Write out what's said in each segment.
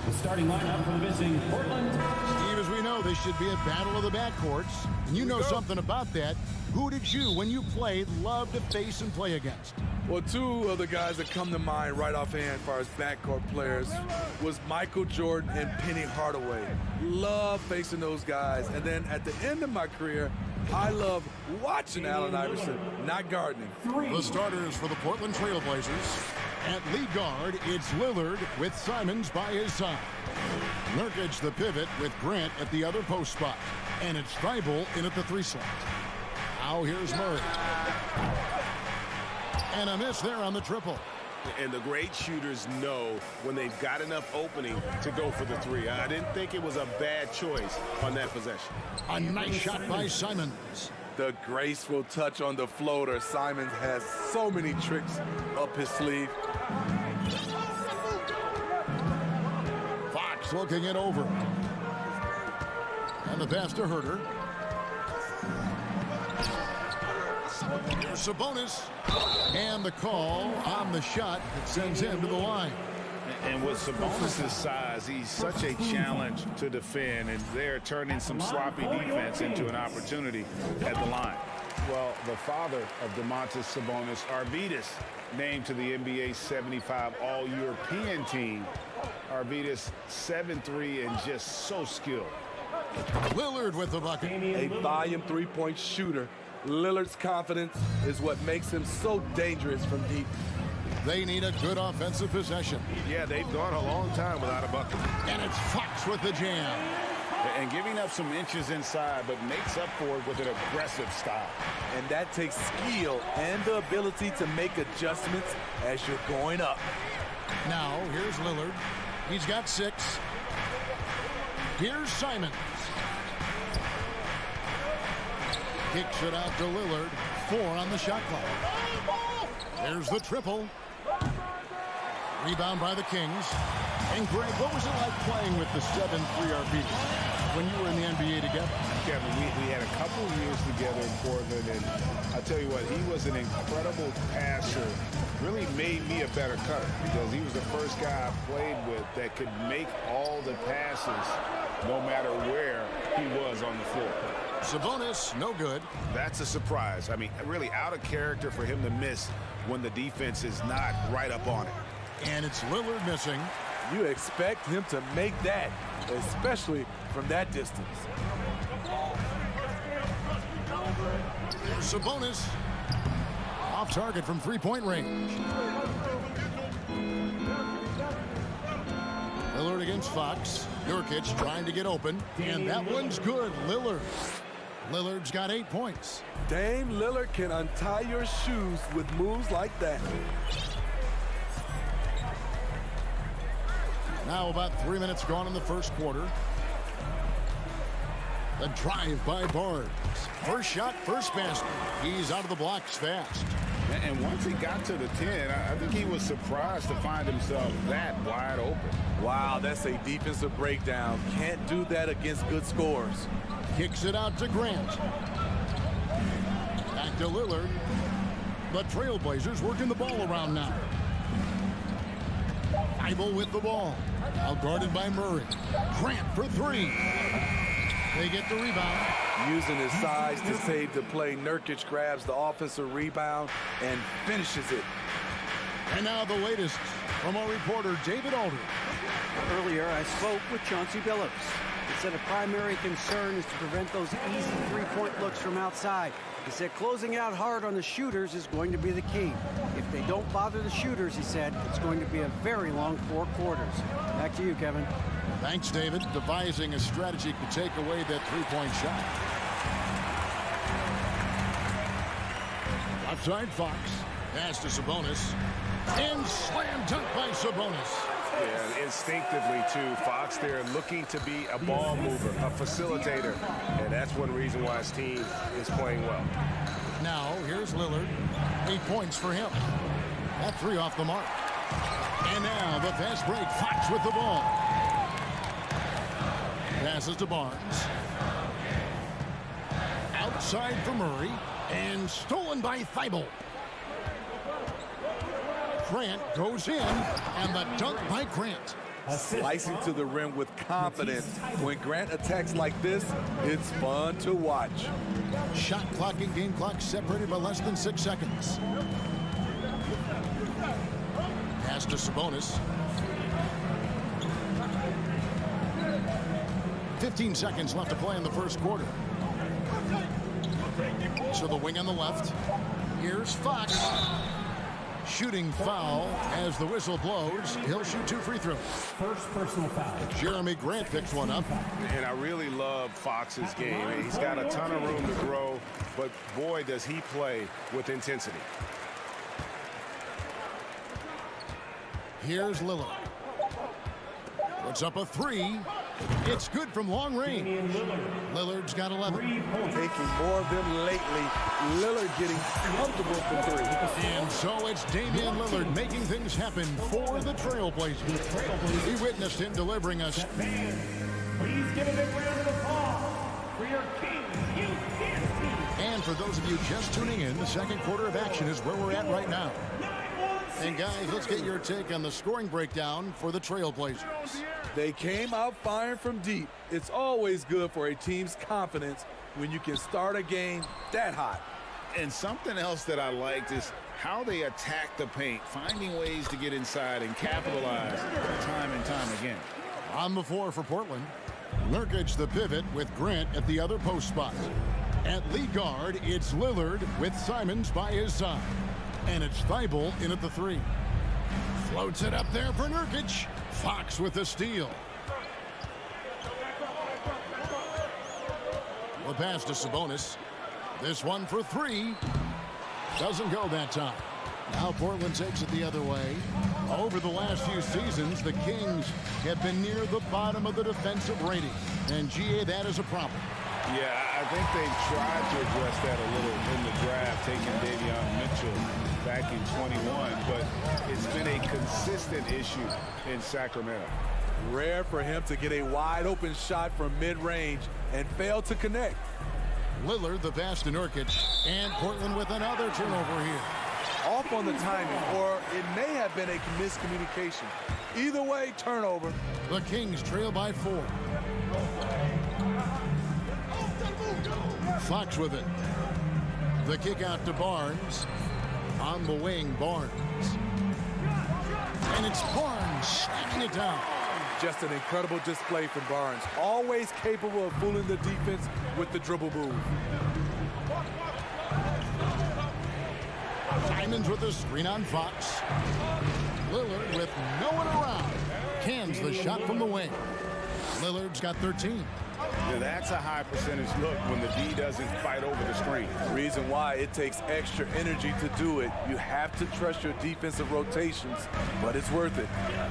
The starting lineup for the visiting Portland. Steve, as we know, this should be a battle of the backcourts. And you know something about that. Who did you, when you played, love to face and play against? Well, two of the guys that come to mind right offhand as far as backcourt players was Michael Jordan and Penny Hardaway. Love facing those guys. And then at the end of my career, I love watching Allen Iverson, not gardening. The starters for the Portland Trail Blazers. At lead guard, it's Lillard with Simons by his side. Nurkic the pivot with Grant at the other post spot. And it's Thibault in at the 3 slot. Now here's Murray. And a miss there on the triple. And the great shooters know when they've got enough opening to go for the 3. I didn't think it was a bad choice on that possession. A nice shot by Simons. The graceful touch on the floater. Simons has so many tricks up his sleeve. Fox looking it over. And the pass to Herter. Here's Sabonis. And the call on the shot that sends him to the line. And with Sabonis' size, he's such a challenge to defend, and they're turning some sloppy defense into an opportunity at the line. Well, the father of Domantas Sabonis, Arvydas, named to the NBA 75 All-European team. Arvydas, 7'3", and just so skilled. Lillard with the bucket. A volume three-point shooter. Lillard's confidence is what makes him so dangerous from deep. They need a good offensive possession. Yeah, they've gone a long time without a bucket. And it's Fox with the jam. And giving up some inches inside, but makes up for it with an aggressive style. And that takes skill and the ability to make adjustments as you're going up. Now, here's Lillard. He's got 6. Here's Simons. Kicks it out to Lillard. 4 on the shot clock. There's the triple. Rebound by the Kings. And Greg, what was it like playing with the 7-3 Arvydas when you were in the NBA together? Kevin, we had a couple of years together in Portland, and I'll tell you what, he was an incredible passer. Really made me a better cutter because he was the first guy I played with that could make all the passes no matter where he was on the floor. Sabonis, no good. That's a surprise. I mean, really out of character for him to miss when the defense is not right up on it. And it's Lillard missing. You expect him to make that, especially from that distance. There's Sabonis. Off target from 3-point range. Lillard against Fox. Nurkic trying to get open. And that one's good. Lillard's got 8 points. Dame Lillard can untie your shoes with moves like that. Now about 3 minutes gone in the first quarter. The drive by Barnes. First shot, first basket. He's out of the blocks fast. And once he got to the 10, I think he was surprised to find himself that wide open. Wow, that's a defensive breakdown. Can't do that against good scores. Kicks it out to Grant. Back to Lillard. The Trailblazers working the ball around now. Thibault with the ball. Out guarded by Murray. Grant for 3. They get the rebound. Using his size to save the play, Nurkic grabs the offensive rebound and finishes it. And now the latest from our reporter, David Aldridge. Earlier, I spoke with Chauncey Billups. He said a primary concern is to prevent those easy three-point looks from outside. He said closing out hard on the shooters is going to be the key. If they don't bother the shooters, he said, it's going to be a very long 4 quarters. Back to you, Kevin. Thanks, David. Devising a strategy to take away that 3-point shot. Left side, Fox. Pass to Sabonis. And slam dunk by Sabonis. Yeah, instinctively, too. Fox there looking to be a ball mover, a facilitator. And that's one reason why his team is playing well. Now, here's Lillard. 8 points for him. That 3 off the mark. And now the fast break. Fox with the ball. Passes to Barnes. Outside for Murray. And stolen by Thibault. Grant goes in, and the dunk by Grant. slicing to the rim with confidence. When Grant attacks like this, it's fun to watch. Shot clock and game clock separated by less than 6 seconds. Pass to Sabonis. 15 seconds left to play in the first quarter. So the wing on the left. Here's Fox. Shooting foul as the whistle blows. He'll shoot 2 free throws. First personal foul. Jeremy Grant picks one up. And I really love Fox's game. He's got a ton of room to grow, but boy, does he play with intensity. Here's Lillard. Puts up a 3. It's good from long range. Lillard's got 11. Taking more of them lately. Lillard getting comfortable from 3. And so it's Damian Lillard making things happen for the Trailblazers. We witnessed him delivering us. Please give a big round of applause for your Kings Youth Dance Team. And for those of you just tuning in, the second quarter of action is where we're at right now. And guys, let's get your take on the scoring breakdown for the Trailblazers. They came out firing from deep. It's always good for a team's confidence when you can start a game that hot. And something else that I liked is how they attack the paint, finding ways to get inside and capitalize time and time again. On the floor for Portland, Nurkic the pivot with Grant at the other post spot. At lead guard, it's Lillard with Simons by his side. And it's Thibault in at the 3. Floats it up there for Nurkic. Fox with the steal. The pass to Sabonis. This one for 3. Doesn't go that time. Now Portland takes it the other way. Over the last few seasons, the Kings have been near the bottom of the defensive rating. And GA, that is a problem. Yeah, I think they've tried to address that a little in the draft, taking Davion Mitchell back in 21, but it's been a consistent issue in Sacramento. Rare for him to get a wide open shot from mid-range and fail to connect. Lillard the pass to Nurkic, and Portland with another turnover here. Off on the timing, or it may have been a miscommunication. Either way, turnover. The Kings trail by 4. Fox with it. The kick out to Barnes. On the wing, Barnes. And it's Barnes slamming it down. Just an incredible display from Barnes. Always capable of fooling the defense with the dribble move. Simons with the screen on Fox. Lillard with no one around. Cans the shot from the wing. Lillard's got 13. Now that's a high percentage look when the D doesn't fight over the screen. Reason why it takes extra energy to do it. You have to trust your defensive rotations, but it's worth it.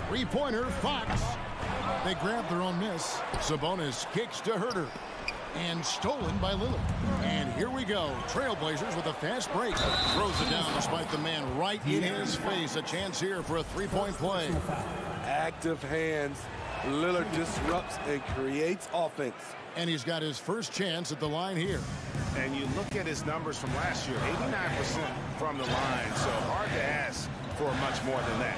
3-pointer, Fox. They grab their own miss. Sabonis kicks to Herter. And stolen by Lillard. And here we go. Trailblazers with a fast break. Throws it down despite the man right in his face. A chance here for a 3-point play. Active hands. Lillard disrupts and creates offense. And he's got his first chance at the line here. And you look at his numbers from last year, 89% from the line, so hard to ask for much more than that.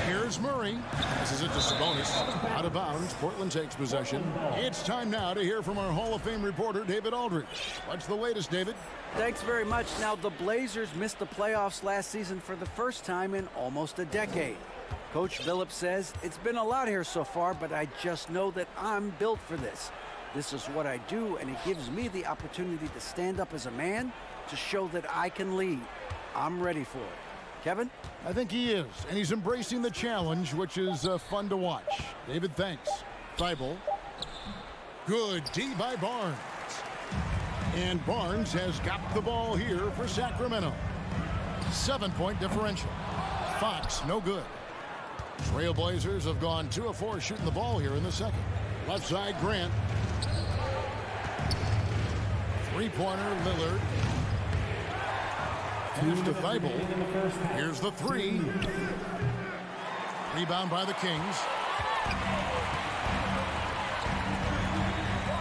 Here's Murray. Passes it to Sabonis. Out of bounds. Portland takes possession. It's time now to hear from our Hall of Fame reporter, David Aldridge. What's the latest, David? Thanks very much. Now, the Blazers missed the playoffs last season for the first time in almost a decade. Coach Phillips says, it's been a lot here so far, but I just know that I'm built for this. This is what I do, and it gives me the opportunity to stand up as a man to show that I can lead. I'm ready for it. Kevin? I think he is, and he's embracing the challenge, which is fun to watch. David, thanks. Thibault. Good D by Barnes. And Barnes has got the ball here for Sacramento. 7-point differential. Fox, no good. Trailblazers have gone 2 of 4 shooting the ball here in the second. Left side, Grant. 3-pointer, Lillard. Pass to Thibault. Here's the 3. Rebound by the Kings.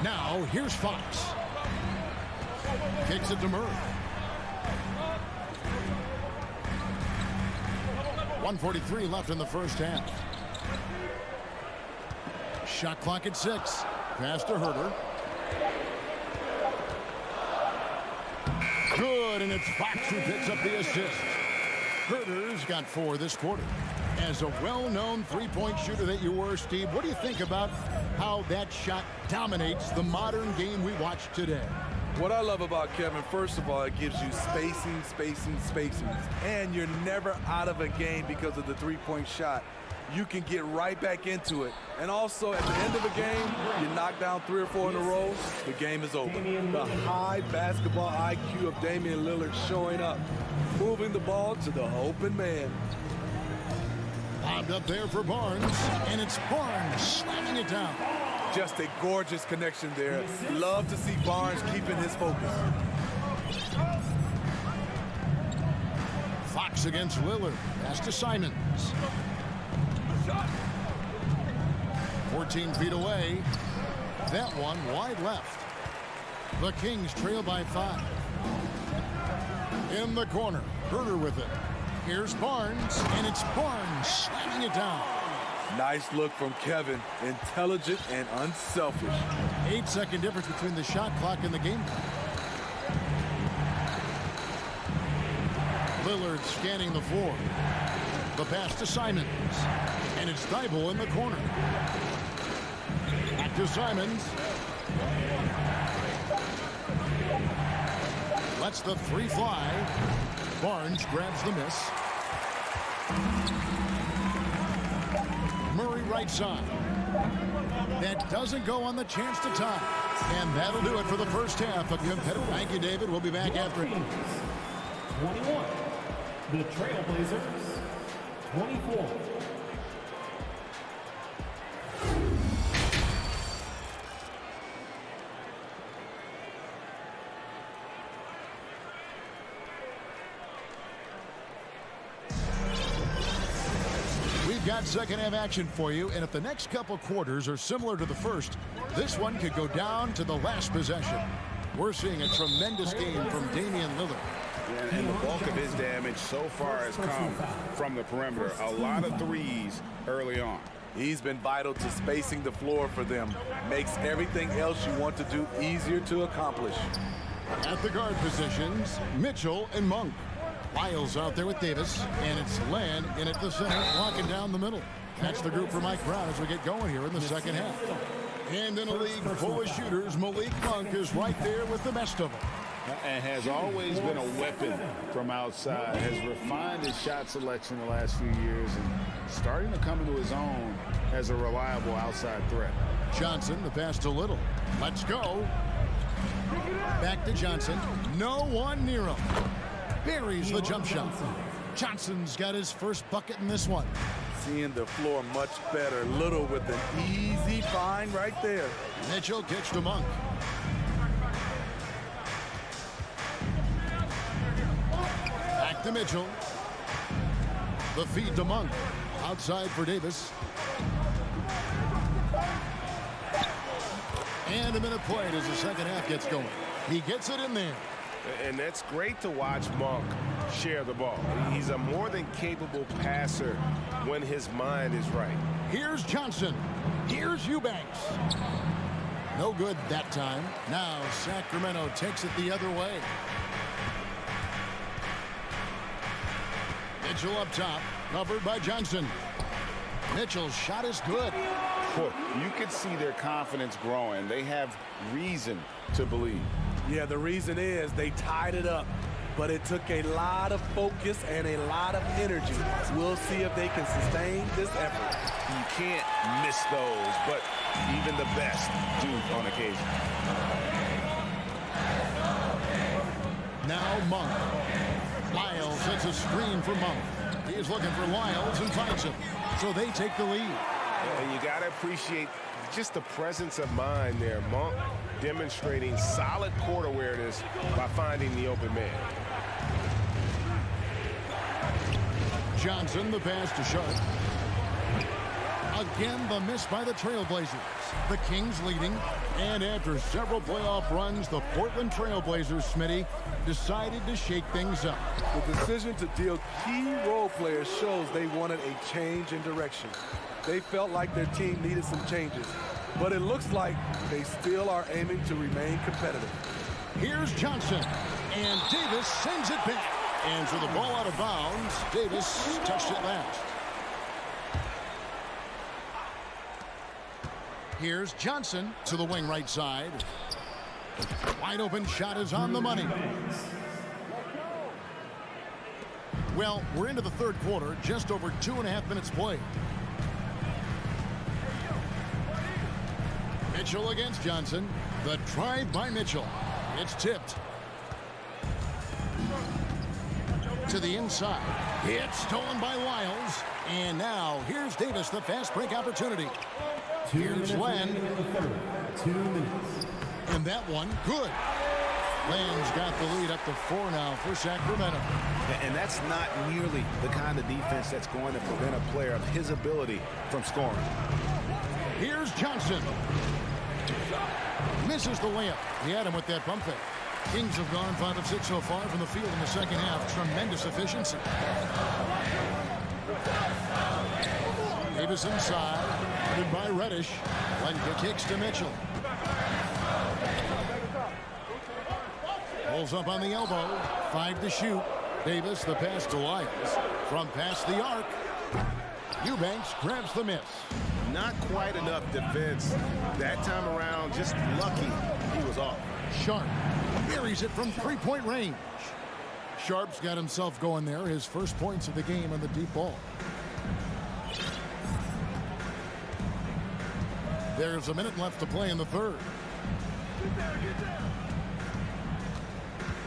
Now, here's Fox. Kicks it to Murray. 1:43 left in the first half. Shot clock at 6. Pass to Herter. Good, and it's Fox who picks up the assist. Herter's got 4 this quarter. As a well-known three-point shooter that you were, Steve, what do you think about how that shot dominates the modern game we watch today? What I love about Kevin, first of all, it gives you spacing, and you're never out of a game because of the three-point shot. You can get right back into it. And also, at the end of a game, you knock down 3 or 4 in a row, the game is over. The high basketball IQ of Damian Lillard showing up, moving the ball to the open man. Lobbed up there for Barnes, and it's Barnes slamming it down. Just a gorgeous connection there. Love to see Barnes keeping his focus. Fox against Lillard. Pass to Simons. 14 feet away. That one wide left. The Kings trail by 5. In the corner. Herter with it. Here's Barnes, and it's Barnes slamming it down. Nice look from Kevin. Intelligent and unselfish. 8-second difference between the shot clock and the game clock. Lillard scanning the floor. The pass to Simons. And it's Thibault in the corner. Back to Simons. Lets the 3 fly. Barnes grabs the miss. Murray right side. That doesn't go on the chance to tie. And that'll do it for the first half. A competitive. Thank you, David. We'll be back after it. 21. The Trailblazers, 24. We've got second half action for you, and if the next couple quarters are similar to the first, this one could go down to the last possession. We're seeing a tremendous game from Damian Lillard. And the bulk of his damage so far has come from the perimeter. A lot of threes early on. He's been vital to spacing the floor for them. Makes everything else you want to do easier to accomplish. At the guard positions, Mitchell and Monk. Lyles out there with Davis, and it's Land in at the center, blocking down the middle. That's the group for Mike Brown as we get going here in the second half. And in a league full of shooters, Malik Monk is right there with the best of them. And has always been a weapon from outside. Has refined his shot selection the last few years and starting to come into his own as a reliable outside threat. Johnson, the pass to Little. Let's go. Back to Johnson. No one near him. Buries the jump shot. Johnson's got his first bucket in this one. Seeing the floor much better. Little with an easy find right there. Mitchell kicks to Monk. Back to Mitchell. The feed to Monk. Outside for Davis. And a minute played as the second half gets going. He gets it in there. And that's great to watch Monk share the ball. He's a more than capable passer when his mind is right. Here's Johnson. Here's Eubanks. No good that time. Now Sacramento takes it the other way. Mitchell up top, covered by Johnson. Mitchell's shot is good. Boy, you could see their confidence growing. They have reason to believe. Yeah, the reason is they tied it up, but it took a lot of focus and a lot of energy. We'll see if they can sustain this effort. You can't miss those, but even the best do on occasion. Now Monk. Lyles sets a screen for Monk. He is looking for Lyles and finds him. So they take the lead. And you got to appreciate just the presence of mind there. Monk demonstrating solid court awareness by finding the open man. Johnson, the pass to Sharp. Again, the miss by the Trailblazers. The Kings leading. And after several playoff runs, the Portland Trailblazers, Smitty, decided to shake things up. The decision to deal key role players shows they wanted a change in direction. They felt like their team needed some changes, but it looks like they still are aiming to remain competitive. Here's Johnson, and Davis sends it back. And for the ball out of bounds, Davis touched it last. Here's Johnson to the wing right side. Wide open shot is on the money. Well, we're into the third quarter, just over 2.5 minutes played. Mitchell against Johnson. The drive by Mitchell. It's tipped. To the inside. It's stolen by Wiles. And now, here's Davis, the fast break opportunity. Here's Len. 2 minutes. And that one, good. Len's got the lead up to 4 now for Sacramento. And that's not nearly the kind of defense that's going to prevent a player of his ability from scoring. Here's Johnson. Misses the layup. He had him with that pump fake. Kings have gone 5 of 6 so far from the field in the second half. Tremendous efficiency. Davis inside. Guarded by Reddish. Lenka kicks to Mitchell. Pulls up on the elbow. 5 to shoot. Davis, the pass to Lyles. From past the arc. Eubanks grabs the miss. Not quite enough defense that time around. Just lucky he was off. Sharp buries it from 3-point range. Sharp's got himself going there. His first points of the game on the deep ball. There's a minute left to play in the third.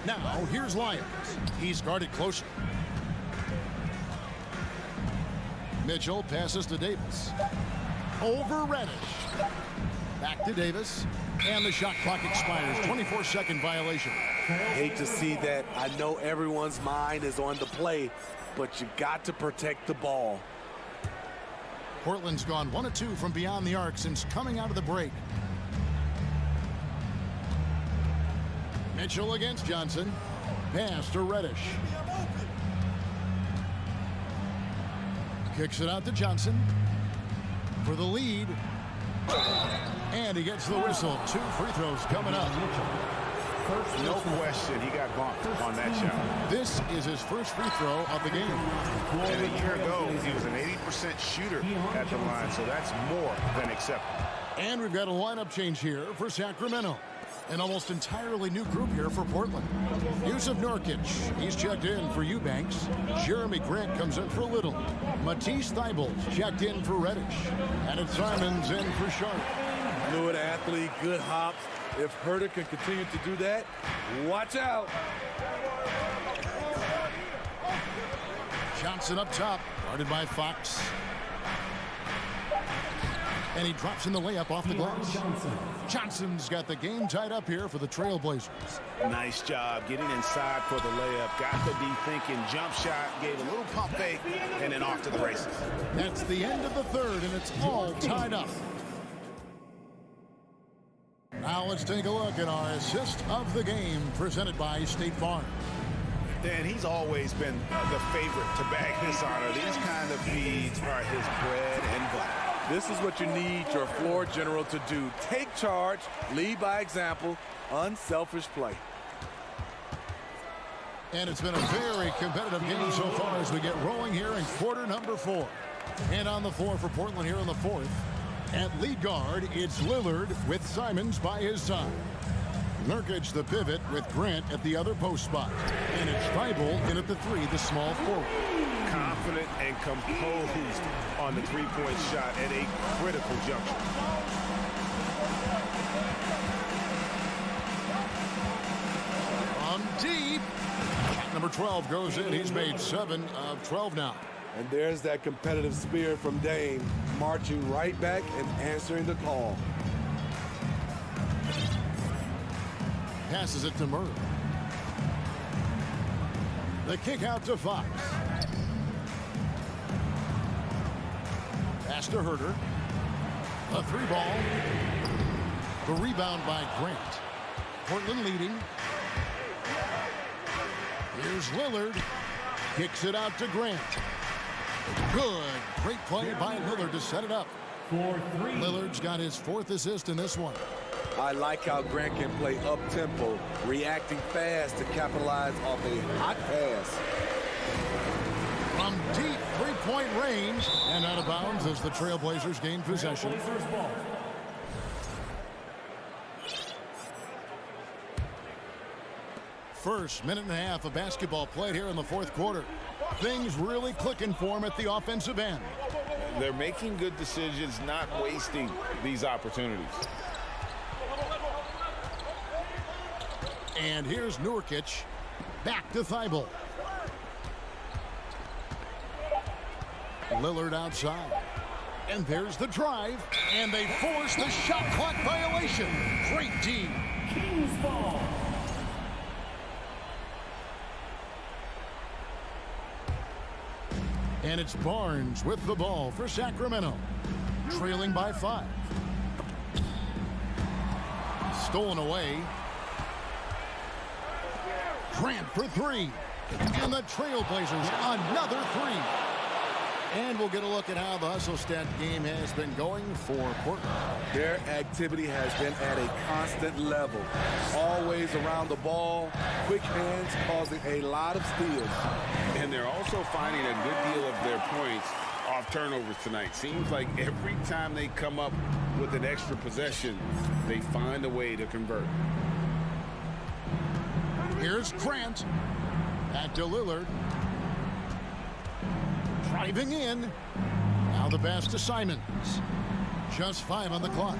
Now, here's Lyons. He's guarded closer. Mitchell passes to Davis. Over Reddish. Back to Davis. And the shot clock expires. 24-second violation. Hate to see that. I know everyone's mind is on the play, but you got to protect the ball. Portland's gone 1 of 2 from beyond the arc since coming out of the break. Mitchell against Johnson. Pass to Reddish. Kicks it out to Johnson for the lead. And he gets the whistle. 2 free throws coming up. No question he got bumped on that shot. This is his first free throw of the game. And a year ago, he was an 80% shooter at the line, so that's more than acceptable. And we've got a lineup change here for Sacramento. An almost entirely new group here for Portland. Yusuf Nurkic, he's checked in for Eubanks. Jeremy Grant comes in for Little. Matisse Thybulle's checked in for Reddish. And it's Simons in for Sharp. Fluid athlete, good hops. If Herter can continue to do that, watch out. Johnson up top, guarded by Fox. And he drops in the layup off the glass. Johnson's got the game tied up here for the Trailblazers. Nice job getting inside for the layup. Got the D thinking, jump shot, gave a little pump fake, and then off to the races. That's the end of the third, and it's all tied up. Now let's take a look at our assist of the game presented by State Farm. And he's always been the favorite to bag this honor. These kind of feeds are his bread and butter. This is what you need your floor general to do. Take charge, lead by example, unselfish play. And it's been a very competitive game so far as we get rolling here in quarter number 4. And on the floor for Portland here in the fourth. At lead guard, it's Lillard with Simons by his side. Nurkic the pivot with Grant at the other post spot. And it's Thybulle in at the 3, the small forward. Confident and composed on the three-point shot at a critical juncture. From deep. Shot number 12 goes in. He's made 7 of 12 now. And there's that competitive spirit from Dame, marching right back and answering the call. Passes it to Murray. The kick out to Fox. Pass to Herder. A 3-ball. The rebound by Grant. Portland leading. Here's Lillard. Kicks it out to Grant. Good. Great play by Lillard to set it up. Lillard's got his 4th assist in this one. I like how Grant can play up-tempo, reacting fast to capitalize off a hot pass. From deep three-point range and out of bounds as the Trailblazers gain possession. First minute and a half of basketball played here in the 4th quarter. Things really clicking for him at the offensive end. They're making good decisions, not wasting these opportunities. And here's Nurkic. Back to Thibault. Lillard outside. And there's the drive. And they force the shot clock violation. Great D. Kings ball. And it's Barnes with the ball for Sacramento. Trailing by 5. Stolen away. Grant for 3. And the Trailblazers another 3. And we'll get a look at how the hustle stat game has been going for Portland. Their activity has been at a constant level. Always around the ball, quick hands causing a lot of steals. And they're also finding a good deal of their points off turnovers tonight. Seems like every time they come up with an extra possession, they find a way to convert. Here's Grant. Back to Lillard. Driving in. Now the pass to Simons. Just 5 on the clock.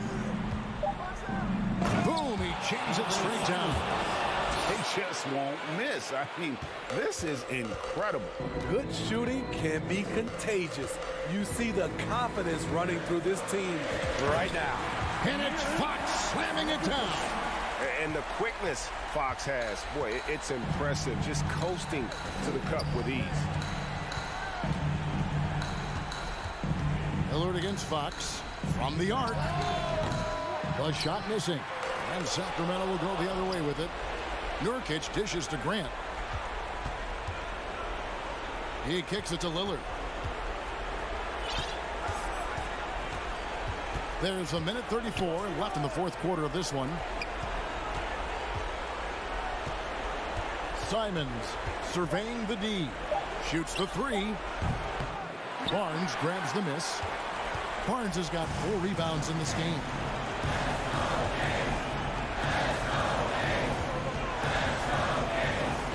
Boom, he jams it straight down. They just won't miss. I mean, this is incredible. Good shooting can be contagious. You see the confidence running through this team right now. And it's Fox slamming it down. And the quickness Fox has, boy, it's impressive. Just coasting to the cup with ease. Lillard against Fox from the arc. The shot missing. And Sacramento will go the other way with it. Nurkic dishes to Grant. He kicks it to Lillard. There's a minute 34 left in the 4th quarter of this one. Simons surveying the D. Shoots the 3. Barnes grabs the miss. Barnes has got 4 rebounds in this game.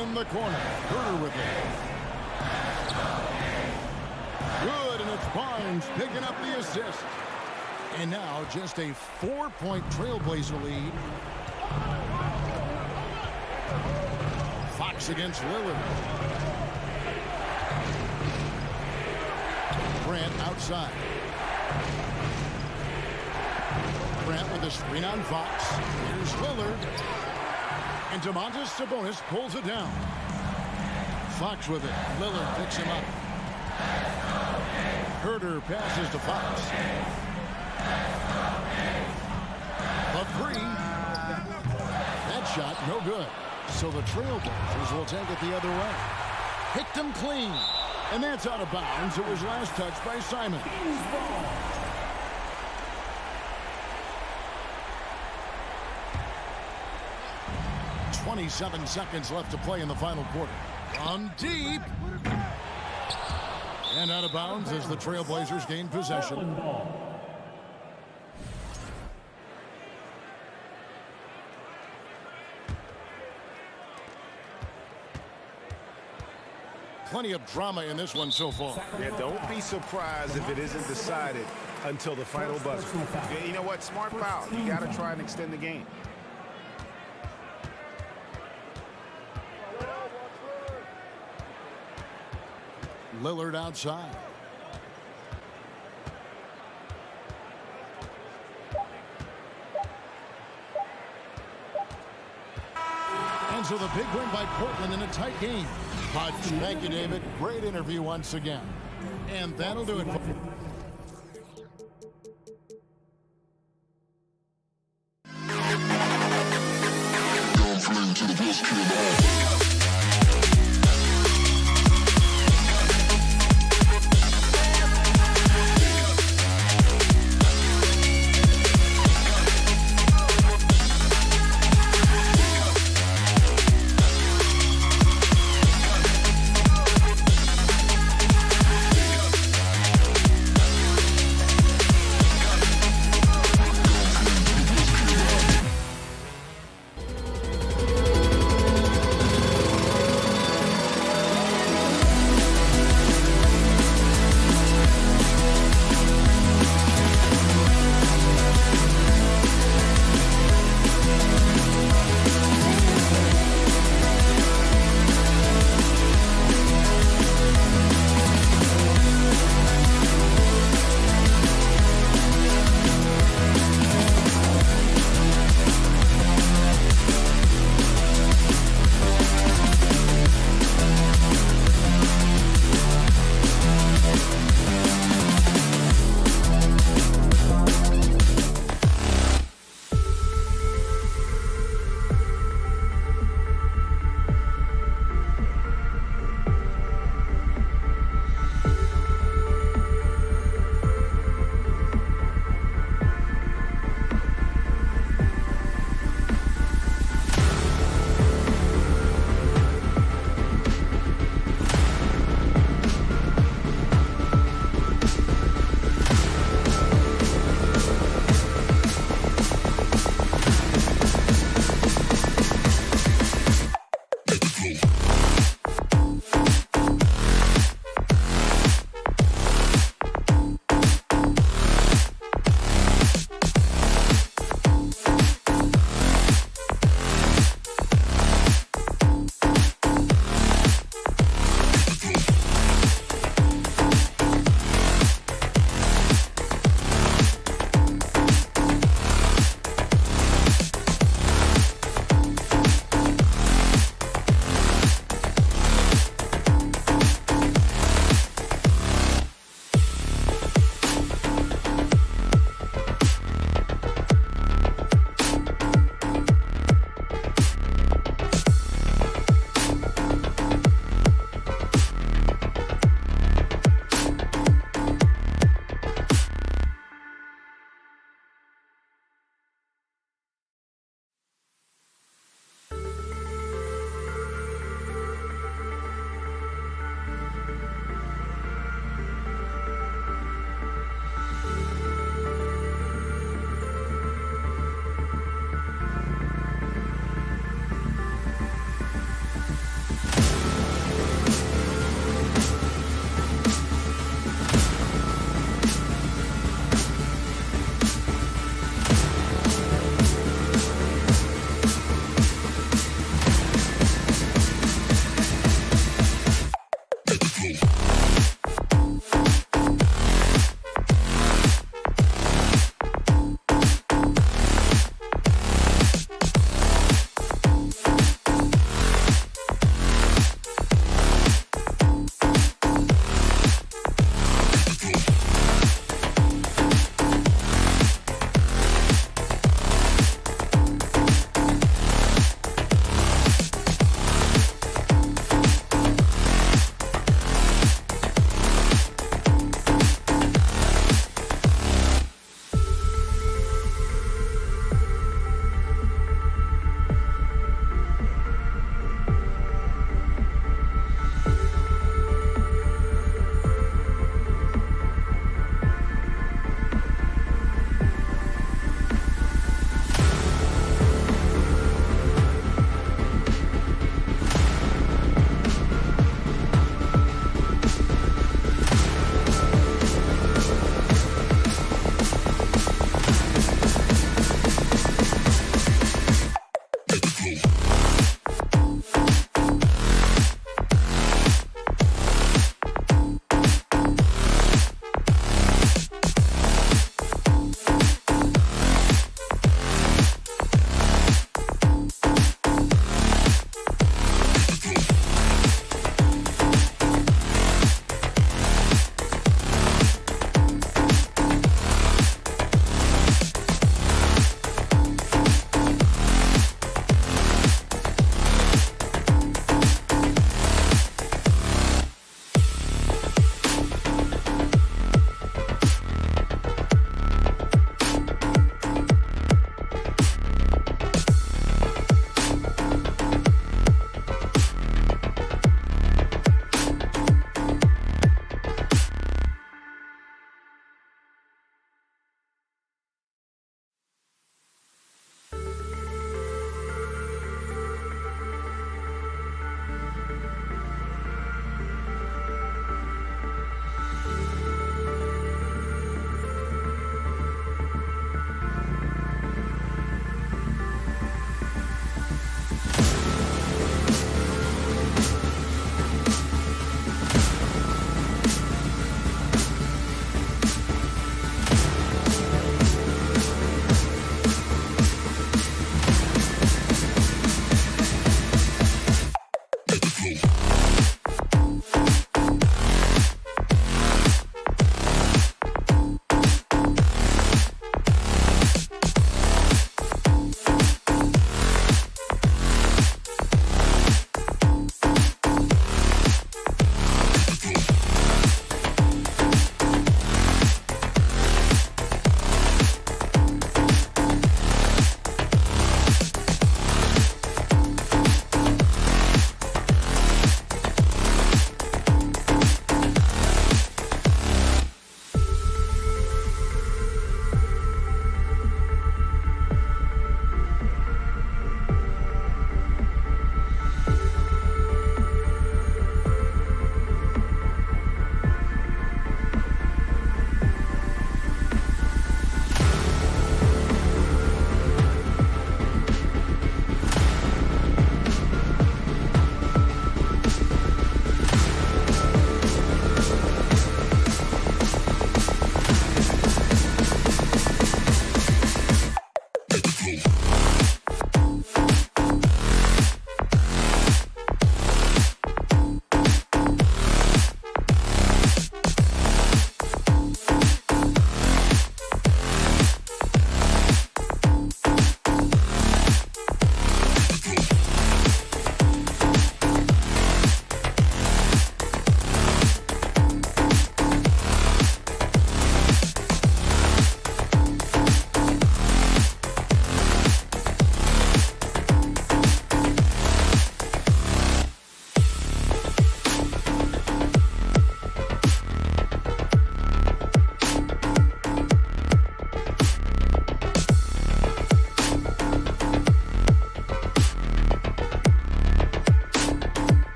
In the corner, Herder with it. Good, and it's Barnes picking up the assist. And now just a 4-point Trailblazer lead. Fox against Lillard. Grant outside. Grant with a screen on Fox. Here's Lillard. And Domantas Sabonis pulls it down. Fox with it. Lillard picks him up. Herder passes to Fox. The 3. That shot no good. So the Trailblazers will take it the other way. Picked him clean. And that's out of bounds. It was last touched by Simon. 27 seconds left to play in the final quarter. From deep. And out of bounds as the Trailblazers gain possession. Plenty of drama in this one so far. Yeah, don't be surprised if it isn't decided until the final buzzer. Yeah, you know what? Smart foul. You got to try and extend the game. Lillard outside. And so the big win by Portland in a tight game. Thank you, David. Great interview once again. And that'll do it.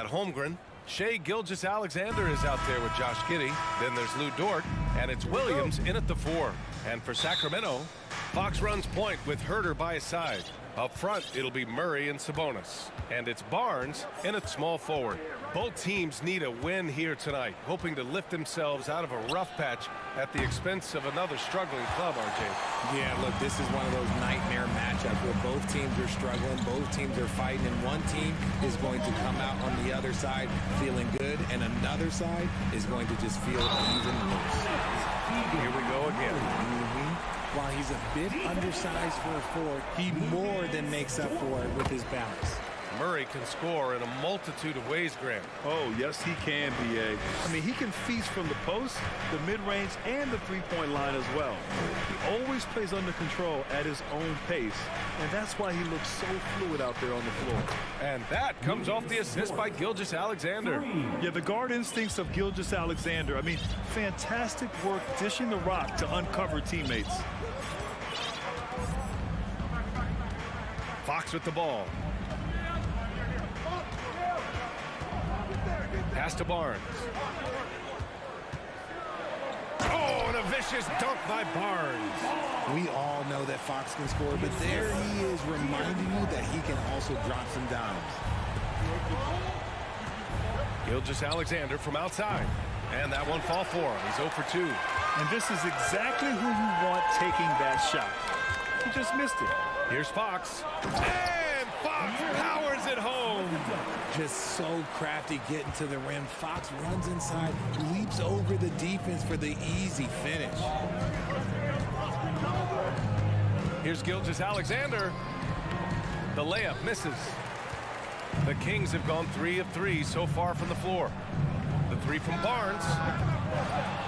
Holmgren. Shea Gilgeous-Alexander is out there with Josh Giddey. Then there's Lou Dort, and it's Williams in at the 4. And for Sacramento, Fox runs point with Herter by his side. Up front, it'll be Murray and Sabonis. And it's Barnes in at small forward. Both teams need a win here tonight, hoping to lift themselves out of a rough patch at the expense of another struggling club, RJ. Yeah, look, this is one of those nightmare matchups where both teams are struggling, both teams are fighting, and one team is going to come out on the other side feeling good, and another side is going to just feel even worse. Here we go again. While he's a bit undersized for a forward, he more than makes up for it with his balance. Murray can score in a multitude of ways, Grant. Oh, yes, he can, B.A. I mean, he can feast from the post, the mid-range, and the three-point line as well. He always plays under control at his own pace, and that's why he looks so fluid out there on the floor. And that comes off the assist by Gilgeous-Alexander. Yeah, the guard instincts of Gilgeous-Alexander. I mean, fantastic work dishing the rock to uncover teammates. Fox with the ball. Pass to Barnes. Oh, and a vicious dunk by Barnes. We all know that Fox can score, but there he is reminding you that he can also drop some dimes. Gilgeous-Alexander from outside. And that one fall for him. He's 0 for 2. And this is exactly who you want taking that shot. He just missed it. Here's Fox. And Fox powers it home. Just so crafty getting to the rim. Fox runs inside, leaps over the defense for the easy finish. Here's Gilgeous-Alexander. The layup misses. The Kings have gone 3 of 3 so far from the floor. The 3 from Barnes.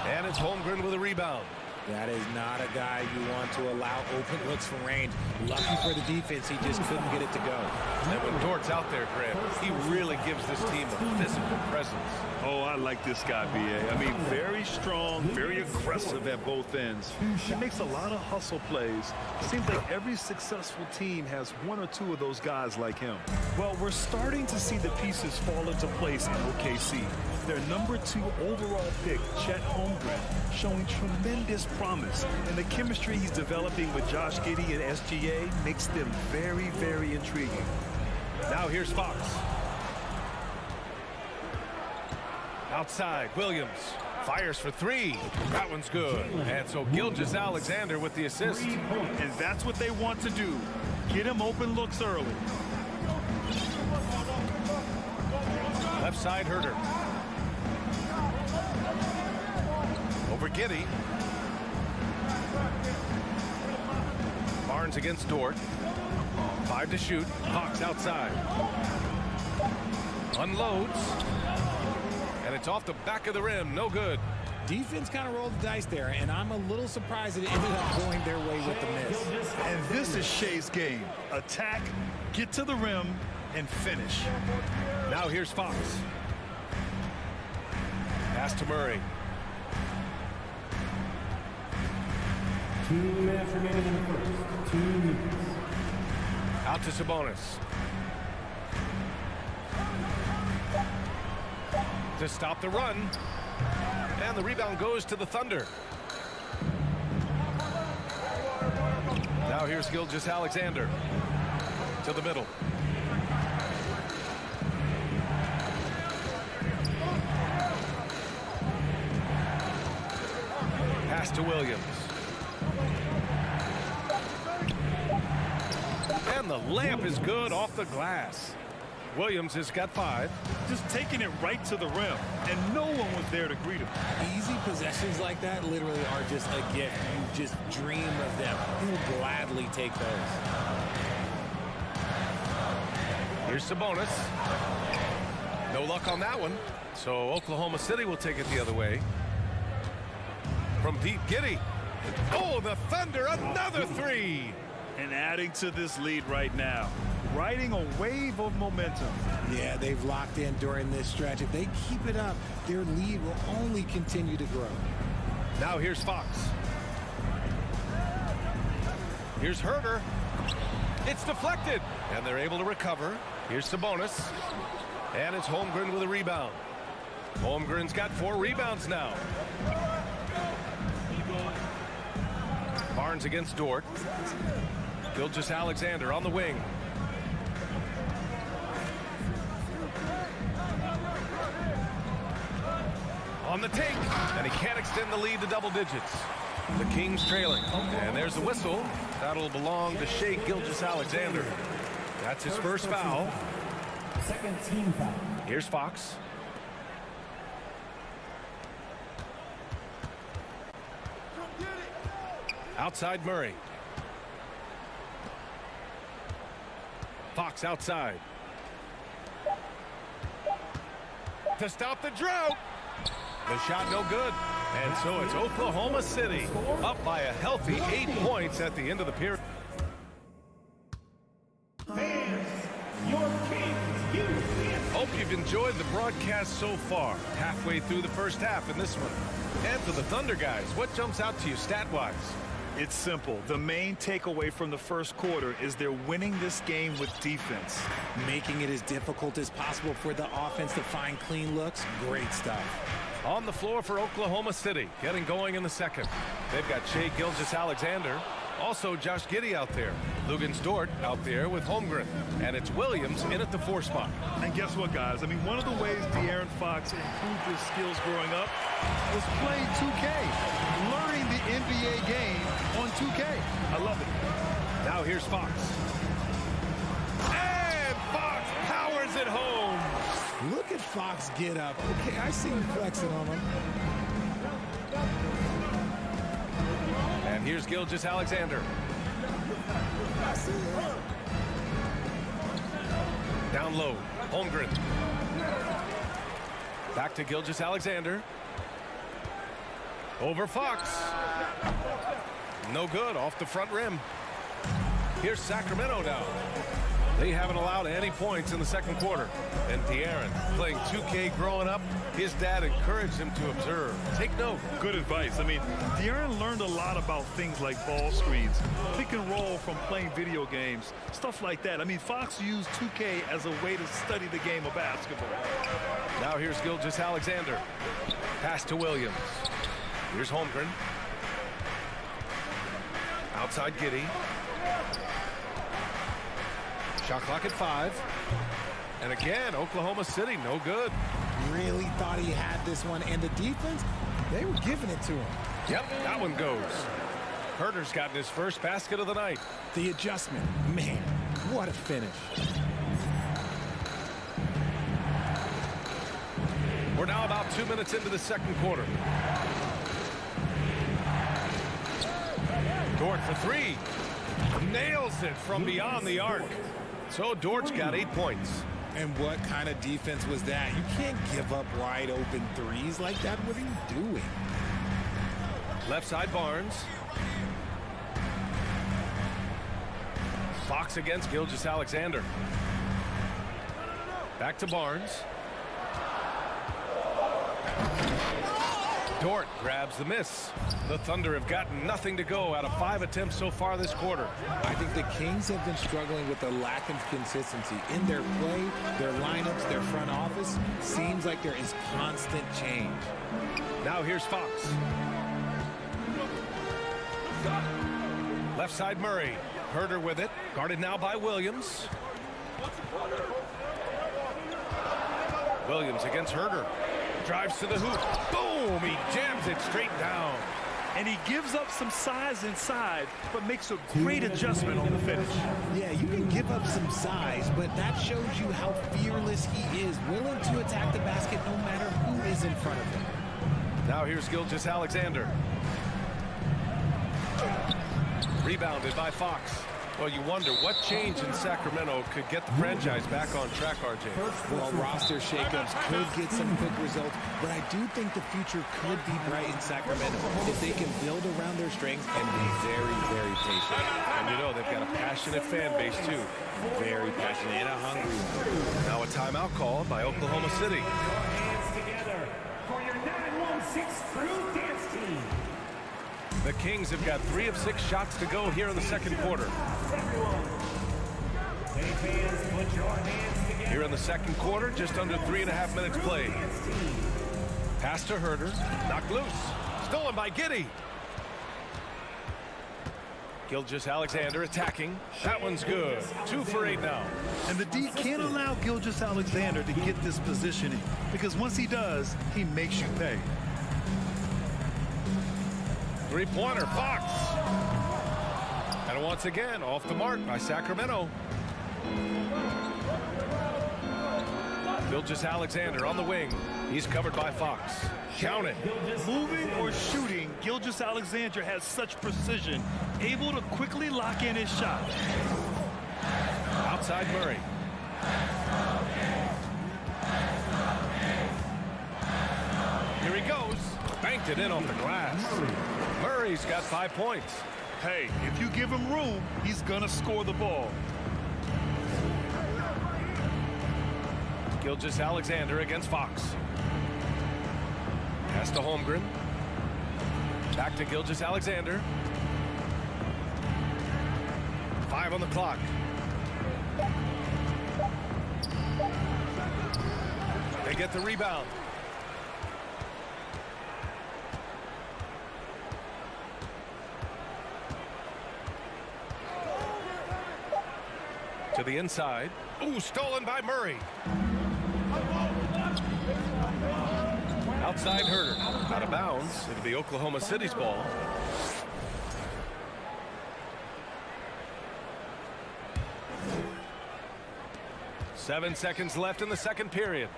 And it's Holmgren with a rebound. That is not a guy you want to allow open looks from range. Lucky for the defense, he just couldn't get it to go. And when Dort's out there, Grant, he really gives this team a physical presence. Oh, I like this guy, B.A. I mean, very strong, very aggressive at both ends. He makes a lot of hustle plays. Seems like every successful team has 1 or 2 of those guys like him. Well, we're starting to see the pieces fall into place in OKC. Their number 2 overall pick, Chet Holmgren, showing tremendous promise. And the chemistry he's developing with Josh Giddey and SGA makes them very, very intriguing. Now here's Fox. Outside, Williams fires for 3. That one's good. And so Gilgeous-Alexander with the assist. And that's what they want to do. Get him open looks early. Left side, Herter. Over Giddey. Barnes against Dort. 5 to shoot. Fox outside. Unloads. And it's off the back of the rim. No good. Defense kind of rolled the dice there, and I'm a little surprised that it ended up going their way with the miss. And this is Shea's game. Attack, get to the rim, and finish. Now here's Fox. Pass to Murray. 2 minutes remaining in the first. 2 minutes. Out to Sabonis. To stop the run. And the rebound goes to the Thunder. Now here's Gilgeous-Alexander. To the middle. Pass to Williams. And the layup is good off the glass. Williams has got 5. Just taking it right to the rim, and no one was there to greet him. Easy possessions like that literally are just a gift. You just dream of them. You'll gladly take those. Here's Sabonis. No luck on that one. So Oklahoma City will take it the other way. From deep, Giddey. Oh, the Thunder, another 3. And adding to this lead right now. Riding a wave of momentum. Yeah, they've locked in during this stretch. If they keep it up, their lead will only continue to grow. Now here's Fox. Here's Herter. It's deflected. And they're able to recover. Here's Sabonis. And it's Holmgren with a rebound. Holmgren's got 4 rebounds now. Barnes against Dort. Gilgeous-Alexander on the wing. On the take, and he can't extend the lead to double digits. The Kings trailing, and there's the whistle. That'll belong to Shai Gilgeous-Alexander. That's his first foul. Second team foul. Here's Fox. Outside Murray. Fox outside. To stop the drought. The shot no good. And so it's Oklahoma City up by a healthy 8 points at the end of the period. Fans, your Kings, you Kansas. Hope you've enjoyed the broadcast so far. Halfway through the first half in this one. And for the Thunder guys, what jumps out to you stat-wise? It's simple. The main takeaway from the first quarter is they're winning this game with defense. Making it as difficult as possible for the offense to find clean looks. Great stuff. On the floor for Oklahoma City, getting going in the second. They've got Shai Gilgeous-Alexander, also Josh Giddey out there. Luguentz-Dort out there with Holmgren. And it's Williams in at the 4 spot. And guess what, guys? I mean, one of the ways De'Aaron Fox improved his skills growing up was playing 2K, learning the NBA game on 2K. I love it. Now here's Fox. And Fox powers it home. Look at Fox get up. Okay, I see him flexing on him. And here's Gilgeous-Alexander. Down low, Holmgren. Back to Gilgeous-Alexander. Over Fox. No good, off the front rim. Here's Sacramento now. They haven't allowed any points in the second quarter. And De'Aaron, playing 2K growing up, his dad encouraged him to observe. Take note. Good advice. I mean, De'Aaron learned a lot about things like ball screens, pick and roll from playing video games, stuff like that. I mean, Fox used 2K as a way to study the game of basketball. Now here's Gilgeous-Alexander. Pass to Williams. Here's Holmgren. Outside Giddey. Shot clock at 5. And again, Oklahoma City, no good. Really thought he had this one, and the defense, they were giving it to him. Yep, that one goes. Herder's gotten his first basket of the night. The adjustment, man, what a finish. We're now about 2 minutes into the second quarter. Dort for 3. Nails it from beyond the arc. So Dort's got 8 points. And what kind of defense was that? You can't give up wide open threes like that. What are you doing? Left side Barnes. Fox against Gilgeous-Alexander. Back to Barnes. Dort grabs the miss. The Thunder have gotten nothing to go out of 5 attempts so far this quarter. I think the Kings have been struggling with a lack of consistency in their play, their lineups, their front office. Seems like there is constant change. Now here's Fox. Left side Murray. Herder with it. Guarded now by Williams. Williams against Herder. Drives to the hoop. Boom! He jams it straight down. And he gives up some size inside, but makes a great adjustment on the finish. Yeah, you can give up some size, but that shows you how fearless he is, willing to attack the basket no matter who is in front of him. Now here's Gilgeous-Alexander. Rebounded by Fox. Well, you wonder what change in Sacramento could get the franchise back on track, RJ. Well, roster shakeups could get some quick results, but I do think the future could be bright in Sacramento if they can build around their strengths and be very, very patient. And you know, they've got a passionate fan base, too. Very passionate and a hungry one. Now a timeout called by Oklahoma City. Hands together for your 916 crew dance team. The Kings have got 3 of 6 shots to go here in the second quarter. Everyone, hey fans, put your hands together. Here in the second quarter, just under 3.5 minutes played. Pass to Herder, knocked loose, stolen by Giddey. Gilgeous-Alexander attacking. That one's good. 2 for 8 now. And the D can't allow Gilgeous-Alexander to get this positioning, because once he does, he makes you pay. Three-pointer, Fox. And once again, off the mark by Sacramento. Gilgeous-Alexander on the wing. He's covered by Fox. Count it. Moving or shooting, Gilgeous-Alexander has such precision, able to quickly lock in his shot. Outside Murray. Here he goes. Banked it in off the glass. Murray's got 5 points. Hey, if you give him room, he's gonna score the ball. Gilgeous-Alexander against Fox. Pass to Holmgren. Back to Gilgeous-Alexander. 5 on the clock. They get the rebound. To the inside. Ooh, stolen by Murray. Outside Herder. Out of bounds. It'll be Oklahoma City's ball. Seven seconds left in the second period.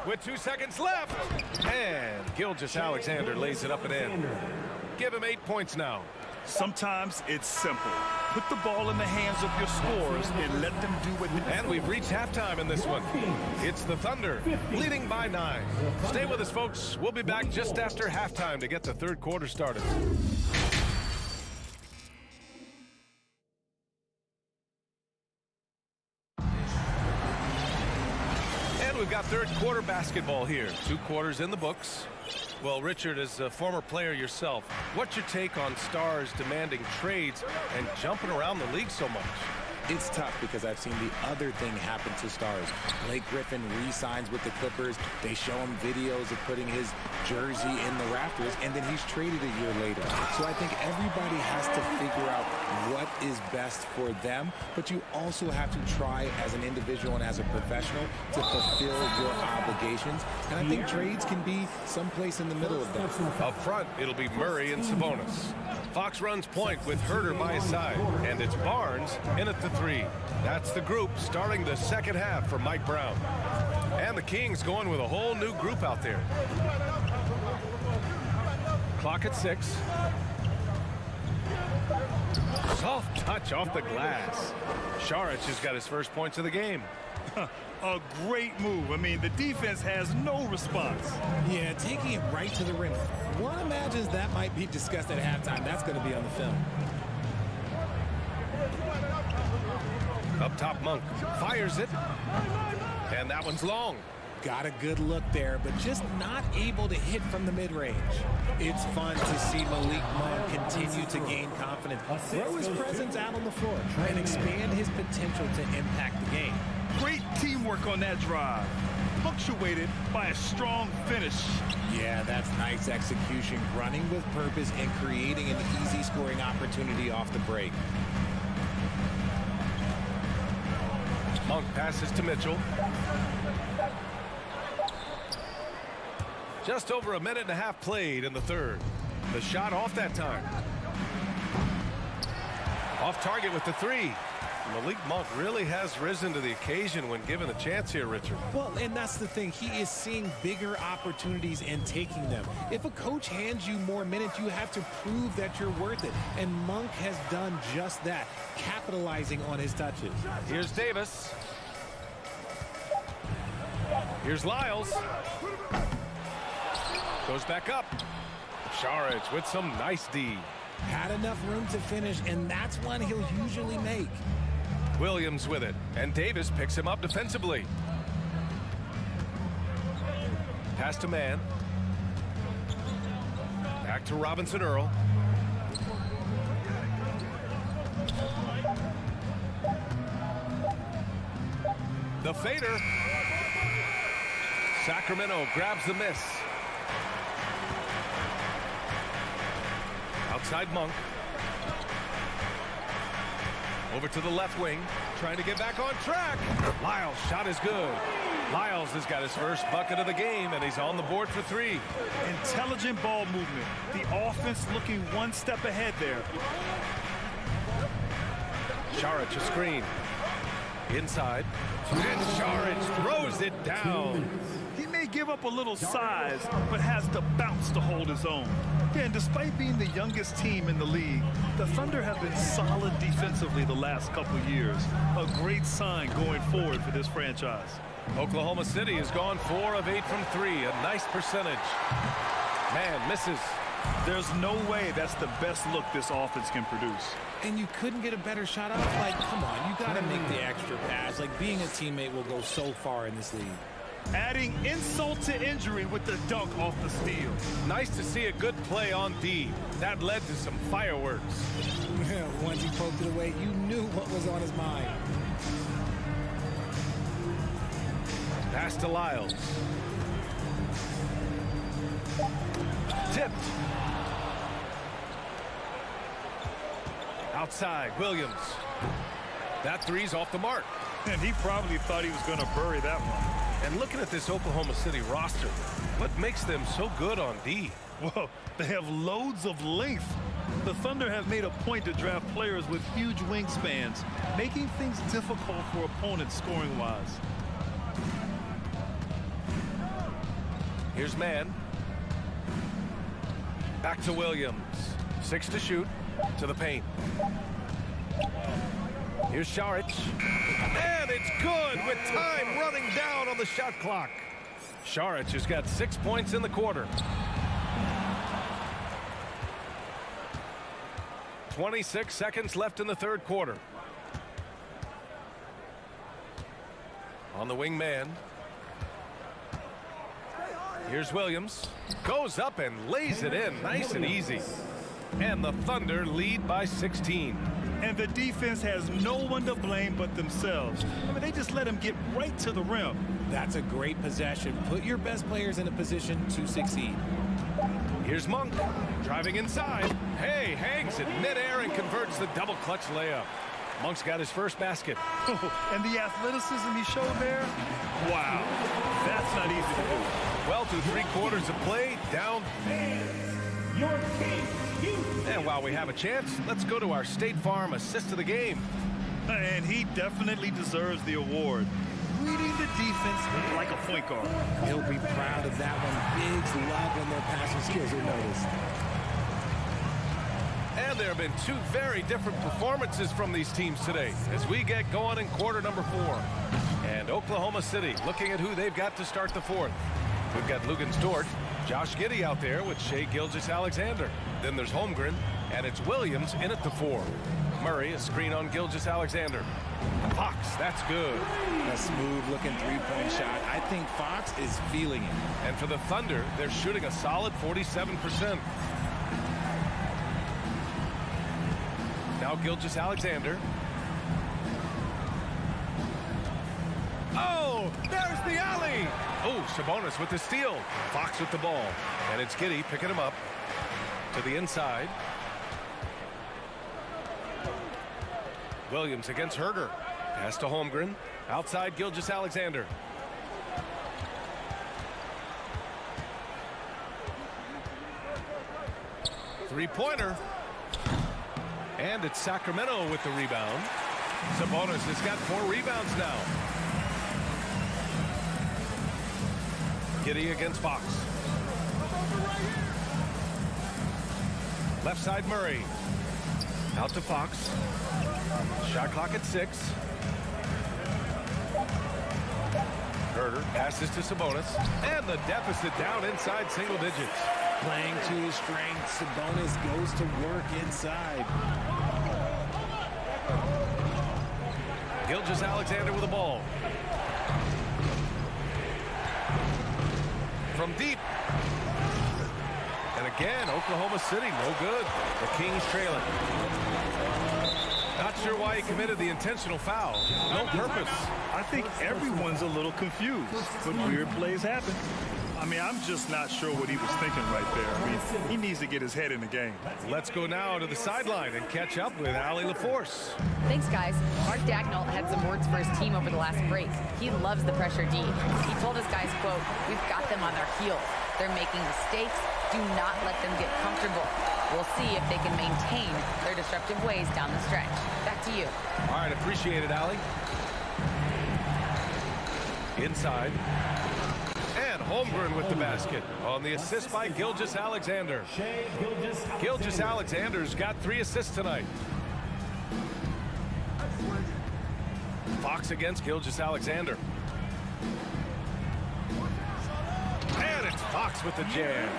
With 2 seconds left. And Gilgeous-Alexander lays it up and in. Give him 8 points now. Sometimes it's simple. Put the ball in the hands of your scorers and let them do what they do. And we've reached halftime in this one. It's the Thunder leading by 9. Stay with us, folks. We'll be back just after halftime to get the third quarter started. And we've got third quarter basketball here. 2 quarters in the books. Well, Richard, as a former player yourself, what's your take on stars demanding trades and jumping around the league so much? It's tough because I've seen the other thing happen to stars. Blake Griffin re-signs with the Clippers. They show him videos of putting his jersey in the rafters, and then he's traded a year later. So I think everybody has to figure out what is best for them, but you also have to try as an individual and as a professional to fulfill your obligations. And I think trades can be someplace in the middle of that. Up front, it'll be Murray and Sabonis. Fox runs point with Herder by his side, and it's Barnes in at the 3. That's the group starting the second half for Mike Brown. And the Kings going with a whole new group out there. Clock at 6. Soft touch off the glass. Saric has got his first points of the game. A great move. I mean, the defense has no response. Yeah, taking it right to the rim. One imagines that might be discussed at halftime. That's going to be on the film. Up top, Monk fires it. And that one's long. Got a good look there, but just not able to hit from the mid-range. It's fun to see Malik Monk continue to gain confidence, grow his presence out on the floor, and expand his potential to impact the game. Great teamwork on that drive, punctuated by a strong finish. Yeah, that's nice execution, running with purpose and creating an easy scoring opportunity off the break. Monk passes to Mitchell. Just over a minute and a half played in the third. The shot off that time. Off target with the 3. Malik Monk really has risen to the occasion when given a chance here, Richard. Well, and that's the thing. He is seeing bigger opportunities and taking them. If a coach hands you more minutes, you have to prove that you're worth it. And Monk has done just that, capitalizing on his touches. Here's Davis. Here's Lyles. Goes back up. Saric with some nice D. Had enough room to finish, and that's one he'll usually make. Williams with it, and Davis picks him up defensively. Pass to Mann. Back to Robinson Earl. The fader. Sacramento grabs the miss. Outside Monk. Over to the left wing, trying to get back on track. Lyles' shot is good. Lyles has got his first bucket of the game, and he's on the board for 3. Intelligent ball movement. The offense looking one step ahead there. Saric a screen. Inside. And Saric throws it down. He may give up a little size, but has the bounce to hold his own. Yeah, and despite being the youngest team in the league, the Thunder have been solid defensively the last couple years. A great sign going forward for this franchise. Oklahoma City has gone 4 of 8 from 3. A nice percentage. Man misses. There's no way that's the best look this offense can produce. And you couldn't get a better shot off. Like, come on, you got to make the extra pass. Like, being a teammate will go so far in this league. Adding insult to injury with the dunk off the steal. Nice to see a good play on D. That led to some fireworks. Once he poked it away, you knew what was on his mind. Pass to Lyles. Tipped. Outside, Williams. That three's off the mark. And he probably thought he was going to bury that one. And looking at this Oklahoma City roster, what makes them so good on D? Well, they have loads of length. The Thunder have made a point to draft players with huge wingspans, making things difficult for opponents scoring-wise. Here's Mann. Back to Williams. 6 to shoot. To the paint. Here's Saric. And it's good with time running down on the shot clock. Saric has got 6 points in the quarter. 26 seconds left in the third quarter. On the wing man. Here's Williams. Goes up and lays it in nice and easy. And the Thunder lead by 16. And the defense has no one to blame but themselves. I mean, they just let him get right to the rim. That's a great possession. Put your best players in a position to succeed. Here's Monk driving inside. Hey, hangs it midair and converts the double clutch layup. Monk's got his first basket. And the athleticism he showed there, wow, that's not easy to do. Well, through 3 quarters of play, down. Your team, and while we have a chance, let's go to our State Farm assist of the game. And he definitely deserves the award. Reading the defense like a point guard. He'll be proud of that one. Biggs love when their passing skills are noticed. And there have been 2 very different performances from these teams today as we get going in quarter number 4. And Oklahoma City looking at who they've got to start the 4th. We've got Luguentz-Dort, Josh Giddey out there with Shai Gilgeous-Alexander. Then there's Holmgren, and it's Williams in at the 4. Murray, a screen on Gilgeous-Alexander. Fox, that's good. A smooth-looking three-point shot. I think Fox is feeling it. And for the Thunder, they're shooting a solid 47%. Now Gilgeous-Alexander. Oh, there's the alley. Oh, Sabonis with the steal. Fox with the ball. And it's Giddey picking him up to the inside. Williams against Herder. Pass to Holmgren. Outside Gilgeous-Alexander. Three-pointer. And it's Sacramento with the rebound. Sabonis has got 4 rebounds now. Giddey against Fox. Left side Murray. Out to Fox. Shot clock at 6. Herder passes to Sabonis. And the deficit down inside single digits. Playing to his strengths, Sabonis goes to work inside. Gilgeous-Alexander with the ball. From deep. And again, Oklahoma City, no good. The Kings trailing. Not sure why he committed the intentional foul. No purpose. I think everyone's a little confused, but weird plays happen. I mean, I'm just not sure what he was thinking right there. I mean, he needs to get his head in the game. Let's go now to the sideline and catch up with Allie LaForce. Thanks, guys. Mark Dagnall had some words for his team over the last break. He loves the pressure D. He told his guys, quote, "We've got them on their heels. They're making mistakes. Do not let them get comfortable. We'll see if they can maintain their disruptive ways down the stretch." Back to you. All right, appreciate it, Allie. Inside. And Holmgren with the basket on the assist by Gilgeous-Alexander. Gilgeous-Alexander's got 3 assists tonight. Fox against Gilgeous-Alexander. And it's Fox with the jam.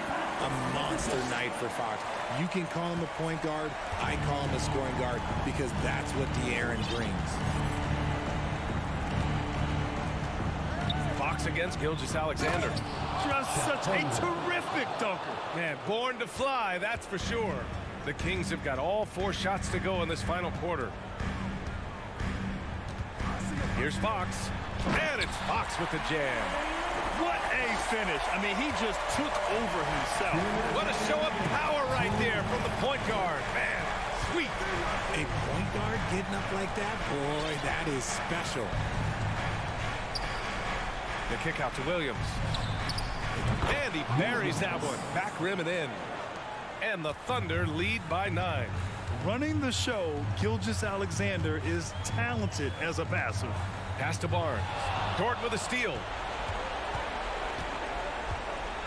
A monster night for Fox. You can call him a point guard. I call him a scoring guard because that's what De'Aaron brings. Fox against Gilgeous-Alexander. Just such a terrific dunker. Man, born to fly, that's for sure. The Kings have got all 4 shots to go in this final quarter. Here's Fox. And it's Fox with the jam. What a finish. I mean, he just took over himself. What a show of power right there from the point guard. Man, sweet. A point guard getting up like that? Boy, that is special. The kick out to Williams. And he buries that one. Back rim and in. And the Thunder lead by 9. Running the show, Gilgeous-Alexander is talented as a passer. Pass to Barnes. Dort with a steal.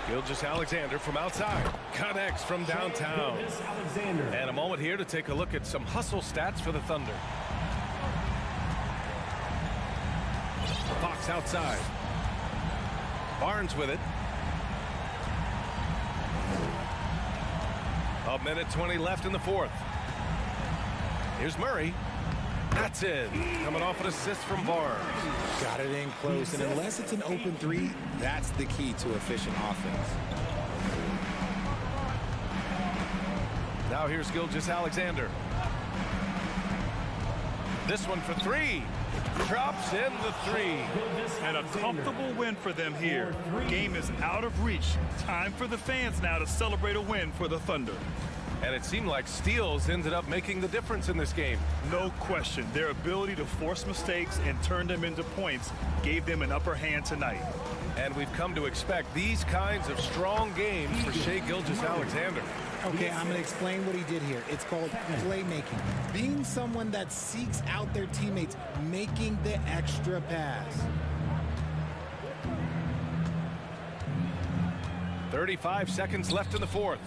Gilgeous-Alexander from outside. Connects from downtown. And a moment here to take a look at some hustle stats for the Thunder. Fox outside. Barnes with it. A minute 20 left in the 4th. Here's Murray. That's it. Coming off an assist from Barnes. Got it in close, and unless it's an open 3, that's the key to efficient offense. Now here's Gilgeous-Alexander. This one for 3. Drops in the 3. And a comfortable win for them here. Game is out of reach. Time for the fans now to celebrate a win for the Thunder. And it seemed like steals ended up making the difference in this game. No question. Their ability to force mistakes and turn them into points gave them an upper hand tonight. And we've come to expect these kinds of strong games for Shai Gilgeous-Alexander. Okay, I'm going to explain what he did here. It's called playmaking. Being someone that seeks out their teammates, making the extra pass. 35 seconds left in the 4th.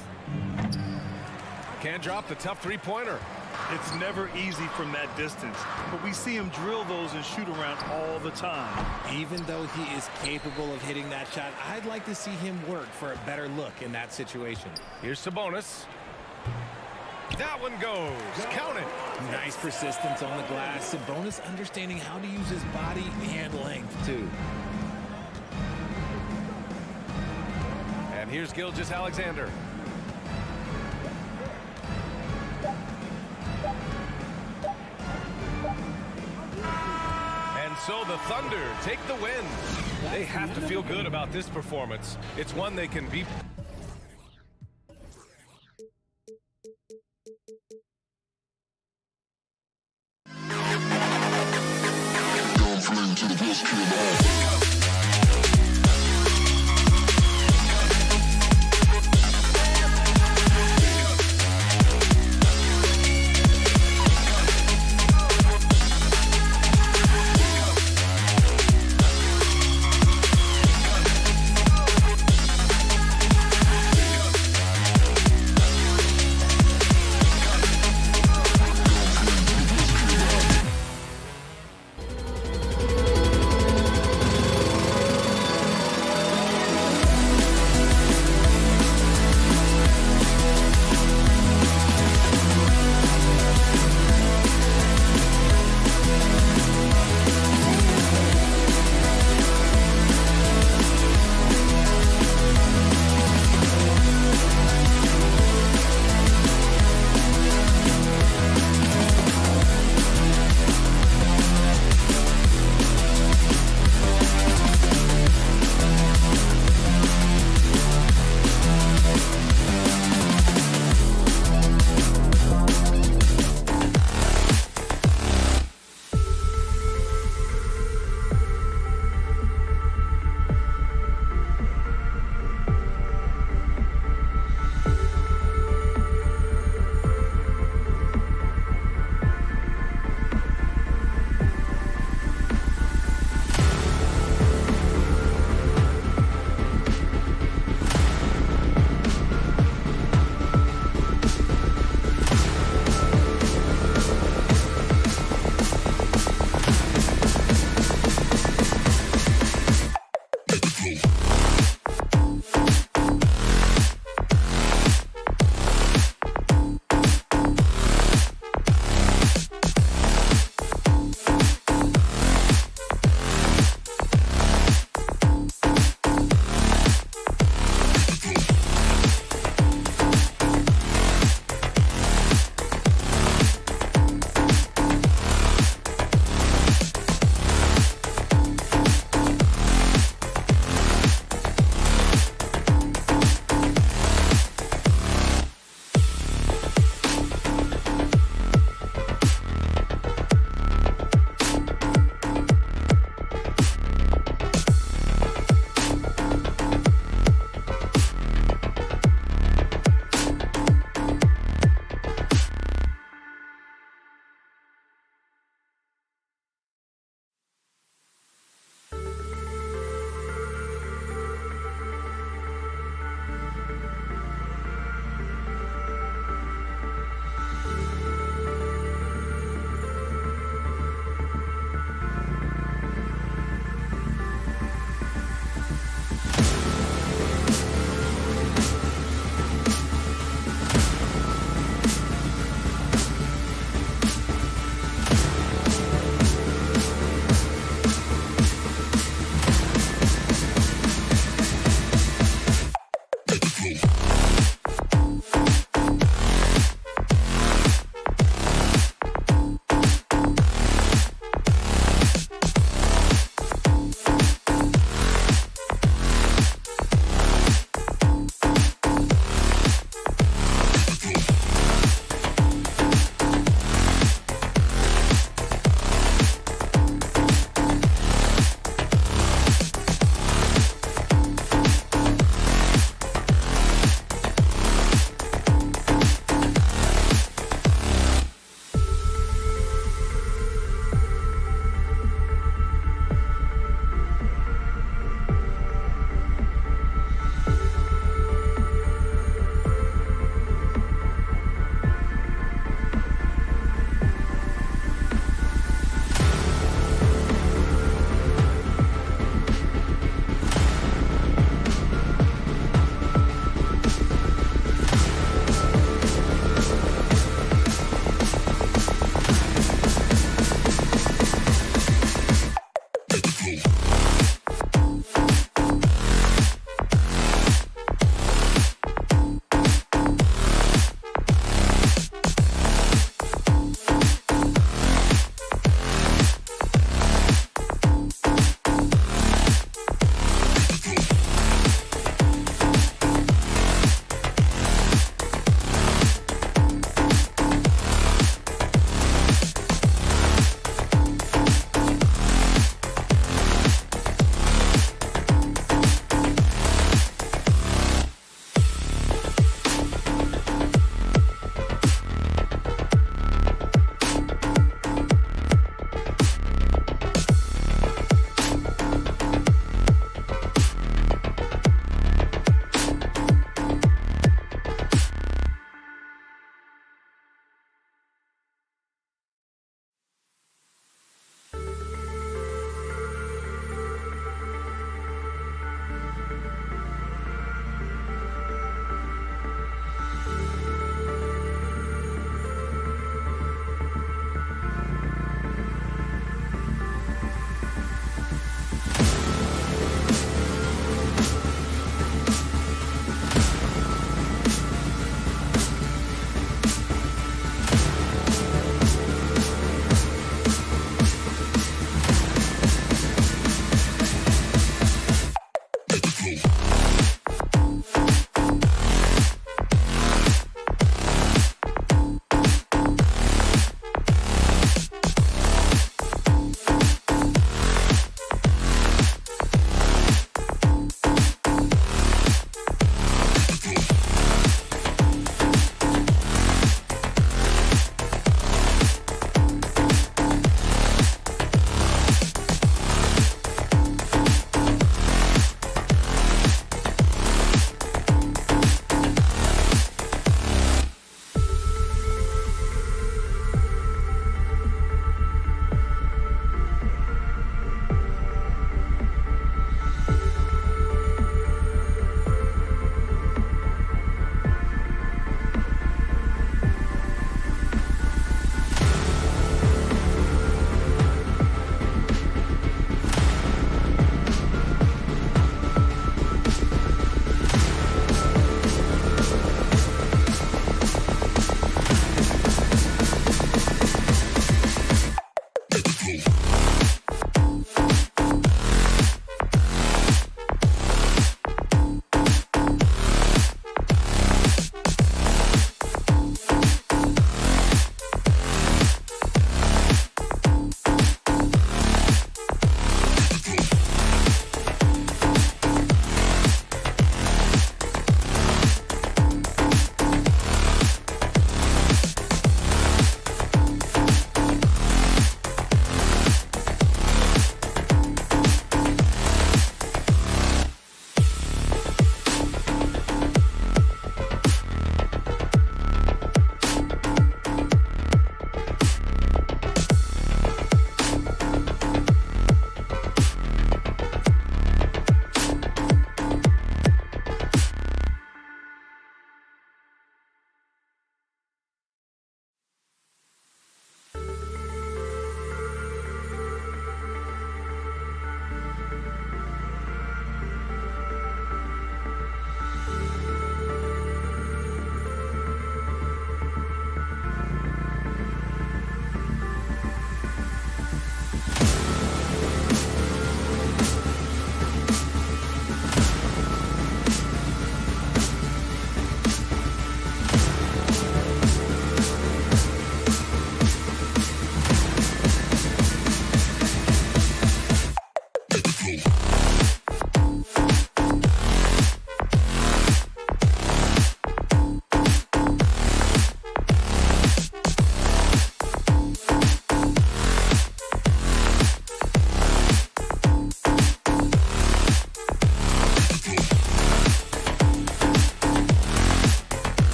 Can't drop the tough 3-pointer. It's never easy from that distance, but we see him drill those and shoot around all the time. Even though he is capable of hitting that shot, I'd like to see him work for a better look in that situation. Here's Sabonis. That one goes. Count it. Nice persistence on the glass. Sabonis understanding how to use his body and length, too. And here's Gilgeous-Alexander. And so the Thunder take the win. They have to feel good about this performance. It's one they can be.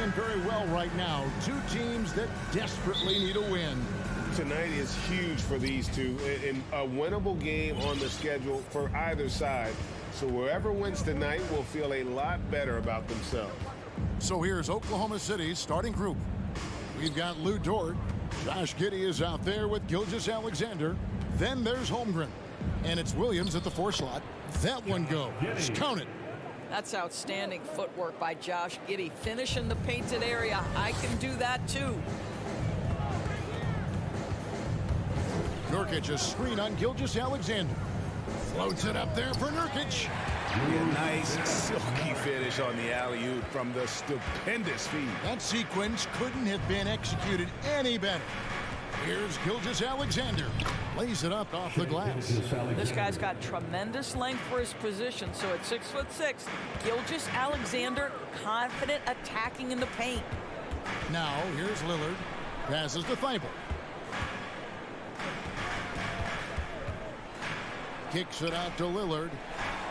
playing very well right now. Two teams that desperately need a win. Tonight is huge for these two, and a winnable game on the schedule for either side. So whoever wins tonight will feel a lot better about themselves. So here's Oklahoma City's starting group. We've got Lou Dort. Josh Giddey is out there with Gilgeous-Alexander. Then there's Holmgren. And it's Williams at the 4 slot. That one goes. Count it. That's outstanding footwork by Josh Giddey. Finish in the painted area. I can do that too. Nurkic, a screen on Gilgeous-Alexander. Floats it up there for Nurkic. A nice silky finish on the alley-oop from the stupendous feed. That sequence couldn't have been executed any better. Here's Gilgeous-Alexander. Lays it up off the glass. This guy's got tremendous length for his position. So at 6'6", Gilgeous-Alexander confident attacking in the paint. Now here's Lillard. Passes to Thibault. Kicks it out to Lillard.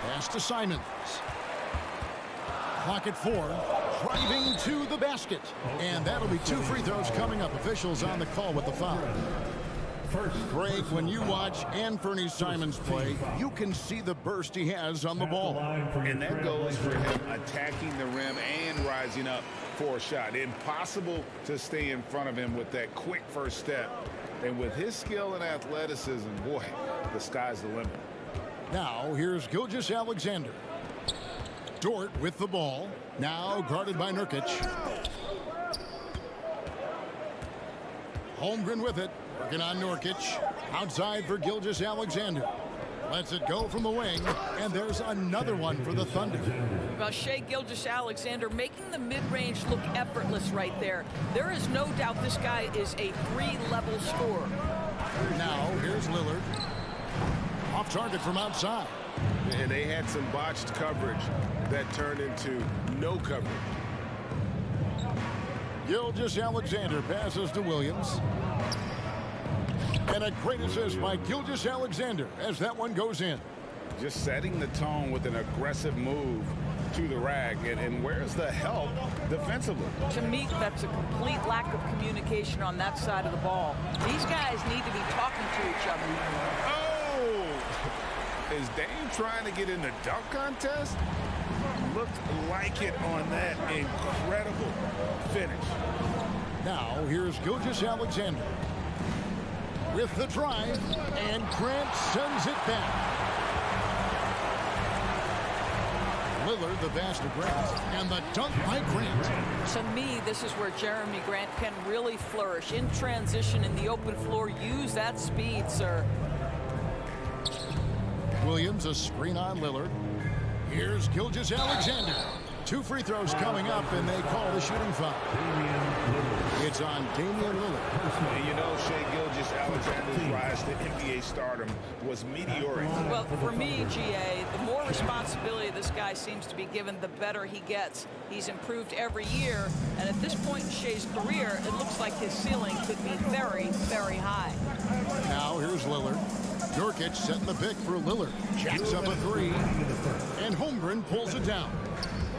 Pass to Simons. Clock at 4. Driving to the basket. And that'll be 2 free throws coming up. Officials on the call with the foul. Greg, when you watch Anthony Simons play, you can see the burst he has on the ball. And that goes for him attacking the rim and rising up for a shot. Impossible to stay in front of him with that quick first step. And with his skill and athleticism, boy, the sky's the limit. Now, here's Gilgeous-Alexander. Dort with the ball. Now guarded by Nurkic. Holmgren with it. Working on Nurkic. Outside for Gilgeous-Alexander. Lets it go from the wing. And there's another one for the Thunder. Well, Shai Gilgeous-Alexander making the mid-range look effortless right there. There is no doubt this guy is a 3-level scorer. Now, here's Lillard. Off target from outside. And they had some botched coverage that turned into no coverage. Gilgeous-Alexander passes to Williams. And a great assist by Gilgeous-Alexander as that one goes in. Just setting the tone with an aggressive move to the rack. And where's the help defensively? To me, that's a complete lack of communication on that side of the ball. These guys need to be talking to each other. Oh! Is Dame trying to get in the dunk contest? Looked like it on that incredible finish. Now, here's Gilgeous-Alexander. With the drive, and Grant sends it back. Lillard, the pass to Grant, and the dunk by Grant. To me, this is where Jeremy Grant can really flourish. In transition, in the open floor, use that speed, sir. Williams, a screen on Lillard. Here's Gilgeous-Alexander. 2 free throws coming up, and they call the shooting foul. It's on Damian Lillard. And you know, Shai Gilgeous-Alexander's rise to NBA stardom was meteoric. Well, for me, GA, the more responsibility this guy seems to be given, the better he gets. He's improved every year, and at this point in Shai's career, it looks like his ceiling could be very, very high. Now here's Lillard. Nurkic setting the pick for Lillard. Jacks up a 3, and Holmgren pulls it down.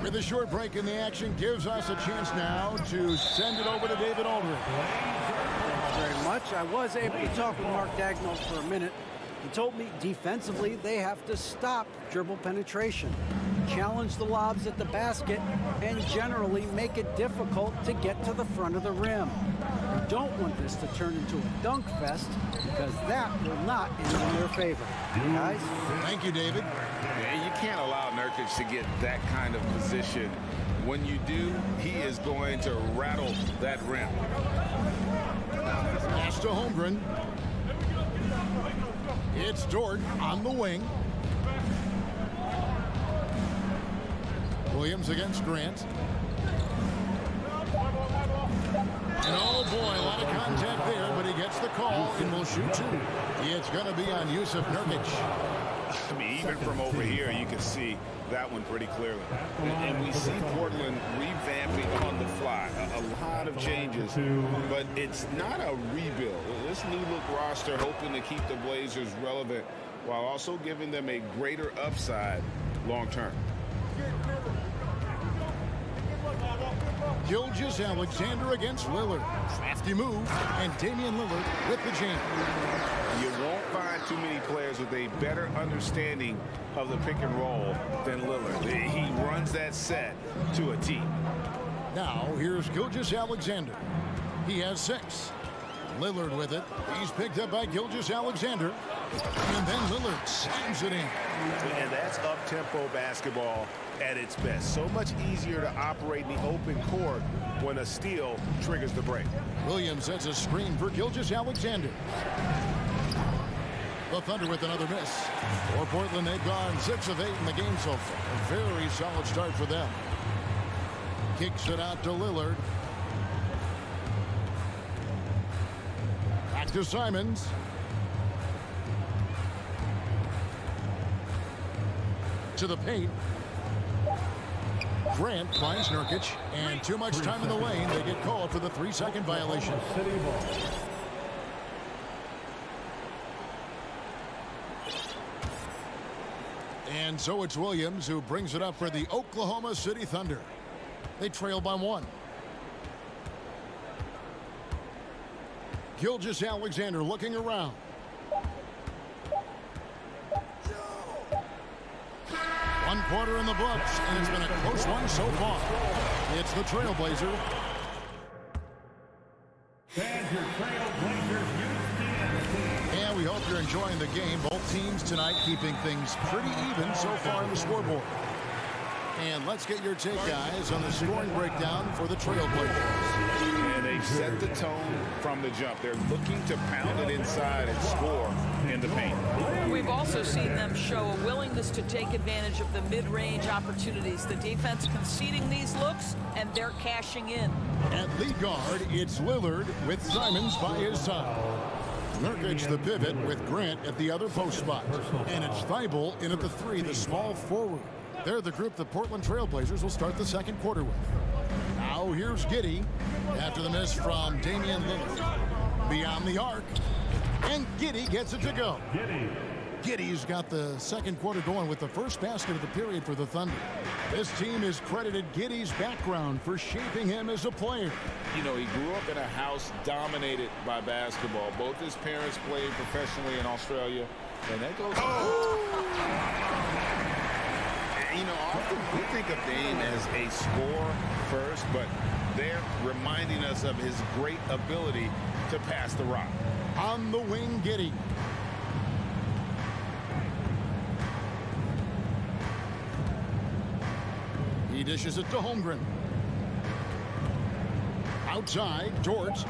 With a short break in the action, gives us a chance now to send it over to David Aldridge. Thank you very much. I was able to talk with Mark Dagnall for a minute. He told me defensively they have to stop dribble penetration, challenge the lobs at the basket, and generally make it difficult to get to the front of the rim. You don't want this to turn into a dunk fest because that will not end in their favor. Guys? Thank you, David. Yeah, you can't allow Nurkic to get that kind of position. When you do, he is going to rattle that rim. Pass to Holmgren. It's Dort on the wing. Williams against Grant. And oh boy, a lot of contact there, but he gets the call and will shoot 2. It's going to be on Yusuf Nurkic. I mean, even from over here, you can see that one pretty clearly. And we see Portland revamping on the fly. A lot of changes, but it's not a rebuild. This new look roster hoping to keep the Blazers relevant while also giving them a greater upside long term. Gilgeous-Alexander against Lillard. Crafty move, and Damian Lillard with the jam. You won't find too many players with a better understanding of the pick and roll than Lillard. He runs that set to a T. Now, here's Gilgeous-Alexander. He has 6. Lillard with it. He's picked up by Gilgeous-Alexander. And then Lillard slams it in. And that's up-tempo basketball at its best. So much easier to operate in the open court when a steal triggers the break. Williams sets a screen for Gilgeous-Alexander. The Thunder with another miss. For Portland, they've gone 6 of 8 in the game so far. A very solid start for them. Kicks it out to Lillard. Back to Simons. To the paint. Grant finds Nurkic, and too much time in the lane. They get called for the 3-second violation. And so it's Williams who brings it up for the Oklahoma City Thunder. They trail by 1. Gilgeous-Alexander looking around. One quarter in the books, and it's been a close one so far. It's the Trailblazer. And we hope you're enjoying the game. Both teams tonight keeping things pretty even so far on the scoreboard. And let's get your take, guys, on the scoring breakdown for the Trailblazers. And they set the tone from the jump. They're looking to pound it inside and score in the paint. We've also seen them show a willingness to take advantage of the mid-range opportunities. The defense conceding these looks, and they're cashing in. At lead guard, it's Lillard with Simons by his side. Nurkic the pivot with Grant at the other post spot. And it's Thibault in at the 3, the small forward. They're the group the Portland Trailblazers will start the second quarter with. Now here's Giddey after the miss from Damian Lillard. Beyond the arc. And Giddey gets it to go. Giddey's got the second quarter going with the first basket of the period for the Thunder. This team has credited Giddey's background for shaping him as a player. You know, he grew up in a house dominated by basketball. Both his parents played professionally in Australia, and that goes You know, often we think of Dame as a scorer first, but they're reminding us of his great ability to pass the rock. On the wing, Giddey. He dishes it to Holmgren. Outside, George.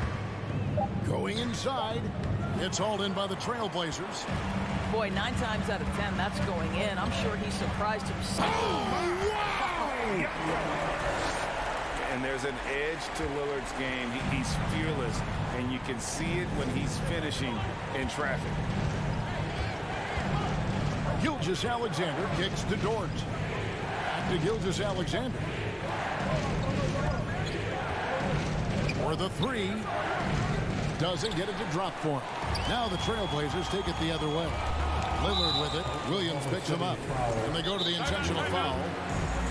Going inside. It's hauled in by the Trailblazers. Boy, 9 times out of 10, that's going in. I'm sure he's surprised himself. Oh, wow! And there's an edge to Lillard's game. He's fearless, and you can see it when he's finishing in traffic. Gilgeous-Alexander kicks to Dort. Back to Gilgeous-Alexander. For the 3. Doesn't get it to drop for him. Now the Trailblazers take it the other way. Lillard with it. Williams picks him up. And they go to the intentional foul.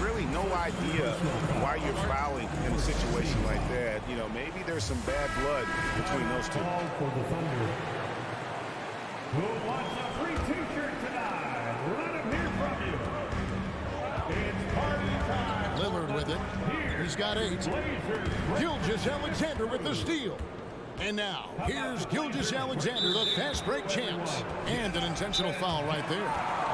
Really no idea why you're fouling in a situation like that. You know, maybe there's some bad blood between those two. Who wants a free t-shirt tonight? Let him hear from you. It's party time. Lillard with it. He's got 8. Gilgeous-Alexander with the steal. And now, here's Gilgeous-Alexander, the fast break champs. And an intentional foul right there.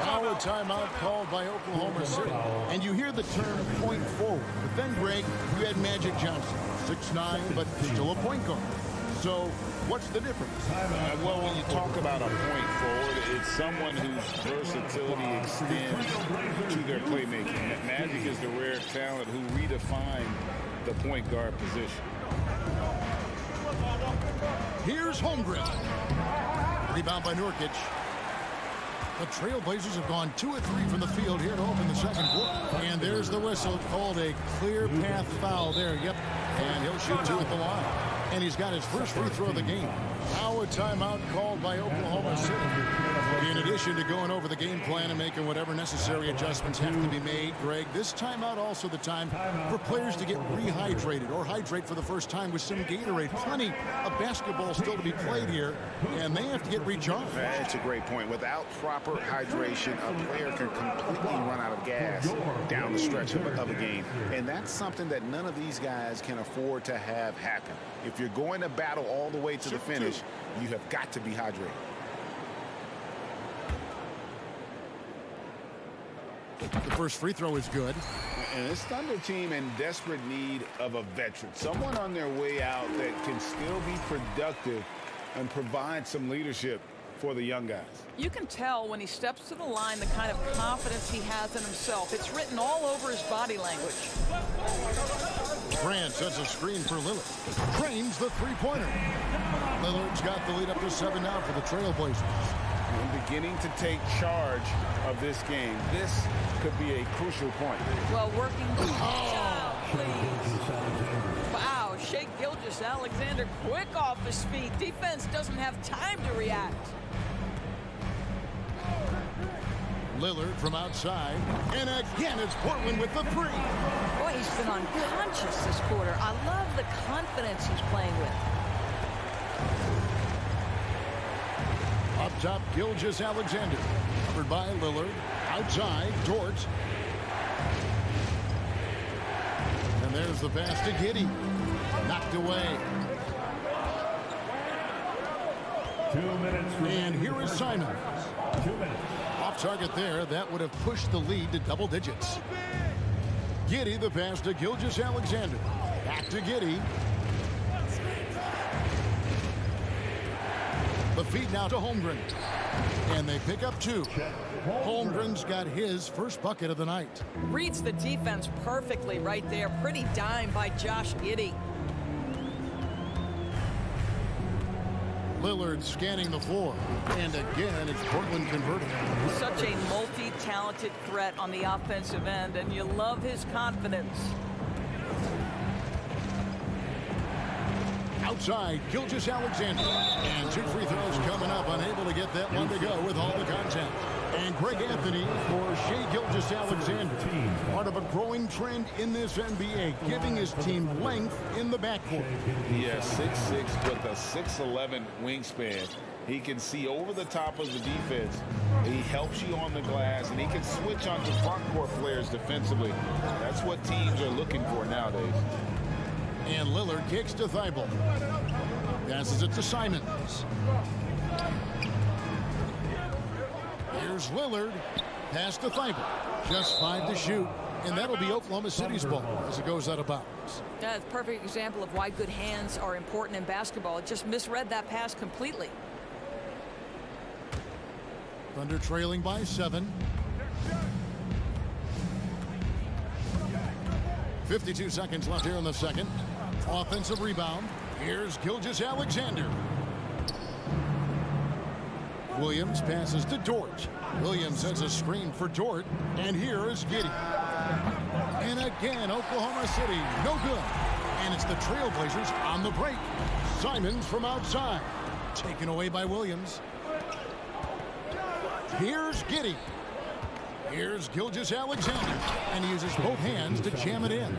Now a timeout called by Oklahoma City. And you hear the term point forward. But then, Greg, you had Magic Johnson. 6'9", but still a point guard. So, what's the difference? Well, when you talk about a point forward, it's someone whose versatility extends to their playmaking. Magic is the rare talent who redefined the point guard position. Here's Holmgren. Rebound by Nurkic. The Trailblazers have gone 2 of 3 from the field here to open the second quarter. And there's the whistle, called a clear path foul there. Yep. And he'll shoot 2 at the line. And he's got his first free throw of the game. Now a timeout called by Oklahoma City. In addition to going over the game plan and making whatever necessary adjustments have to be made, Greg, this timeout also the time for players to get rehydrated or hydrate for the first time with some Gatorade. Plenty of basketball still to be played here, and they have to get recharged. That's a great point. Without proper hydration, a player can completely run out of gas down the stretch of a game. And that's something that none of these guys can afford to have happen. If you're going to battle all the way to the finish, you have got to be hydrated. The first free throw is good. And this Thunder team in desperate need of a veteran, someone on their way out that can still be productive and provide some leadership for the young guys. You can tell when he steps to the line the kind of confidence he has in himself. It's written all over his body language. Grant sets a screen for Lillard. Drains the three-pointer. Lillard's got the lead up to 7 now for the Trailblazers. And beginning to take charge of this game. This could be a crucial point. Well, working the job, please. Wow, Shai Gilgeous-Alexander quick off his feet. Defense doesn't have time to react. Lillard from outside, and again it's Portland with the three. Boy, he's been unconscious this quarter. I love the confidence he's playing with. Up top, Gilgeous-Alexander, covered by Lillard. Outside, Dort. And there's the pass to Giddey. Knocked away. 2 minutes. And here is Simon. 2 minutes. Off target there. That would have pushed the lead to double digits. Giddey, the pass to Gilgeous-Alexander. Back to Giddey. The feed now to Holmgren. And they pick up 2. Holmgren's got his first bucket of the night. Reads the defense perfectly right there. Pretty dime by Josh Giddey. Lillard scanning the floor. And again, it's Portland converting. Such a multi-talented threat on the offensive end, and you love his confidence. Outside, Gilgeous-Alexander. And 2 free throws coming up. Unable to get that one to go with all the contact. And Greg Anthony for Shai Gilgeous-Alexander. Part of a growing trend in this NBA, giving his team length in the backcourt. Yeah, 6'6" with a 6'11" wingspan. He can see over the top of the defense. He helps you on the glass, and he can switch onto front court players defensively. That's what teams are looking for nowadays. And Lillard kicks to Thibault. Passes it to Simons. Here's Lillard. Pass to Thibault. Just 5 to shoot. And that'll be Oklahoma City's ball as it goes out of bounds. That's a perfect example of why good hands are important in basketball. It just misread that pass completely. Thunder trailing by 7. 52 seconds left here in the second. Offensive rebound. Here's Gilgeous-Alexander. Williams passes to Dort. Williams has a screen for Dort. And here is Giddey. And again, Oklahoma City, no good. And it's the Trailblazers on the break. Simons from outside. Taken away by Williams. Here's Giddey. Here's Gilgeous-Alexander. And he uses both hands to jam it in.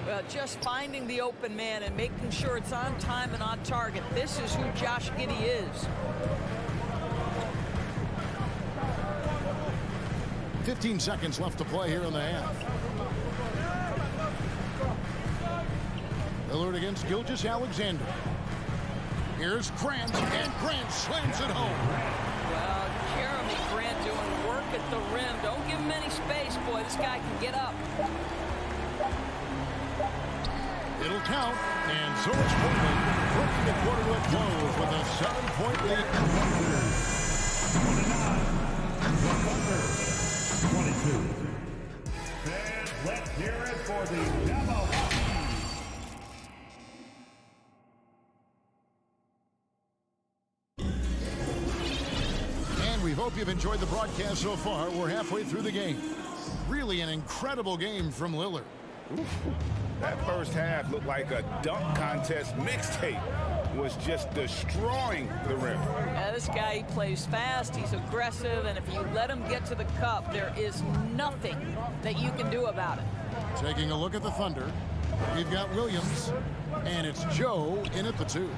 Well, just finding the open man and making sure it's on time and on target. This is who Josh Giddey is. 15 seconds left to play here in the half. Lillard against Gilgeous-Alexander. Here's Grant, and Grant slams it home. Well, Jeremy Grant doing work at the rim. Don't give him any space, boy. This guy can get up. It'll count, and so it's Portland. Bringing the quarter to a close with a 7-point lead. 22. And let's hear it for the demo. And we hope you've enjoyed the broadcast so far. We're halfway through the game. Really an incredible game from Lillard. That first half looked like a dunk contest mixtape. Was just destroying the rim. Yeah, this guy, he plays fast, he's aggressive, and if you let him get to the cup, there is nothing that you can do about it. Taking a look at the Thunder, we've got Williams, and it's Joe in at the 2.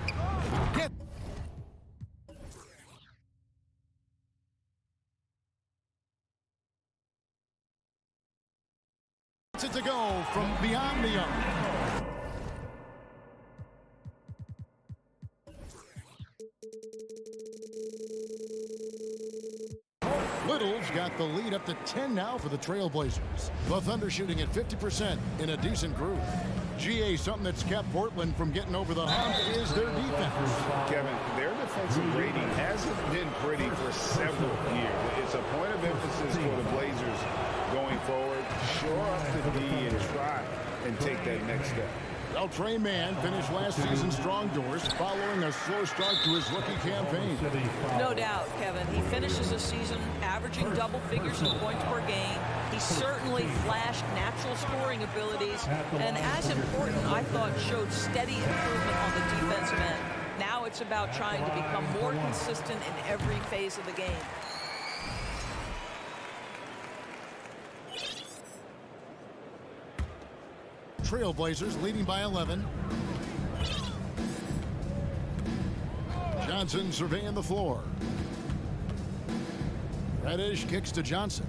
Get it to go from beyond the arc. Little's got the lead up to 10 now for the Trailblazers. The Thunder shooting at 50% in a decent groove. GA, something that's kept Portland from getting over the hump is their defense. Kevin, their defensive rating hasn't been pretty for several years. It's a point of emphasis for the Blazers going forward. Shore up the D and try and take that next step. Well, Trey Mann finished last season strong doors following a slow start to his rookie campaign. No doubt, Kevin. He finishes the season averaging double figures in points per game. He certainly flashed natural scoring abilities, and as important, I thought, showed steady improvement on the defensive end. Now it's about trying to become more consistent in every phase of the game. Trailblazers leading by 11. Johnson surveying the floor. Reddish kicks to Johnson.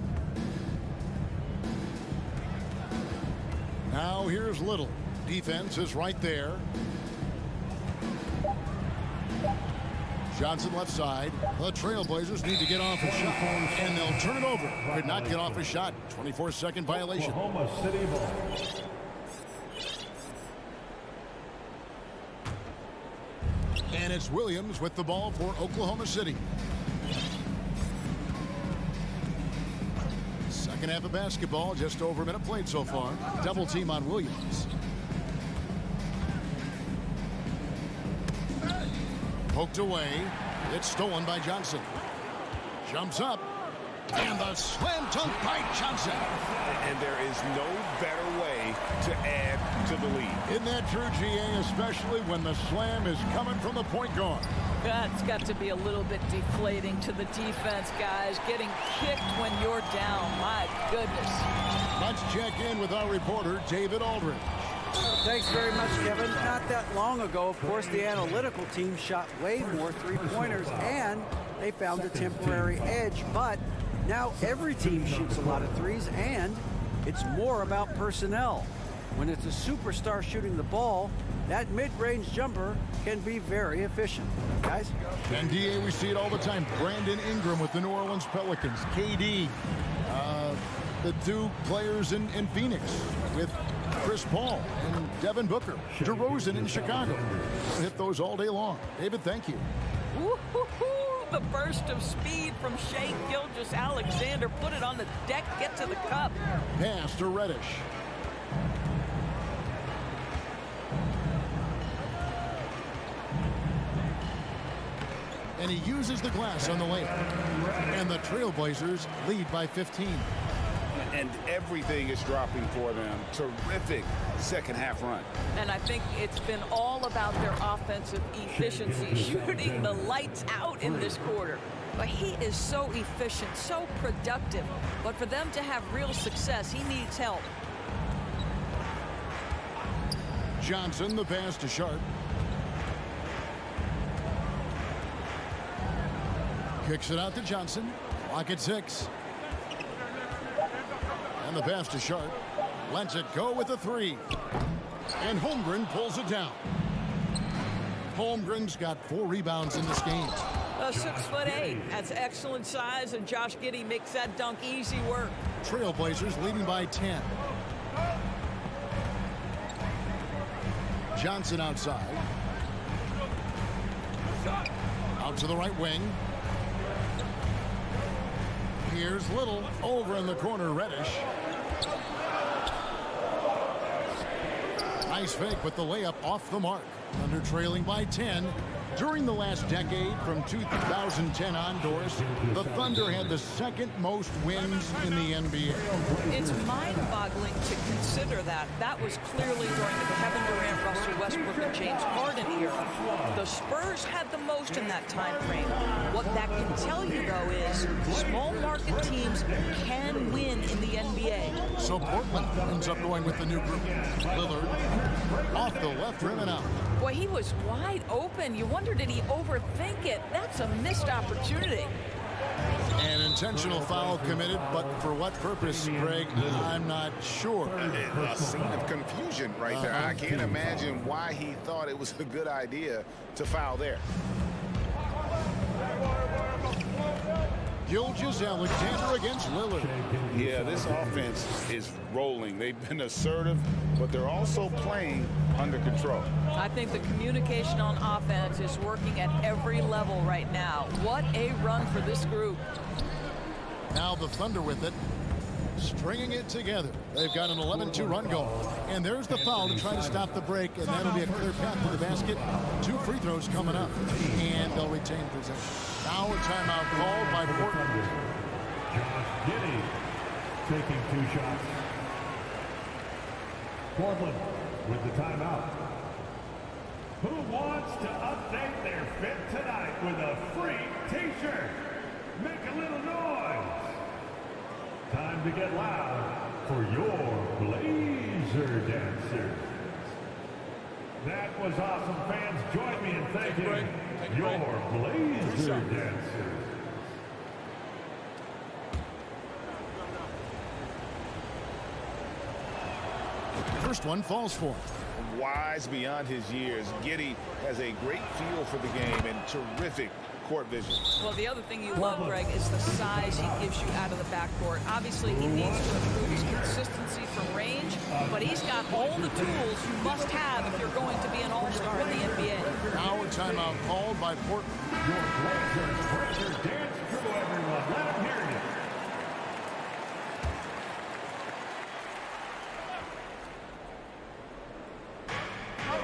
Now here's Little. Defense is right there. Johnson left side. The Trailblazers need to get off a shot, and they'll turn it over. Could not get off a shot. 24-second violation. Oklahoma City ball. And it's Williams with the ball for Oklahoma City. Second half of basketball, just over a minute played so far. Double team on Williams. Poked away. It's stolen by Johnson. Jumps up. And the slam dunk by Johnson. And there is no better way to add to the lead. Isn't that true, GA, especially when the slam is coming from the point guard? That's got to be a little bit deflating to the defense, guys. Getting kicked when you're down. My goodness. Let's check in with our reporter, David Aldridge. Thanks very much, Kevin. Not that long ago, of course, the analytical team shot way more three-pointers, and they found a temporary edge. But now every team shoots a lot of threes, and it's more about personnel. When it's a superstar shooting the ball, that mid-range jumper can be very efficient. Guys? And DA, we see it all the time. Brandon Ingram with the New Orleans Pelicans. KD, the two players in Phoenix with Chris Paul and Devin Booker. DeRozan in Chicago. We'll hit those all day long. David, thank you. The burst of speed from Shai Gilgeous-Alexander. Put it on the deck, get to the cup. Pass to Reddish. And he uses the glass on the layup. And the Trailblazers lead by 15. And everything is dropping for them. Terrific second half run. And I think it's been all about their offensive efficiency, shooting the lights out in this quarter. But he is so efficient, so productive. But for them to have real success, he needs help. Johnson, the pass to Sharp. Kicks it out to Johnson. Clock at 6. And the pass to Sharp. Lets it go with a 3. And Holmgren pulls it down. Holmgren's got 4 rebounds in this game. 6'8". That's excellent size, and Josh Giddey makes that dunk easy work. Trailblazers leading by 10. Johnson outside. Out to the right wing. Here's Little over in the corner, Reddish. Nice fake, but the layup off the mark. Thunder trailing by 10. During the last decade, from 2010 on, Doris, the Thunder had the second most wins in the NBA. It's mind-boggling to consider that. That was clearly during the Kevin Durant, Russell Westbrook, and James Harden era. The Spurs had the most in that time frame. What that can tell you, though, is small market teams can win in the NBA. So Portland ends up going with the new group. Lillard off the left rim and out. Boy, he was wide open. You wonder, did he overthink it? That's a missed opportunity. An intentional foul committed, but for what purpose, Greg, I'm not sure. A scene of confusion right there. I can't imagine why he thought it was a good idea to foul there. Gilgeous-Alexander against Lillard. Yeah, this offense is rolling. They've been assertive, but they're also playing under control. I think the communication on offense is working at every level right now. What a run for this group. Now the Thunder with it, stringing it together. They've got an 11-2 run going. And there's the foul to try to stop the break, and that'll be a clear path to the basket. 2 free throws coming up, and they'll retain possession. Now a timeout called by Portland. Josh Giddey taking 2 shots. Portland with the timeout. Who wants to update their fit tonight with a free t-shirt? Make a little noise. Time to get loud for your Blazer dancers. That was awesome. Fans, join me in thanking your Blazer dancers. First one falls for him. Wise beyond his years, Giddey has a great feel for the game and terrific court vision. Well, the other thing you love, Greg, is the size he gives you out of the backcourt. Obviously, he needs to improve his consistency from range, but he's got all the tools you must have if you're going to be an all-star in the NBA. Now a timeout called by Portland. Your Blazers dance crew, everyone. Let them hear you.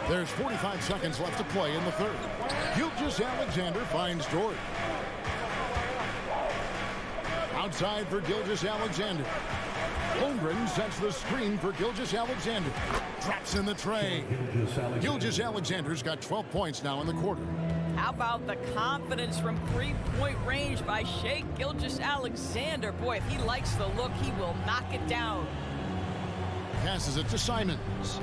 There's 45 seconds left to play in the third. Gilgeous-Alexander finds Dort. Outside for Gilgeous-Alexander. Holmgren sets the screen for Gilgeous-Alexander. Drops in the tray. Gilgeous-Alexander's got 12 points now in the quarter. How about the confidence from three-point range by Shai Gilgeous-Alexander? Boy, if he likes the look, he will knock it down. Passes it to Simons.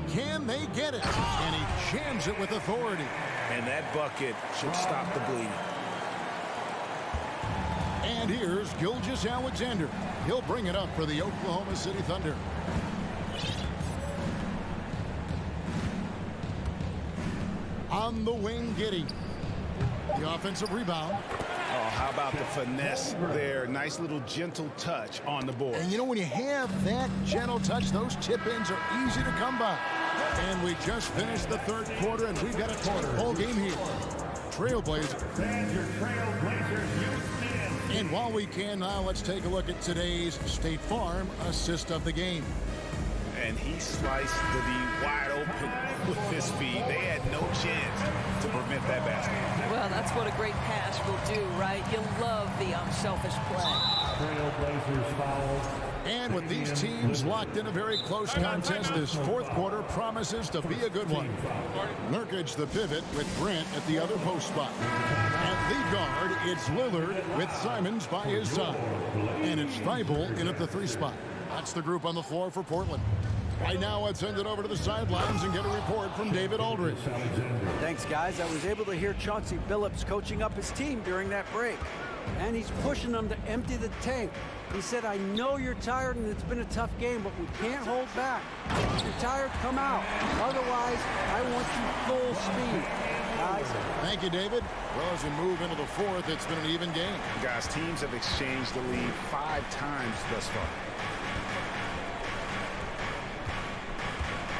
Can they get it? And he jams it with authority. And that bucket should stop the bleeding. And here's Gilgeous-Alexander. He'll bring it up for the Oklahoma City Thunder. On the wing, Giddey. The offensive rebound. Oh, how about the finesse there? Nice little gentle touch on the board. And you know, when you have that gentle touch, those tip-ins are easy to come by. And we just finished the third quarter, and we've got a whole game here. Trailblazers. And your Trailblazers youth. And while we can now, let's take a look at today's State Farm assist of the game. And he sliced the D wide open with his speed. They had no chance to prevent that basket. Well, that's what a great pass will do, right? You love the unselfish play. Trailblazers foul. And with these teams locked in a very close contest, this fourth quarter promises to be a good one. Nurkic the pivot with Grant at the other post spot. At lead guard, it's Lillard with Simons by his side. And it's Thibault in at the 3 spot. That's the group on the floor for Portland. Right now, let's send it over to the sidelines and get a report from David Aldridge. Thanks, guys. I was able to hear Chauncey Billups coaching up his team during that break. And he's pushing them to empty the tank. He said, I know you're tired and it's been a tough game, but we can't hold back. If you're tired, come out. Otherwise, I want you full speed. Guys. Thank you, David. Well, as we move into the fourth, it's been an even game. Guys, teams have exchanged the lead 5 times thus far.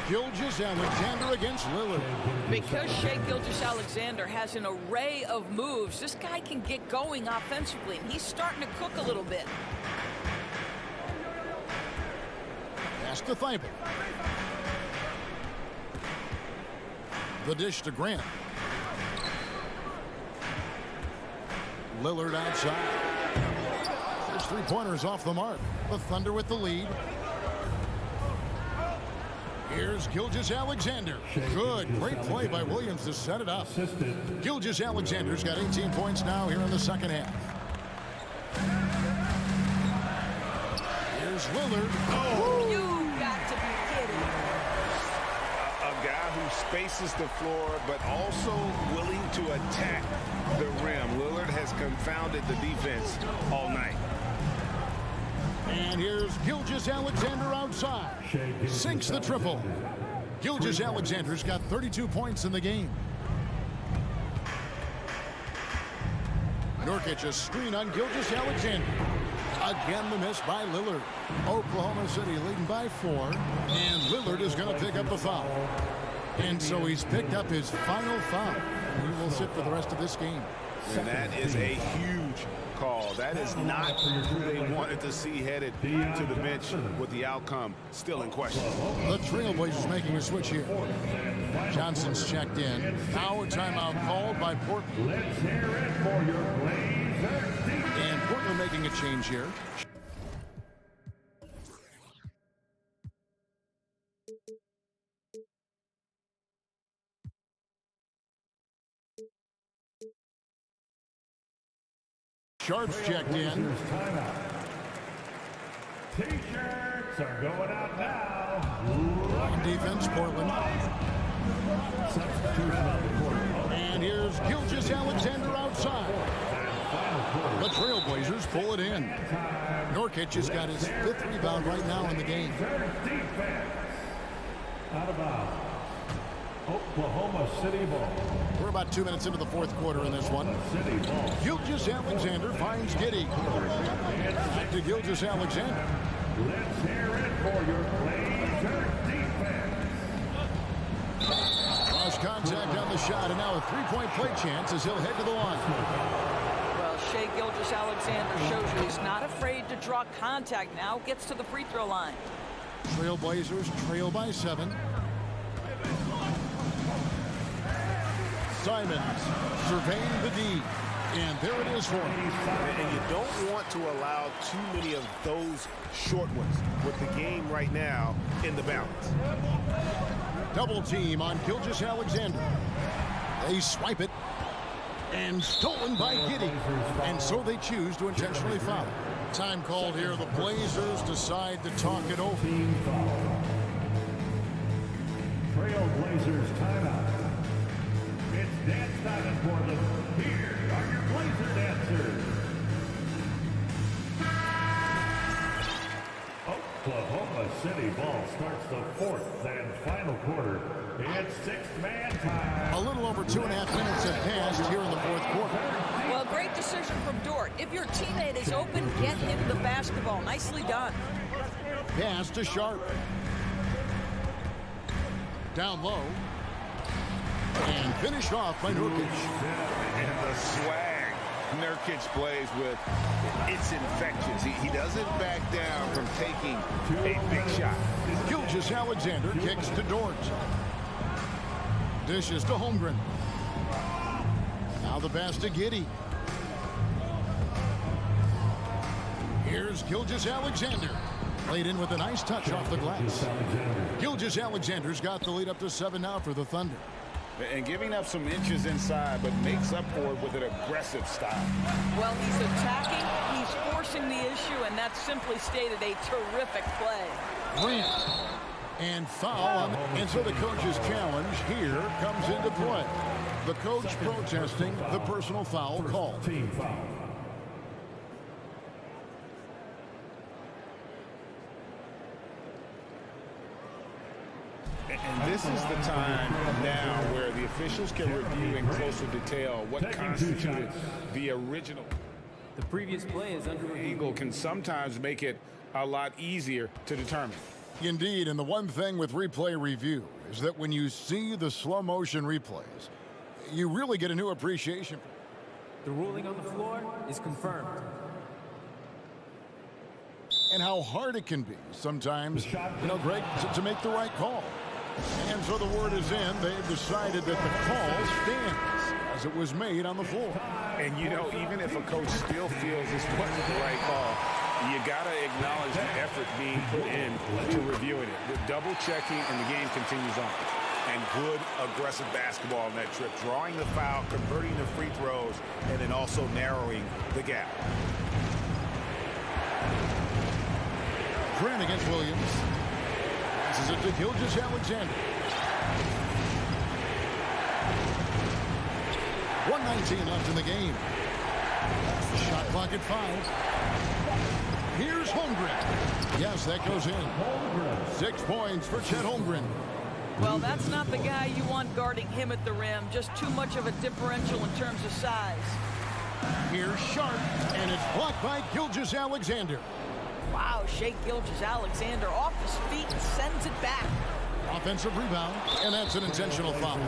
Gilgeous-Alexander against Lillard. Because Shai Gilgeous-Alexander has an array of moves, this guy can get going offensively, and he's starting to cook a little bit. Pass to Thibault. The dish to Grant. Lillard outside. His three-pointers off the mark. The Thunder with the lead. Here's Gilgeous-Alexander. Good. Great play by Williams to set it up. Gilgeous-Alexander's got 18 points now here in the second half. Here's Lillard. Oh. You got to be kidding. A guy who spaces the floor, but also willing to attack the rim. Lillard has confounded the defense all night. And here's Gilgeous-Alexander outside. Sinks the triple. Gilgeous-Alexander's got 32 points in the game. Nurkic a screen on Gilgeous-Alexander. Again the miss by Lillard. Oklahoma City leading by 4. And Lillard is going to pick up the foul. And so he's picked up his final foul. He will sit for the rest of this game. And that is a huge call. That is not who they wanted to see headed to the bench with the outcome still in question. The Trailblazers making a switch here. Johnson's checked in. Now a timeout called by Portland. Let's hear it for your Blazers. And Portland making a change here. Sharp's checked in. T-shirts are going out now. On defense, Portland. Substitution on the court. And here's Gilgeous-Alexander outside. The Trailblazers pull it in. Nurkic has got his 5th rebound right now in the game. Defense. Out of bounds. Oklahoma City ball. We're about 2 minutes into the 4th quarter in this one. City ball. Gilgeous-Alexander finds Giddey. Back to Gilgeous-Alexander. Let's hear it for your Blazers defense. Cross contact on the shot, and now a three-point play chance as he'll head to the line. Well, Shai Gilgeous-Alexander shows you he's not afraid to draw contact. Now gets to the free throw line. Trailblazers trail by 7. Simons surveying the D. And there it is for him. And you don't want to allow too many of those short ones with the game right now in the balance. Double team on Gilgeous-Alexander. They swipe it. And stolen by Giddey. And so they choose to intentionally foul. Time called here. The Blazers decide to talk it over. Team foul. Trailblazers timeout. It's dance time in Portland. Here are your Blazer dancers. Oklahoma City ball starts the 4th and final quarter. It's 6th man time. A little over 2.5 minutes have passed here in the 4th quarter. Well, great decision from Dort. If your teammate is open, get him the basketball. Nicely done. Pass to Sharp. Down low. And finished off by Nurkic. And the swag Nurkic plays with, it's infectious. He doesn't back down from taking a big shot. Gilgeous-Alexander kicks to Dort. Dishes to Holmgren. Now the pass to Giddey. Here's Gilgeous-Alexander. Played in with a nice touch off the glass. Gilgeous-Alexander's got the lead up to 7 now for the Thunder. And giving up some inches inside, but makes up for it with an aggressive style. Well, he's attacking, he's forcing the issue, and that's simply stated a terrific play. Grant. And foul. And so the coach's challenge here comes into play. The coach protesting the personal foul call. Team foul. And this is the time now where the officials can review in closer detail what constituted the original. The previous play is under review. Eagle can sometimes make it a lot easier to determine. Indeed, and the one thing with replay review is that when you see the slow motion replays, you really get a new appreciation. The ruling on the floor is confirmed. And how hard it can be sometimes, Greg, to make the right call. And so the word is in. They've decided that the call stands as it was made on the floor. And, you know, even if a coach still feels this wasn't the right call, you got to acknowledge the effort being put in to reviewing it. The double checking, and the game continues on. And good, aggressive basketball on that trip. Drawing the foul, converting the free throws, and then also narrowing the gap. Grant against Williams. Passes it to Gilgeous-Alexander. 1:19 left in the game. Shot clock at 5. Here's Holmgren. Yes, that goes in. 6 points for Chet Holmgren. Well, that's not the guy you want guarding him at the rim. Just too much of a differential in terms of size. Here's Sharp, and it's blocked by Gilgeous-Alexander. Wow, Shai Gilgeous-Alexander off his feet and sends it back. Offensive rebound, and that's an intentional foul.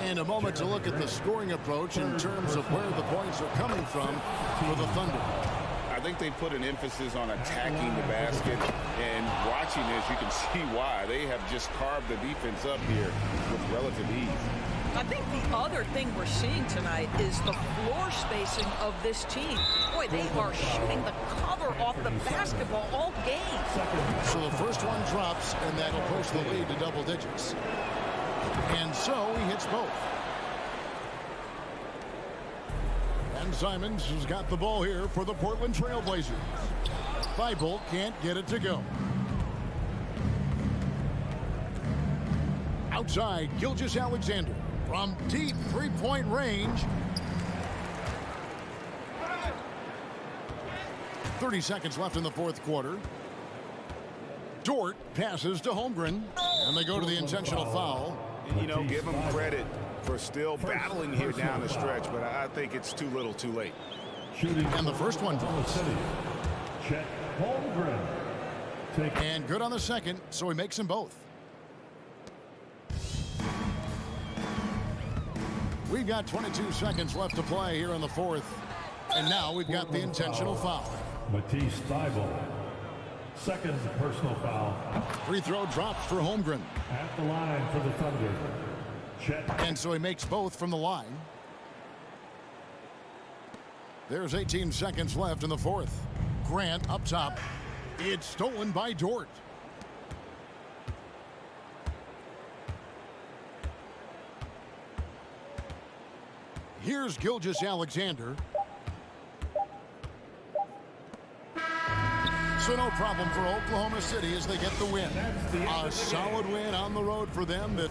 And a moment to look at the scoring approach in terms of where the points are coming from for the Thunder. I think they put an emphasis on attacking the basket, and watching this, you can see why. They have just carved the defense up here with relative ease. I think the other thing we're seeing tonight is the floor spacing of this team. Boy, they are shooting the cover off the basketball all game. So the first one drops, and that'll push the lead to double digits. And so he hits both. And Simons has got the ball here for the Portland Trail Blazers. Thibault can't get it to go. Outside, Gilgeous-Alexander from deep three-point range. 30 seconds left in the fourth quarter. Dort passes to Holmgren, and they go to the intentional foul. You know, give them credit for still battling here down the stretch, but I think it's too little too late. And the first one drops. Chet Holmgren. And good on the second, so he makes them both. We've got 22 seconds left to play here in the fourth. And now we've got the intentional foul. Matisse Thybulle. Second personal foul. Free throw drops for Holmgren. At the line for the Thunder. Chet. And so he makes both from the line. There's 18 seconds left in the fourth. Grant up top. It's stolen by Dort. Here's Gilgeous-Alexander. So no problem for Oklahoma City as they get the win. A solid win on the road for them that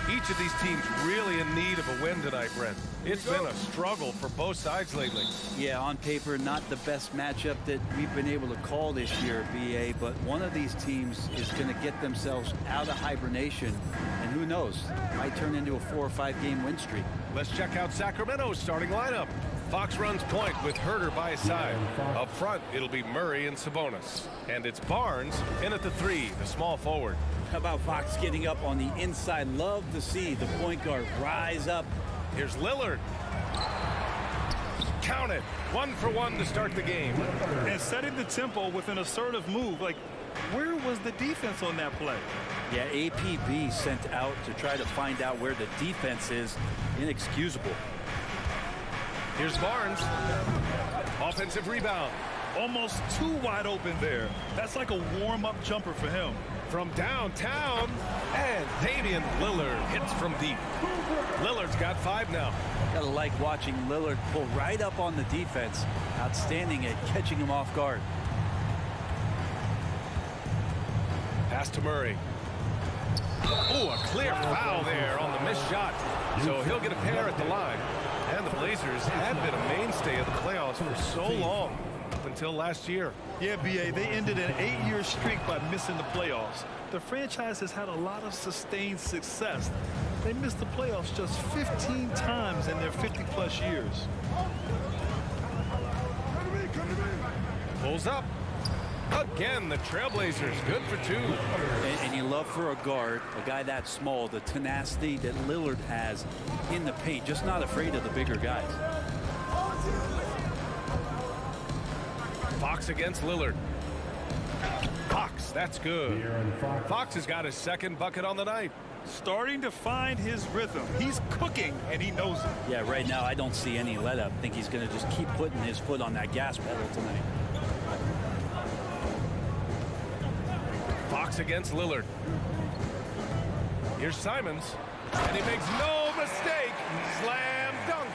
Each of these teams really in need of a win tonight, Brent. It's been a struggle for both sides lately. Yeah, on paper, not the best matchup that we've been able to call this year, BA, but one of these teams is going to get themselves out of hibernation, and who knows, might turn into a 4 or 5 game win streak. Let's check out Sacramento's starting lineup. Fox runs point with Herter by his side. Up front, it'll be Murray and Sabonis. And it's Barnes in at the 3, the small forward. How about Fox getting up on the inside? Love to see the point guard rise up. Here's Lillard. Count it. 1 for 1 to start the game. And setting the tempo with an assertive move. Like, where was the defense on that play? Yeah, APB sent out to try to find out where the defense is. Inexcusable. Here's Barnes. Offensive rebound. Almost too wide open there. That's like a warm-up jumper for him. From downtown, and Damian Lillard hits from deep. Lillard's got 5 now. Gotta like watching Lillard pull right up on the defense. Outstanding at catching him off guard. Pass to Murray. Oh, a clear foul there on the missed shot. So he'll get a pair at the line. And the Blazers had been a mainstay of the playoffs for so long, up until last year. Yeah, BA, they ended an 8-year streak by missing the playoffs. The franchise has had a lot of sustained success. They missed the playoffs just 15 times in their 50-plus years. Pulls up. Again, the Trailblazers good for 2. And you love for a guard, a guy that small, the tenacity that Lillard has in the paint, just not afraid of the bigger guys. Fox against Lillard. Fox, that's good. Fox has got his 2nd bucket on the night. Starting to find his rhythm. He's cooking, and he knows it. Yeah, right now I don't see any let up. I think he's going to just keep putting his foot on that gas pedal tonight. Fox against Lillard. Here's Simons, and he makes no mistake. Slam dunk.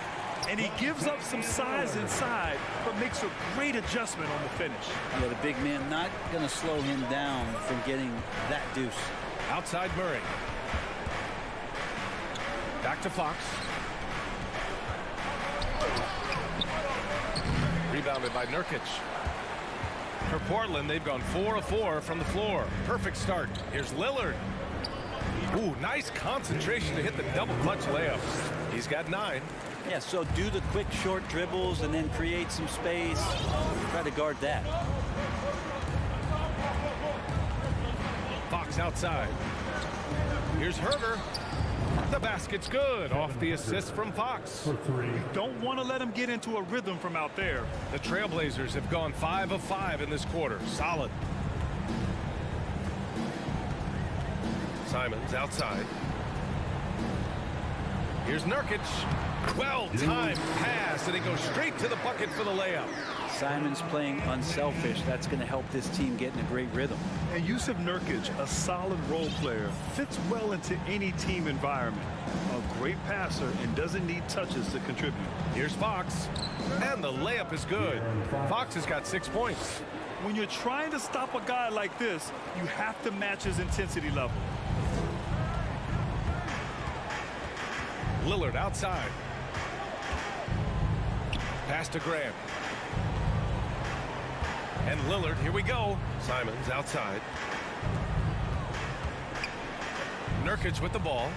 And he gives up some size inside, but makes a great adjustment on the finish. Yeah, the big man not going to slow him down from getting that deuce. Outside Murray. Back to Fox. Rebounded by Nurkic. For Portland, they've gone 4 of 4 from the floor. Perfect start. Here's Lillard. Ooh, nice concentration to hit the double clutch layup. He's got 9. Yeah, so do the quick short dribbles and then create some space. Try to guard that. Fox outside. Here's Herter. The basket's good off the assist from Fox. For 3. Don't want to let him get into a rhythm from out there. The Trailblazers have gone 5 of 5 in this quarter. Solid. Simons outside. Here's Nurkic. Well-timed pass, and he goes straight to the bucket for the layup. Simons playing unselfish. That's going to help this team get in a great rhythm. And Yusuf Nurkic, a solid role player, fits well into any team environment. A great passer and doesn't need touches to contribute. Here's Fox, and the layup is good. Fox has got 6 points. When you're trying to stop a guy like this, you have to match his intensity level. Lillard outside. Pass to Grant. And Lillard, here we go. Simons outside. Nurkic with the ball.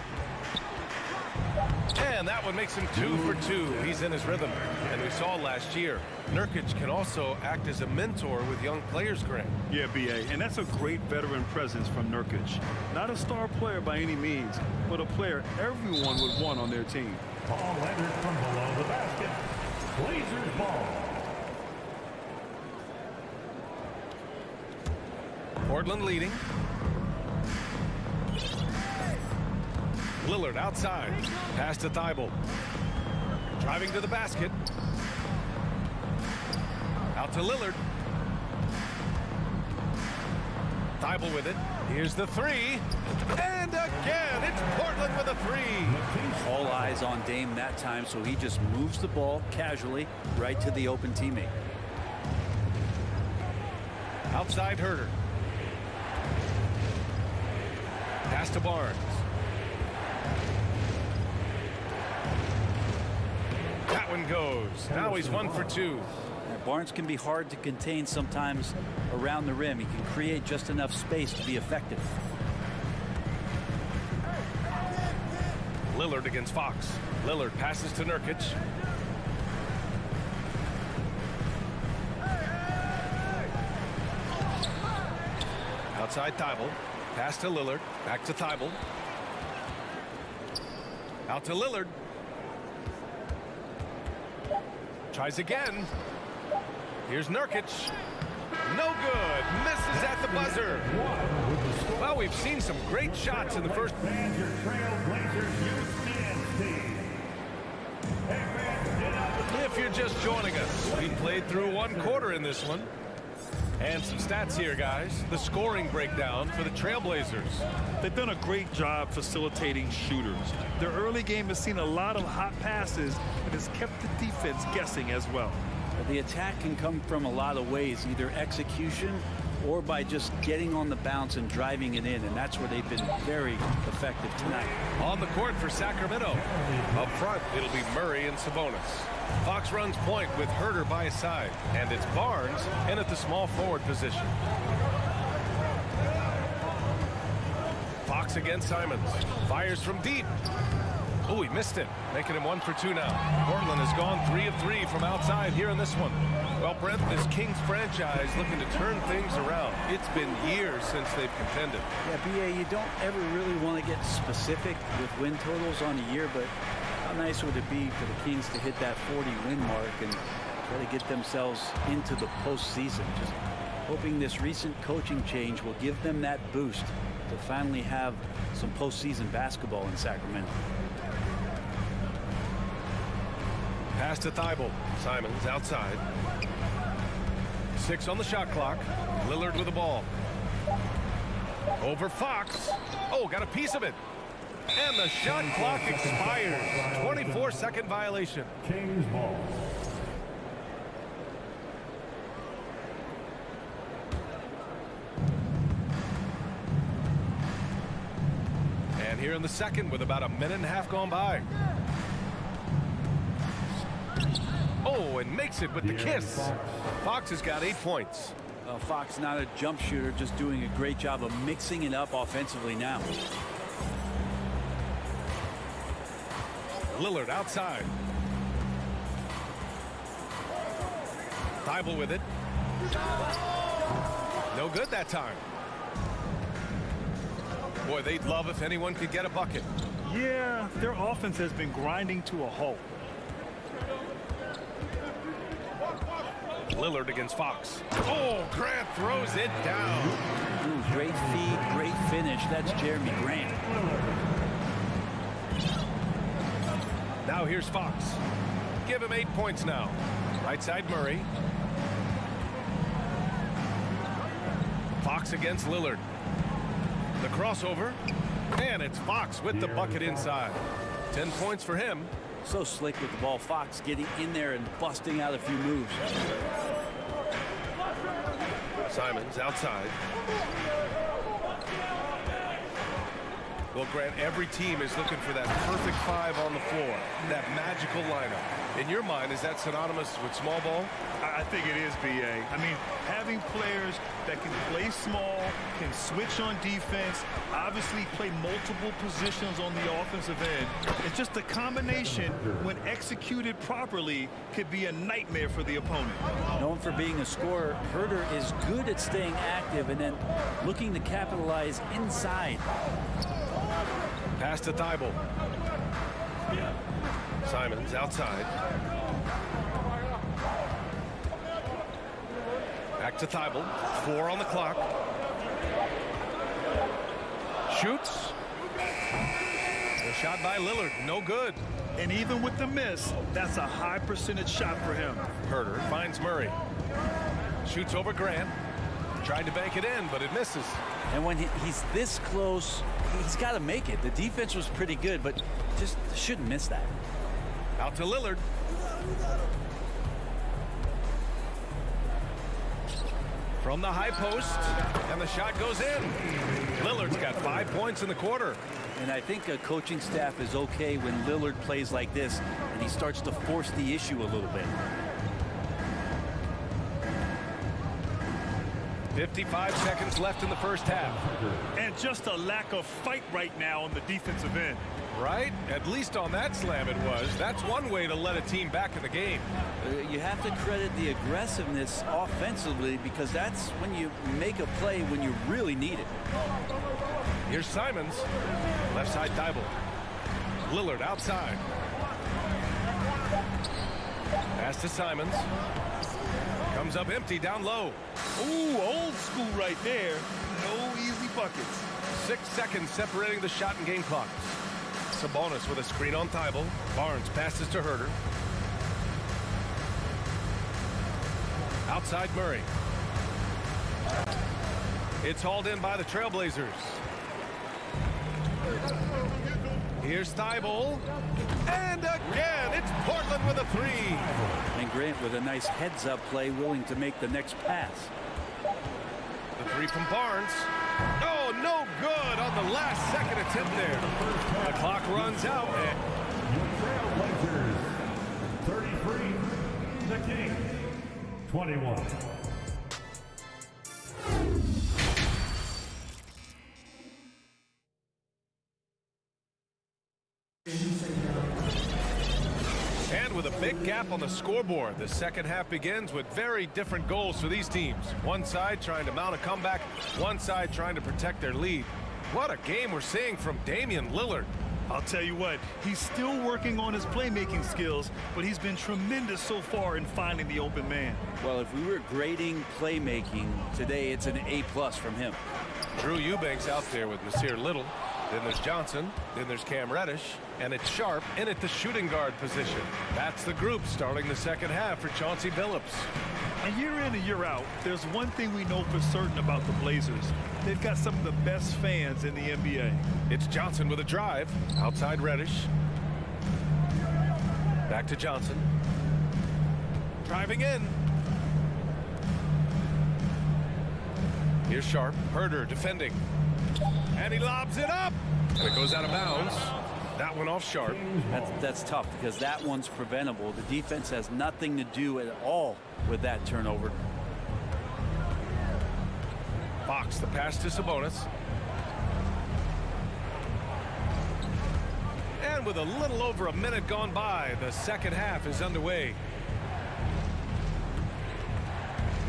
And that one makes him 2 for 2. He's in his rhythm. And we saw last year, Nurkic can also act as a mentor with young players, Grant. Yeah, BA, and that's a great veteran presence from Nurkic. Not a star player by any means, but a player everyone would want on their team. Ball entered from below the basket. Blazers ball. Portland leading. Lillard outside. Pass to Thibault. Driving to the basket. Out to Lillard. Thibault with it. Here's the 3. And again, it's Portland with a 3. All eyes on Dame that time, so he just moves the ball casually right to the open teammate. Outside Herter. Pass to Barnes. goes. Now he's 1 for 2. Barnes can be hard to contain sometimes around the rim. He can create just enough space to be effective. Lillard against Fox. Lillard passes to Nurkic. Outside Thibault. Pass to Lillard. Back to Thibault. Out to Lillard. Tries again. Here's Nurkic. No good. Misses at the buzzer. Well, we've seen some great shots in the first. If you're just joining us, we played through 1 quarter in this one. And some stats here, guys. The scoring breakdown for the Trailblazers. They've done a great job facilitating shooters. Their early game has seen a lot of hot passes and has kept the defense guessing as well. The attack can come from a lot of ways, either execution or by just getting on the bounce and driving it in, and that's where they've been very effective tonight. On the court for Sacramento. Up front, it'll be Murray and Sabonis. Fox runs point with Herter by his side, and it's Barnes in at the small forward position. Fox against Simons. Fires from deep. Oh, he missed it, making him 1 for 2 now. Portland has gone 3 of 3 from outside here in this one. Well, Brent, this Kings franchise looking to turn things around. It's been years since they've contended. Yeah, BA, you don't ever really want to get specific with win totals on a year, but how nice would it be for the Kings to hit that 40-win mark and try to get themselves into the postseason? Just hoping this recent coaching change will give them that boost to finally have some postseason basketball in Sacramento. Pass to Thibault. Simons outside. 6 on the shot clock. Lillard with the ball. Over Fox. Oh, got a piece of it. And the shot clock expires. 24-second violation. Kings ball. And here in the second with about a minute and a half gone by. Oh, and makes it with the kiss. Fox has got 8 points. Fox not a jump shooter, just doing a great job of mixing it up offensively now. Lillard outside. Thibault with it. No good that time. Boy, they'd love if anyone could get a bucket. Yeah, their offense has been grinding to a halt. Lillard against Fox. Oh, Grant throws it down. Ooh, great feed, great finish. That's Jeremy Grant. Now here's Fox. Give him 8 points now. Right side Murray. Fox against Lillard. The crossover. And it's Fox with the bucket inside. 10 points for him. So slick with the ball. Fox getting in there and busting out a few moves. Simons outside. Well, Grant, every team is looking for that perfect 5 on the floor, that magical lineup. In your mind, is that synonymous with small ball? I think it is, BA. I mean, having players that can play small, can switch on defense, obviously play multiple positions on the offensive end. It's just a combination, when executed properly, could be a nightmare for the opponent. Known for being a scorer, Herter is good at staying active and then looking to capitalize inside. Pass to Thibault. Simons outside. Back to Thibault. 4 on the clock. Shoots. The shot by Lillard. No good. And even with the miss, that's a high percentage shot for him. Herter finds Murray. Shoots over Grant. Tried to bank it in, but it misses. And when he's this close, he's got to make it. The defense was pretty good, but just shouldn't miss that. Out to Lillard. From the high post, and the shot goes in. Lillard's got 5 points in the quarter. And I think a coaching staff is okay when Lillard plays like this and he starts to force the issue a little bit. 55 seconds left in the first half. And just a lack of fight right now on the defensive end. Right? At least on that slam it was. That's one way to let a team back in the game. You have to credit the aggressiveness offensively, because that's when you make a play when you really need it. Here's Simons. Left side Thibault. Lillard outside. Pass to Simons. Comes up empty down low. Ooh, old school right there. No easy buckets. 6 seconds separating the shot and game clock. Sabonis with a screen on Thibault. Barnes passes to Herder. Outside Murray. It's hauled in by the Trailblazers. Here's Thibault. And again, it's Portland with a three. And Grant with a nice heads-up play, willing to make the next pass. The three from Barnes. Oh, no good on the last second attempt there. The clock runs out. Trailblazers 33, the Kings 21. And with a big gap on the scoreboard, the second half begins with very different goals for these teams. One side trying to mount a comeback, one side trying to protect their lead. What a game we're seeing from Damian Lillard. I'll tell you what, he's still working on his playmaking skills, but he's been tremendous so far in finding the open man. Well, if we were grading playmaking today, it's an A+ from him. Drew Eubanks out there with Nasir Little. Then there's Johnson. Then there's Cam Reddish. And it's Sharp in at the shooting guard position. That's the group starting the second half for Chauncey Billups. And year in and year out, there's one thing we know for certain about the Blazers. They've got some of the best fans in the NBA. It's Johnson with a drive. Outside Reddish. Back to Johnson. Driving in. Here's Sharp. Herder defending. And he lobs it up. And it goes out of bounds. That one off Sharp. That's tough, because that one's preventable. The defense has nothing to do at all with that turnover. Fox, the pass to Sabonis. And with a little over a minute gone by, the second half is underway.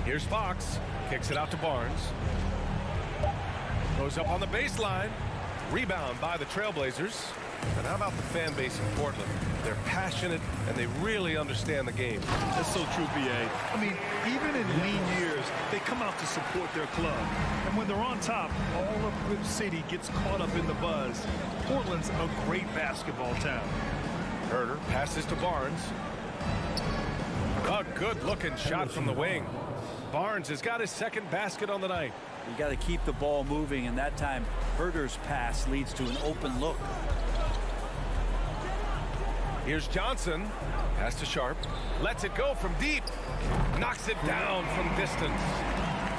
Here's Fox. Kicks it out to Barnes. Goes up on the baseline. Rebound by the Trailblazers. And how about the fan base in Portland? They're passionate and they really understand the game. That's so true, B.A. I mean, even in lean years, they come out to support their club. And when they're on top, all of Rip City gets caught up in the buzz. Portland's a great basketball town. Herder passes to Barnes. A good-looking shot from the wing. Barnes has got his second basket on the night. You got to keep the ball moving, and that time Herder's pass leads to an open look. Here's Johnson. Pass to Sharp. Lets it go from deep. Knocks it down from distance.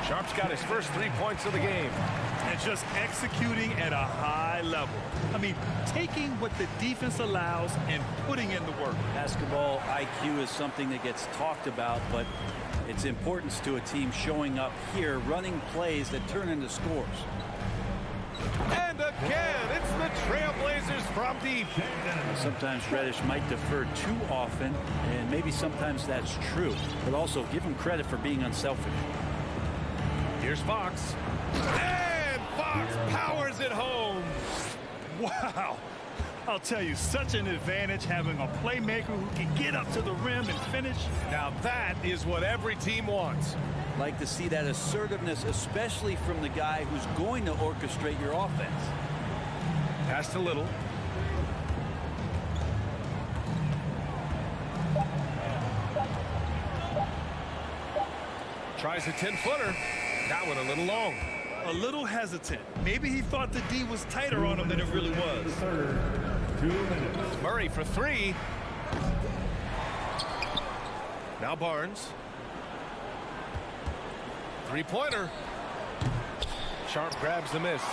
Sharp's got his first 3 points of the game. And just executing at a high level. I mean, taking what the defense allows and putting in the work. Basketball IQ is something that gets talked about, but its importance to a team showing up here, running plays that turn into scores. And again, it's the Trailblazers from deep. Sometimes Reddish might defer too often, and maybe sometimes that's true, but also give him credit for being unselfish. Here's Fox. And Fox powers it home. Wow. I'll tell you, such an advantage having a playmaker who can get up to the rim and finish. Now that is what every team wants. Like to see that assertiveness, especially from the guy who's going to orchestrate your offense. Pass to Little. Tries a 10-footer. That one a little long. A little hesitant. Maybe he thought the D was tighter on him than it really was. 2 minutes. Murray for three. Now Barnes. Three-pointer. Sharp grabs the miss.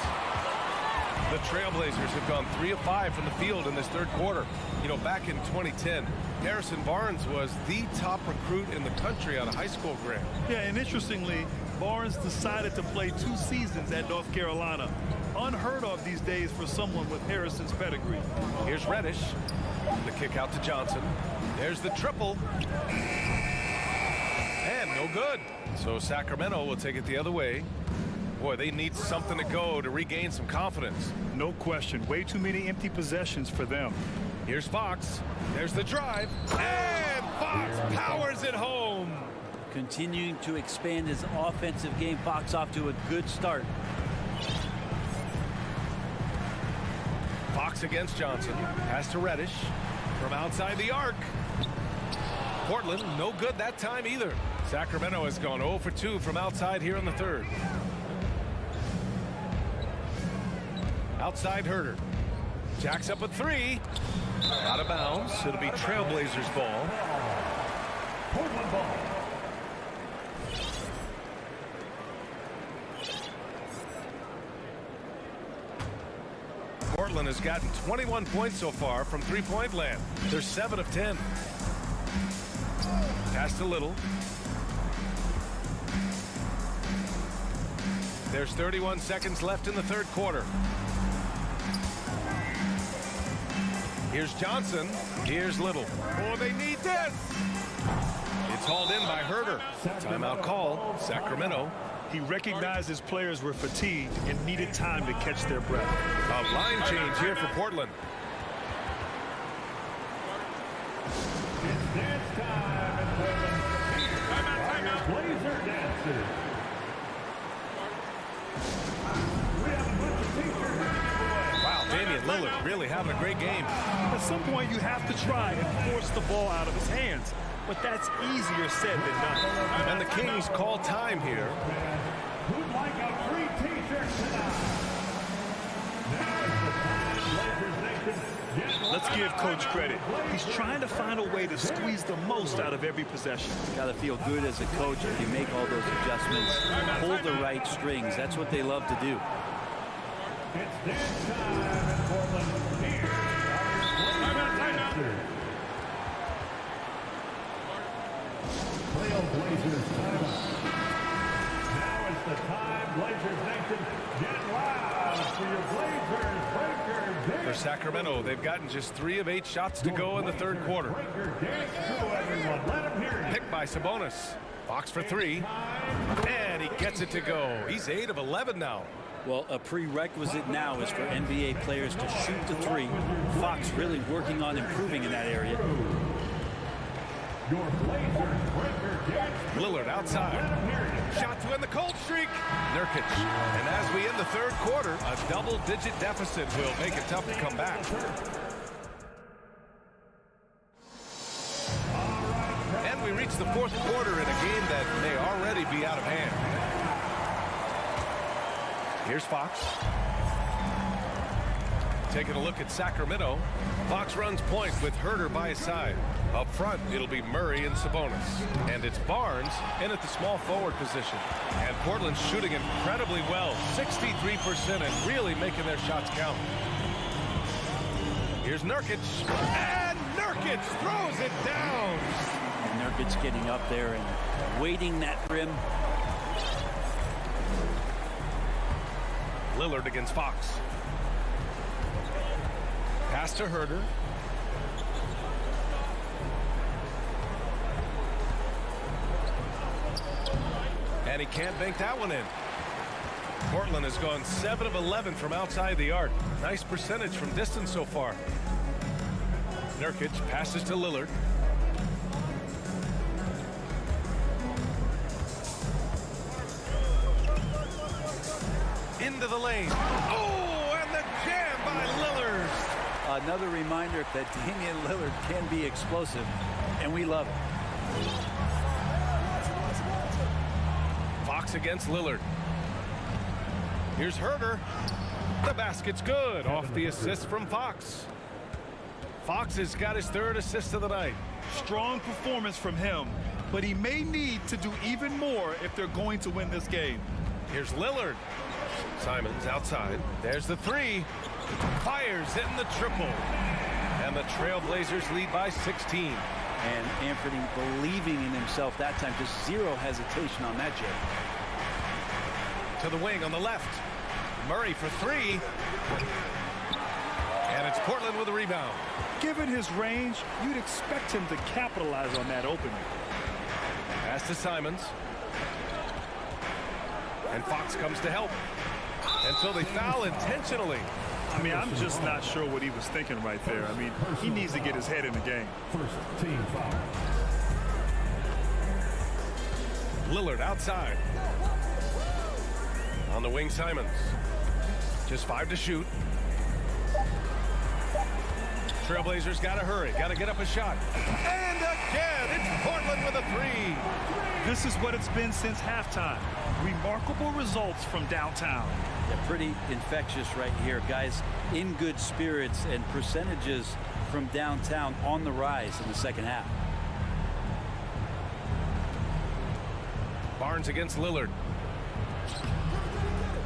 The Trailblazers have gone 3 of 5 from the field in this third quarter. You know, back in 2010, Harrison Barnes was the top recruit in the country out of high school, Grant. Yeah, and interestingly, Barnes decided to play 2 seasons at North Carolina. Unheard of these days for someone with Harrison's pedigree. Here's Reddish. The kick out to Johnson. There's the triple. And no good. So Sacramento will take it the other way. Boy, they need something to go to regain some confidence. No question. Way too many empty possessions for them. Here's Fox. There's the drive. And Fox powers it home. Continuing to expand his offensive game. Fox off to a good start. Fox against Johnson. Pass to Reddish. From outside the arc. Portland, no good that time either. Sacramento has gone 0 for 2 from outside here in the third. Outside Herder. Jacks up a 3. Out of bounds. It'll be Trailblazers ball. Portland ball. Portland has gotten 21 points so far from three-point land. They're 7 of 10. Pass to Little. There's 31 seconds left in the third quarter. Here's Johnson. Here's Little. Oh, they need this. It's hauled in by Herder. Timeout call. Sacramento. He recognized his players were fatigued and needed time to catch their breath. A line change here for Portland. It's dance time in Portland. Timeout. Blazer dances. We have a bunch of t-shirts. Wow, Damian Lillard really having a great game. At some point, you have to try and force the ball out of his hands. But that's easier said than done. And the Kings call time here. Who'd like a free t-shirt tonight? Now is the time, Blazers Nation. Let's give Coach credit. He's trying to find a way to squeeze the most out of every possession. Got to feel good as a coach if you make all those adjustments. Pull the right strings. That's what they love to do. It's dance time in Portland. Here are your dancers. Trailblazers timeout. Now is the time, Blazers Nation. Get loud for your Blazers Breaker Dance. For Sacramento, they've gotten just 3 of 8 shots to go in the third quarter. Breaker Dance crew, everyone. Let them hear you. Picked by Sabonis. Fox for 3. And he gets it to go. He's 8 of 11 now. Well, a prerequisite now is for NBA players to shoot the 3. Fox really working on improving in that area. Your Blazers Breaker Dance. Lillard outside. Shot to end the cold streak. Nurkic. And as we end the third quarter, a double-digit deficit will make it tough to come back. And we reach the fourth quarter in a game that may already be out of hand. Here's Fox. Taking a look at Sacramento. Fox runs point with Herder by his side. Up front, it'll be Murray and Sabonis. And it's Barnes in at the small forward position. And Portland's shooting incredibly well, 63%, and really making their shots count. Here's Nurkic. And Nurkic throws it down. And Nurkic getting up there and waiting that rim. Lillard against Fox. Pass to Herder. And he can't bank that one in. Portland has gone 7 of 11 from outside the arc. Nice percentage from distance so far. Nurkic passes to Lillard. Into the lane. Oh, and the jam by Lillard. Another reminder that Damian Lillard can be explosive, and we love it. Fox against Lillard. Here's Herder. The basket's good off the assist from Fox. Fox has got his 3rd assist of the night. Strong performance from him, but he may need to do even more if they're going to win this game. Here's Lillard. Simons outside. There's the three. Fires in the triple. And the Trailblazers lead by 16. And Anthony believing in himself that time. Just zero hesitation on that jab. To the wing on the left. Murray for three. And it's Portland with a rebound. Given his range, you'd expect him to capitalize on that opening. Pass to Simons. And Fox comes to help. And so they foul intentionally. I mean, I'm just not sure what he was thinking right there. I mean, he needs to get his head in the game. First team foul. Lillard outside. On the wing, Simons. Just 5 to shoot. Trailblazers got to hurry. Got to get up a shot. And again, it's Portland with a three. This is what it's been since halftime. Remarkable results from downtown. Yeah, pretty infectious right here. Guys in good spirits, and percentages from downtown on the rise in the second half. Barnes against Lillard.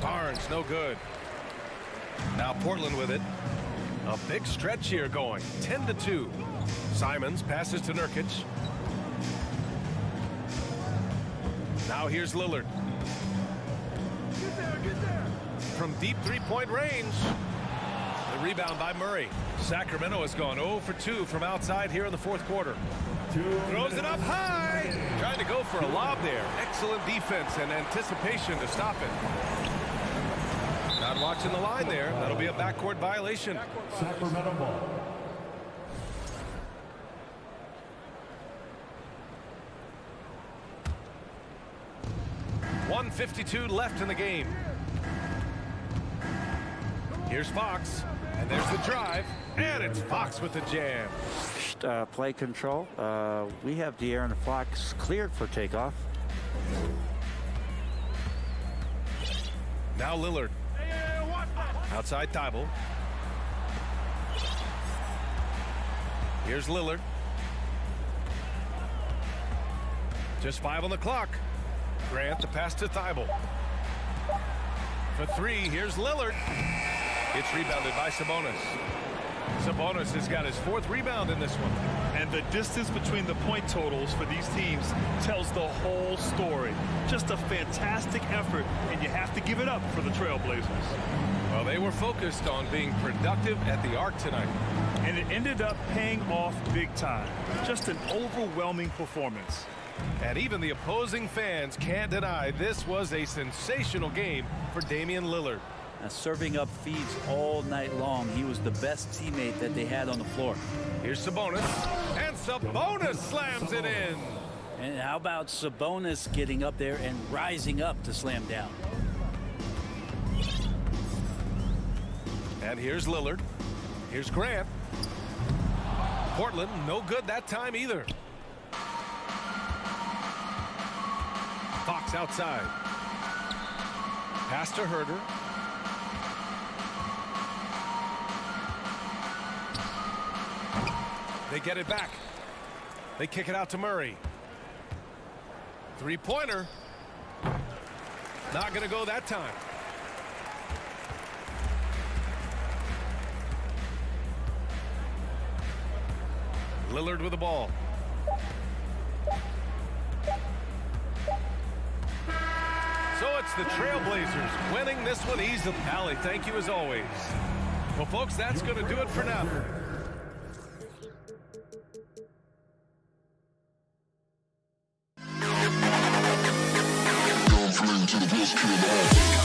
Barnes, no good. Now Portland with it. A big stretch here going. 10-2. Simons passes to Nurkic. Now here's Lillard. From deep three-point range. The rebound by Murray. Sacramento has gone 0 for 2 from outside here in the fourth quarter. Throws it up high. Trying to go for a lob there. Excellent defense and anticipation to stop it. Not watching the line there. That'll be a backcourt violation. Sacramento ball. .152 left in the game. Here's Fox, and there's the drive, and it's Fox with the jam. Play control. We have De'Aaron Fox cleared for takeoff. Now Lillard. Outside Thibault. Here's Lillard. Just 5 on the clock. Grant the pass to Thibault. For three, here's Lillard. It's rebounded by Sabonis. Sabonis has got his 4th rebound in this one. And the distance between the point totals for these teams tells the whole story. Just a fantastic effort, and you have to give it up for the Trailblazers. Well, they were focused on being productive at the arc tonight. And it ended up paying off big time. Just an overwhelming performance. And even the opposing fans can't deny this was a sensational game for Damian Lillard. Serving up feeds all night long. He was the best teammate that they had on the floor. Here's Sabonis, and Sabonis slams it in. And how about Sabonis getting up there and rising up to slam down? And here's Lillard. Here's Grant. Portland, no good that time either. Fox outside. Pass to Herder. They get it back. They kick it out to Murray. Three-pointer. Not going to go that time. Lillard with the ball. So it's the Trailblazers winning this one easily. Allie, thank you as always. Well, folks, that's going to do it for now. To the history of the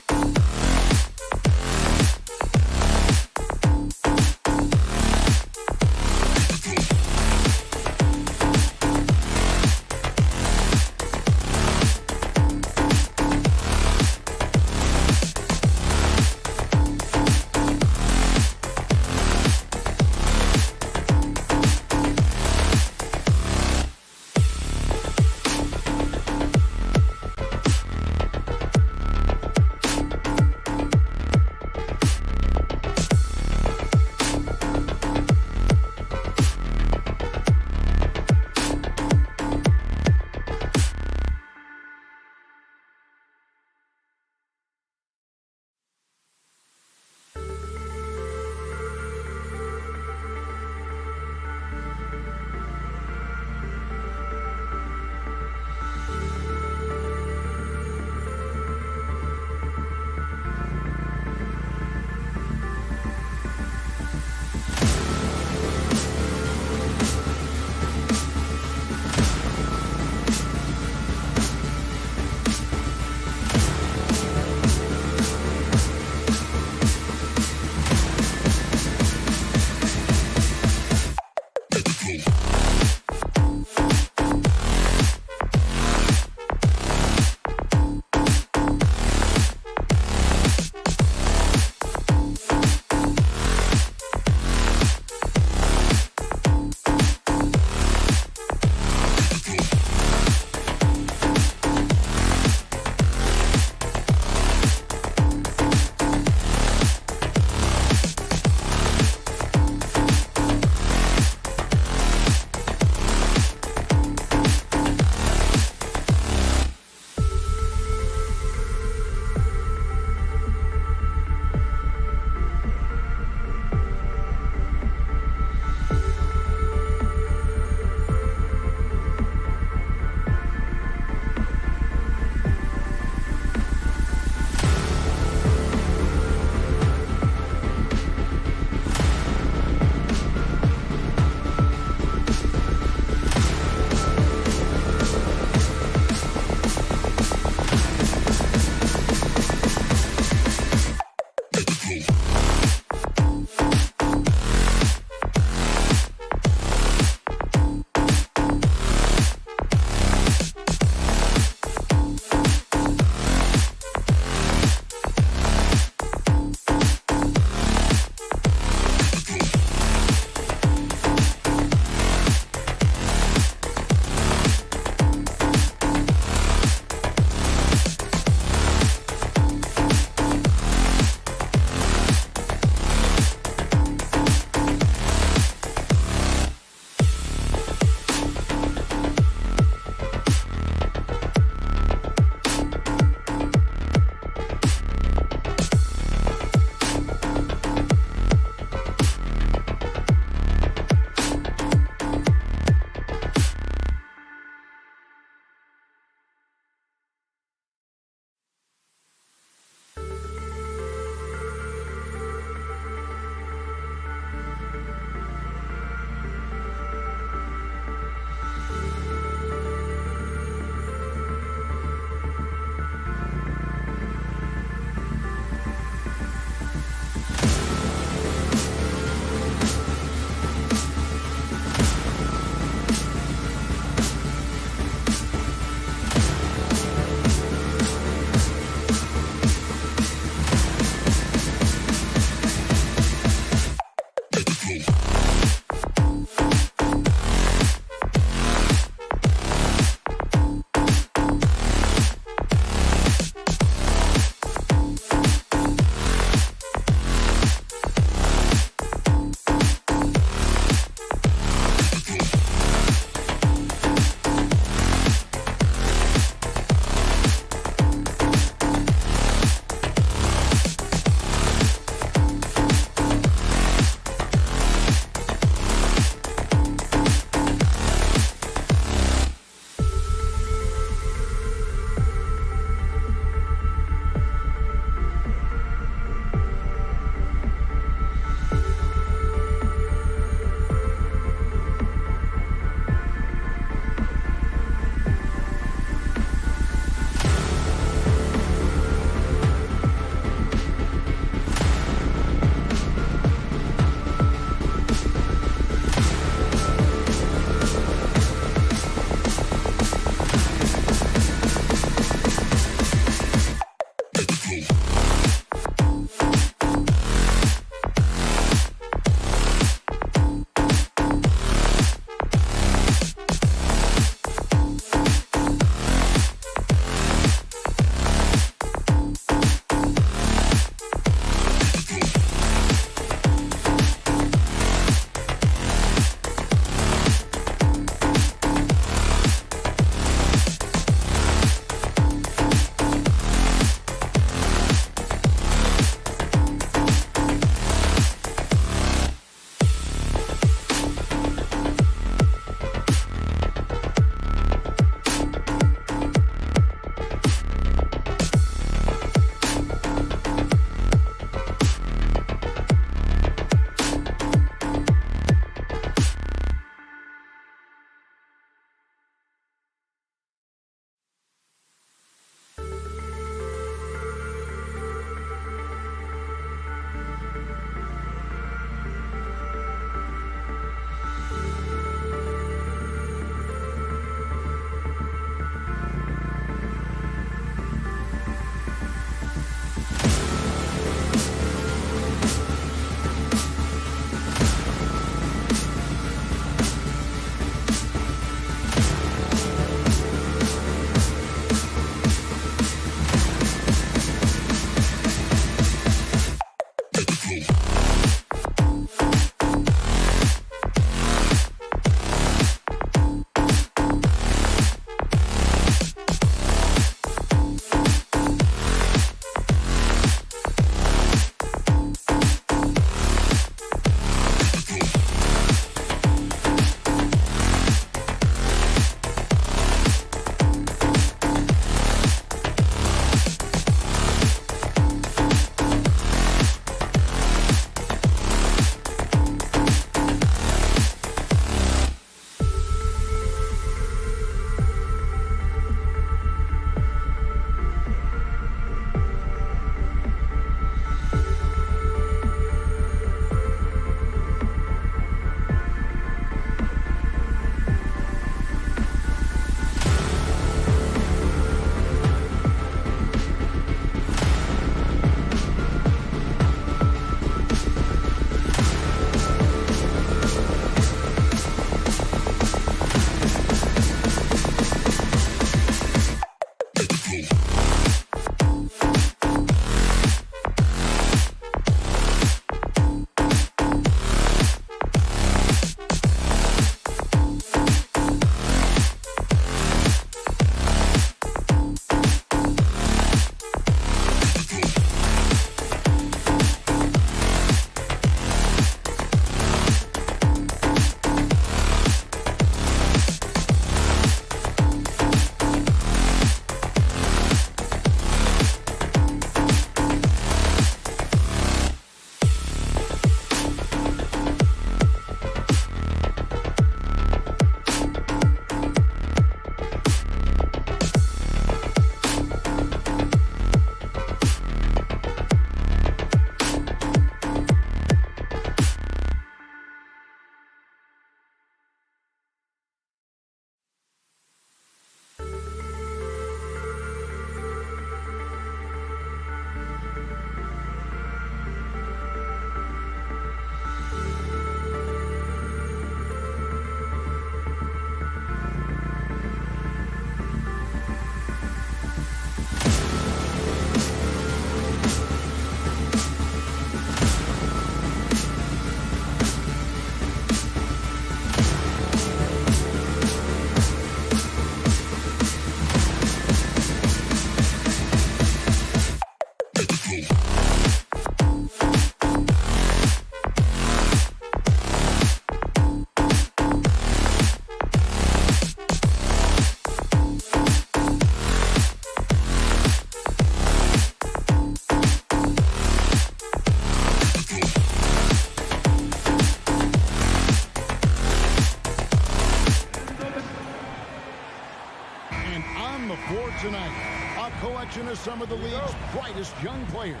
And on the floor tonight, a collection of some of the league's brightest young players.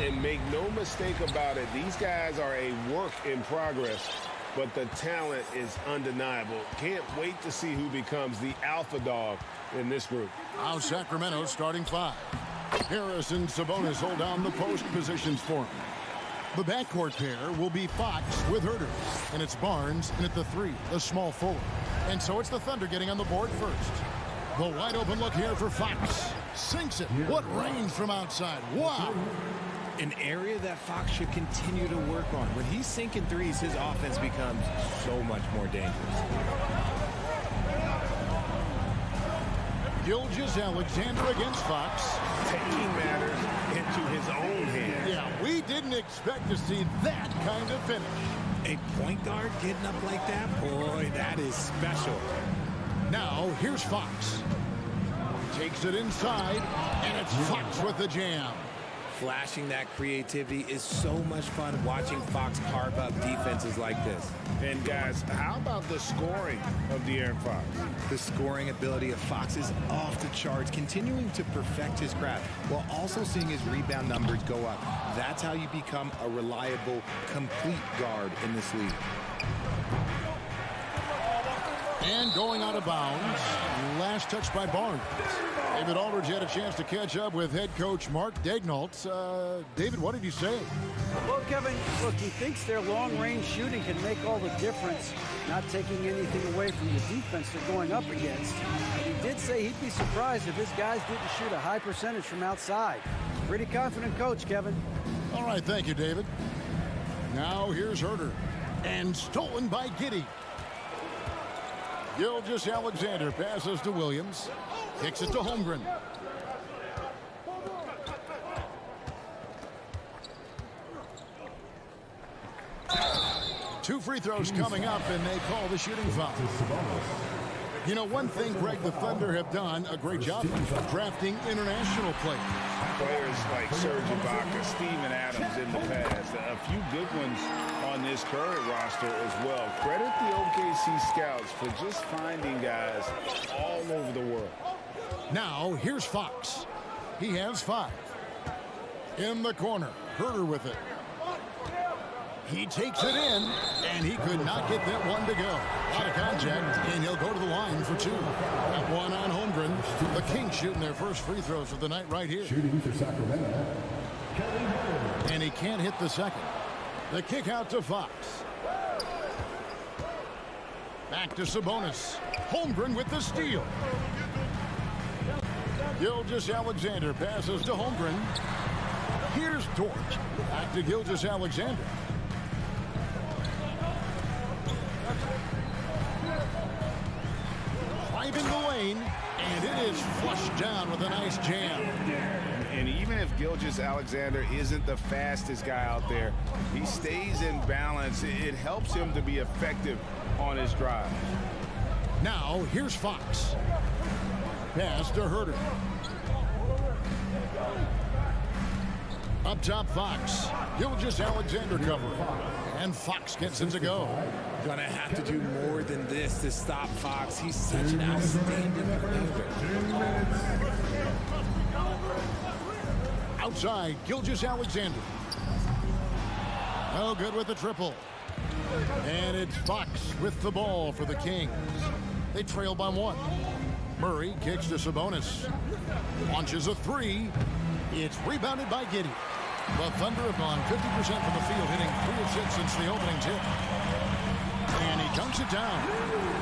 And make no mistake about it, these guys are a work in progress, but the talent is undeniable. Can't wait to see who becomes the alpha dog in this group. Now Sacramento starting 5. Harris and Sabonis hold down the post positions for him. The backcourt pair will be Fox with Herter. And it's Barnes in at the 3, the small forward. And so it's the Thunder getting on the board first. The wide open look here for Fox. Sinks it. What range from outside. Wow. An area that Fox should continue to work on. When he's sinking threes, his offense becomes so much more dangerous. Gilgeous-Alexander against Fox. Taking matters into his own hands. Yeah, we didn't expect to see that kind of finish. A point guard getting up like that? Boy, that is special. Now, here's Fox. Takes it inside, and it's Fox with the jam. Flashing that creativity is so much fun watching Fox carve up defenses like this. And guys, how about the scoring of De'Aaron Fox? The scoring ability of Fox is off the charts, continuing to perfect his craft while also seeing his rebound numbers go up. That's how you become a reliable, complete guard in this league. And going out of bounds, last touch by Barnes. David Aldridge had a chance to catch up with head coach Mark Daignault. David, what did he say? Well, Kevin, look, he thinks their long-range shooting can make all the difference, not taking anything away from the defense they're going up against. But he did say he'd be surprised if his guys didn't shoot a high percentage from outside. Pretty confident coach, Kevin. All right, thank you, David. Now here's Herter. And stolen by Giddey. Gilgeous-Alexander passes to Williams. Kicks it to Holmgren. Two free throws coming up, and they call the shooting foul. You know, one thing Greg, the Thunder have done a great job of drafting international players. Players like Serge Ibaka, Steven Adams in the past, a few good ones on this current roster as well. Credit the OKC scouts for just finding guys all over the world. Now, here's Fox. He has 5. In the corner, Herter with it. He takes it in, and he could not get that one to go. Out of contact, and he'll go to the line for 2. That one on Holmgren. The Kings shooting their first free throws of the night right here. Shooting for Sacramento. And he can't hit the second. The kick out to Fox. Back to Sabonis. Holmgren with the steal. Gilgeous-Alexander passes to Holmgren. Here's Dort. Back to Gilgeous-Alexander. Driving the lane, and it is flushed down with a nice jam. And even if Gilgeous-Alexander isn't the fastest guy out there, he stays in balance. It helps him to be effective on his drive. Now, here's Fox. Pass to Herter. Up top, Fox. Gilgeous-Alexander cover. And Fox gets him to go. Gonna have to do more than this to stop Fox. He's such an outstanding defender. Outside, Gilgeous-Alexander. No good with the triple. And it's Fox with the ball for the Kings. They trail by 1. Murray kicks to Sabonis. Launches a 3. It's rebounded by Giddey. The Thunder have gone 50% from the field, hitting 3 of 6 since the opening tip. And he dunks it down.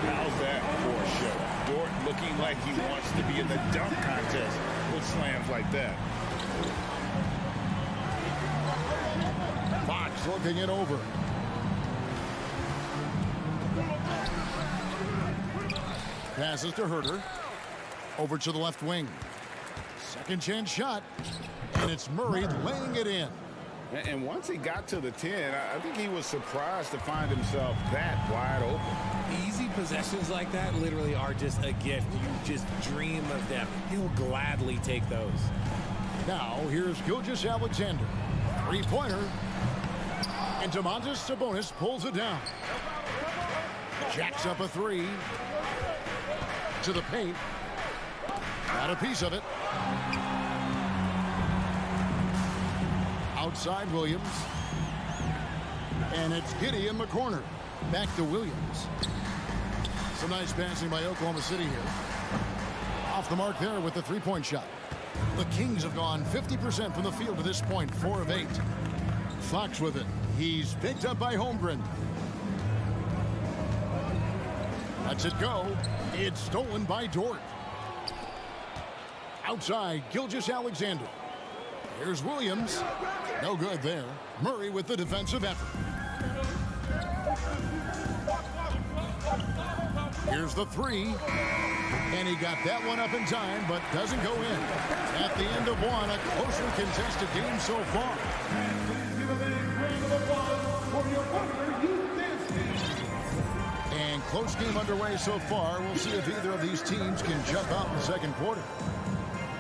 How's that for a show? Dort looking like he wants to be in the dunk contest with slams like that. Fox looking it over. Passes to Herter. Over to the left wing. Second chance shot. And it's Murray laying it in. And once he got to the 10, I think he was surprised to find himself that wide open. Easy possessions like that literally are just a gift. You just dream of them. He'll gladly take those. Now, here's Gilgeous-Alexander. 3-pointer. And Domantas Sabonis pulls it down. Jacks up a 3. To the paint. Got a piece of it. Outside Williams. And it's Giddey in the corner. Back to Williams. Some nice passing by Oklahoma City here. Off the mark there with the three-point shot. The Kings have gone 50% from the field to this point, 4 of 8. Fox with it. He's picked up by Holmgren. Lets it go. It's stolen by Dort. Outside, Gilgeous-Alexander. Here's Williams. No good there. Murray with the defensive effort. Here's the three. And he got that one up in time, but doesn't go in. At the end of one, a closely contested game so far. And close game underway so far. We'll see if either of these teams can jump out in the second quarter.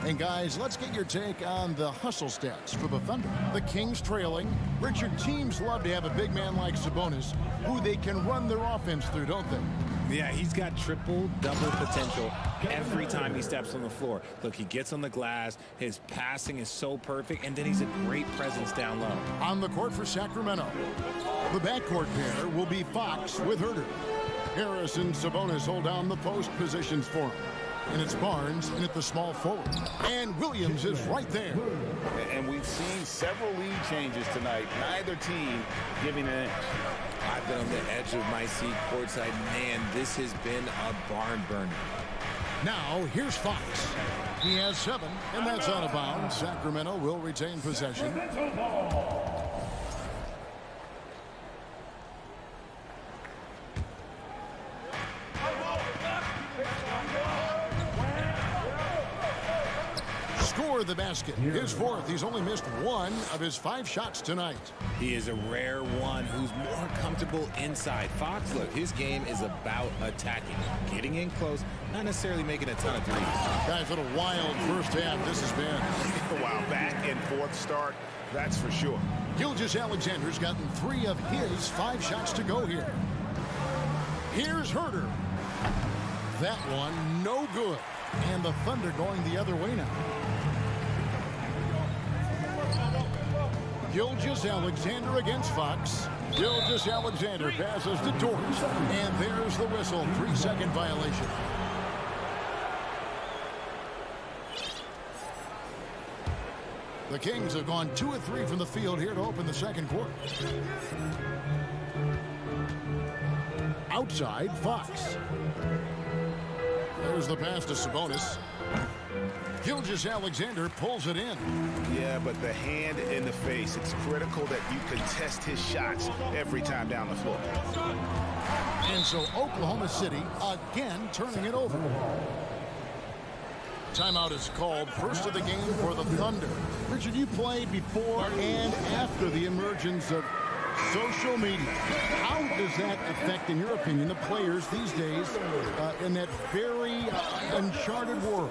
And guys, let's get your take on the hustle stats for the Thunder. The Kings trailing. Richard, teams love to have a big man like Sabonis who they can run their offense through, don't they? Yeah, he's got triple-double potential every time he steps on the floor. Look, he gets on the glass, his passing is so perfect, and then he's a great presence down low. On the court for Sacramento, the backcourt pair will be Fox with Herter. Harris and Sabonis hold down the post positions for him. And it's Barnes in at the small forward. And Williams is right there. And we've seen several lead changes tonight. Neither team giving an inch. I've been on the edge of my seat courtside. Man, this has been a barn burner. Now, here's Fox. He has 7, and that's out of bounds. Sacramento will retain possession. Score the basket. His 4th. He's only missed 1 of his 5 shots tonight. He is a rare one who's more comfortable inside. Fox, look, his game is about attacking, getting in close, not necessarily making a ton of threes. Guys, what a wild first half this has been. Wow, back and forth start, that's for sure. Gilgeous-Alexander's gotten 3 of his 5 shots to go here. Here's Herter. That one, no good. And the Thunder going the other way now. Gilgeous-Alexander against Fox. Gilgeous-Alexander passes to Dort. And there's the whistle. 3-second violation. The Kings have gone 2 of 3 from the field here to open the second quarter. Outside, Fox. There's the pass to Sabonis. Gilgeous-Alexander pulls it in. Yeah, but the hand in the face, it's critical that you contest his shots every time down the floor. And so Oklahoma City again turning it over. Timeout is called. First of the game for the Thunder. Richard, you played before and after the emergence of social media. How does that affect, in your opinion, the players these days in that very uncharted world?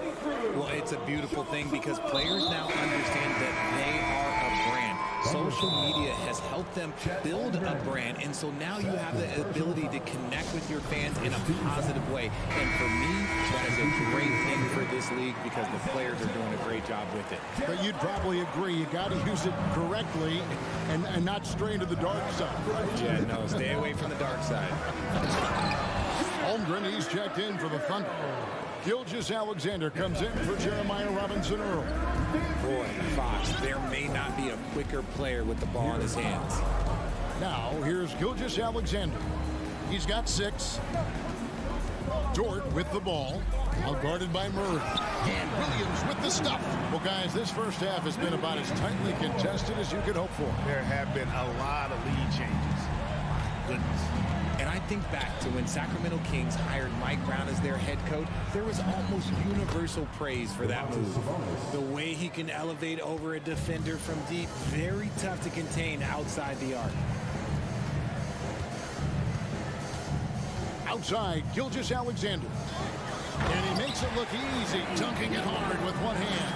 Well, it's a beautiful thing because players now understand that they are a brand. Social media has helped them build a brand, and so now you have the ability to connect with your fans in a positive way. And for me, that is a great thing for this league because the players are doing a great job with it. But you'd probably agree you got to use it correctly and not stray into the dark side, right? Yeah, no, stay away from the dark side. Holmgren, he's checked in for the Thunder. Gilgeous-Alexander comes in for Jeremiah Robinson-Earl. Boy, Fox, there may not be a quicker player with the ball in his hands. Now, here's Gilgeous-Alexander. He's got 6. Dort with the ball. Outguarded by Murray. And Williams with the stuff. Well, guys, this first half has been about as tightly contested as you could hope for. There have been a lot of lead changes. Goodness. And I think back to when Sacramento Kings hired Mike Brown as their head coach, there was almost universal praise for that move. The way he can elevate over a defender from deep, very tough to contain outside the arc. Outside, Gilgeous-Alexander. And he makes it look easy, dunking it hard with one hand.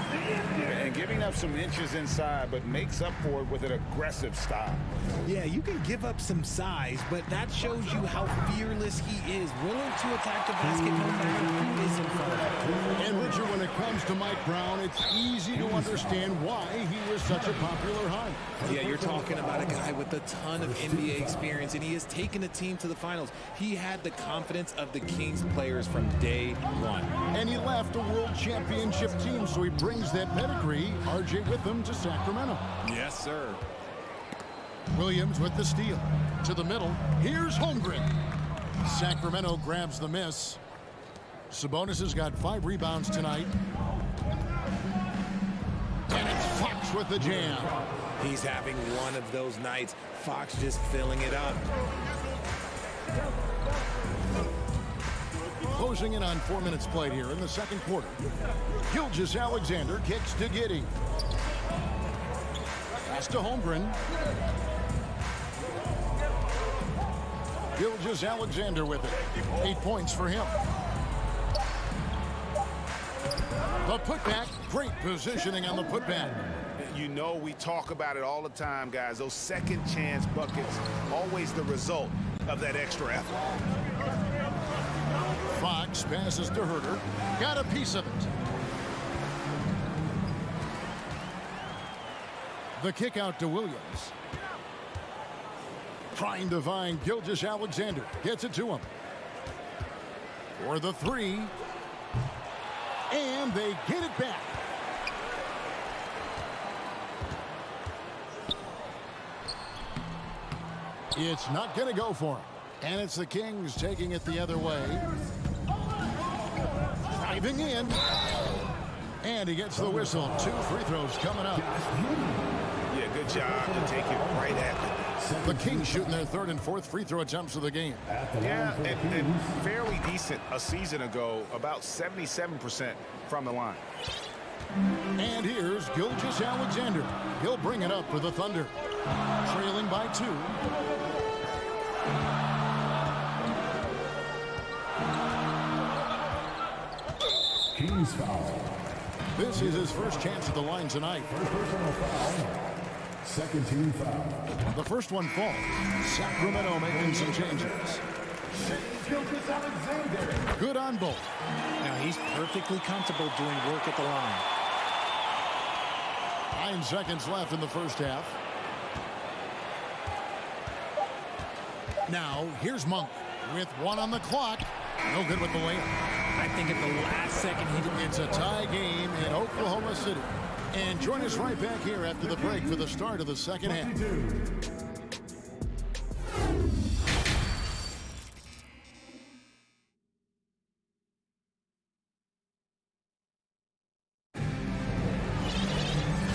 And giving up some inches inside, but makes up for it with an aggressive style. Yeah, you can give up some size, but that shows you how fearless he is, willing to attack the basket no matter who is in front of him. And Richard, when it comes to Mike Brown, it's easy to understand why he was such a popular hire. Yeah, you're talking about a guy with a ton of NBA experience, and he has taken a team to the finals. He had the confidence of the Kings players from day one. And he left a world championship team, so he brings that pedigree, RJ, with him to Sacramento. Yes, sir. Williams with the steal. To the middle. Here's Holmgren. Sacramento grabs the miss. Sabonis has got 5 rebounds tonight. And it's Fox with the jam. He's having one of those nights. Fox just filling it up. Closing in on 4 minutes played here in the second quarter. Gilgeous-Alexander kicks to Giddey. Pass to Holmgren. Gilgeous-Alexander with it. 8 points for him. The putback. Great positioning on the putback. You know, we talk about it all the time, guys. Those second chance buckets, always the result of that extra effort. Fox passes to Herter. Got a piece of it. The kick out to Williams. Trying to find Gilgeous-Alexander. Gets it to him. For the 3. And they get it back. It's not going to go for him. And it's the Kings taking it the other way. Driving in. And he gets the whistle. 2 free throws coming up. Yeah, good job to take it right after. The Kings shooting their 3rd and 4th free throw attempts of the game. Yeah, and fairly decent a season ago, about 77% from the line. And here's Gilgeous-Alexander. He'll bring it up for the Thunder. Trailing by 2. Kings foul. This is his first chance at the line tonight. First personal foul. Second team foul. The first one falls. Sacramento making some changes. Gilgeous-Alexander. Good on both. Now he's perfectly comfortable doing work at the line. 9 seconds left in the first half. Now here's Monk with 1 on the clock. No good with the layup. I think at the last second he did. It's a tie game in Oklahoma City. And join us right back here after the break for the start of the second half.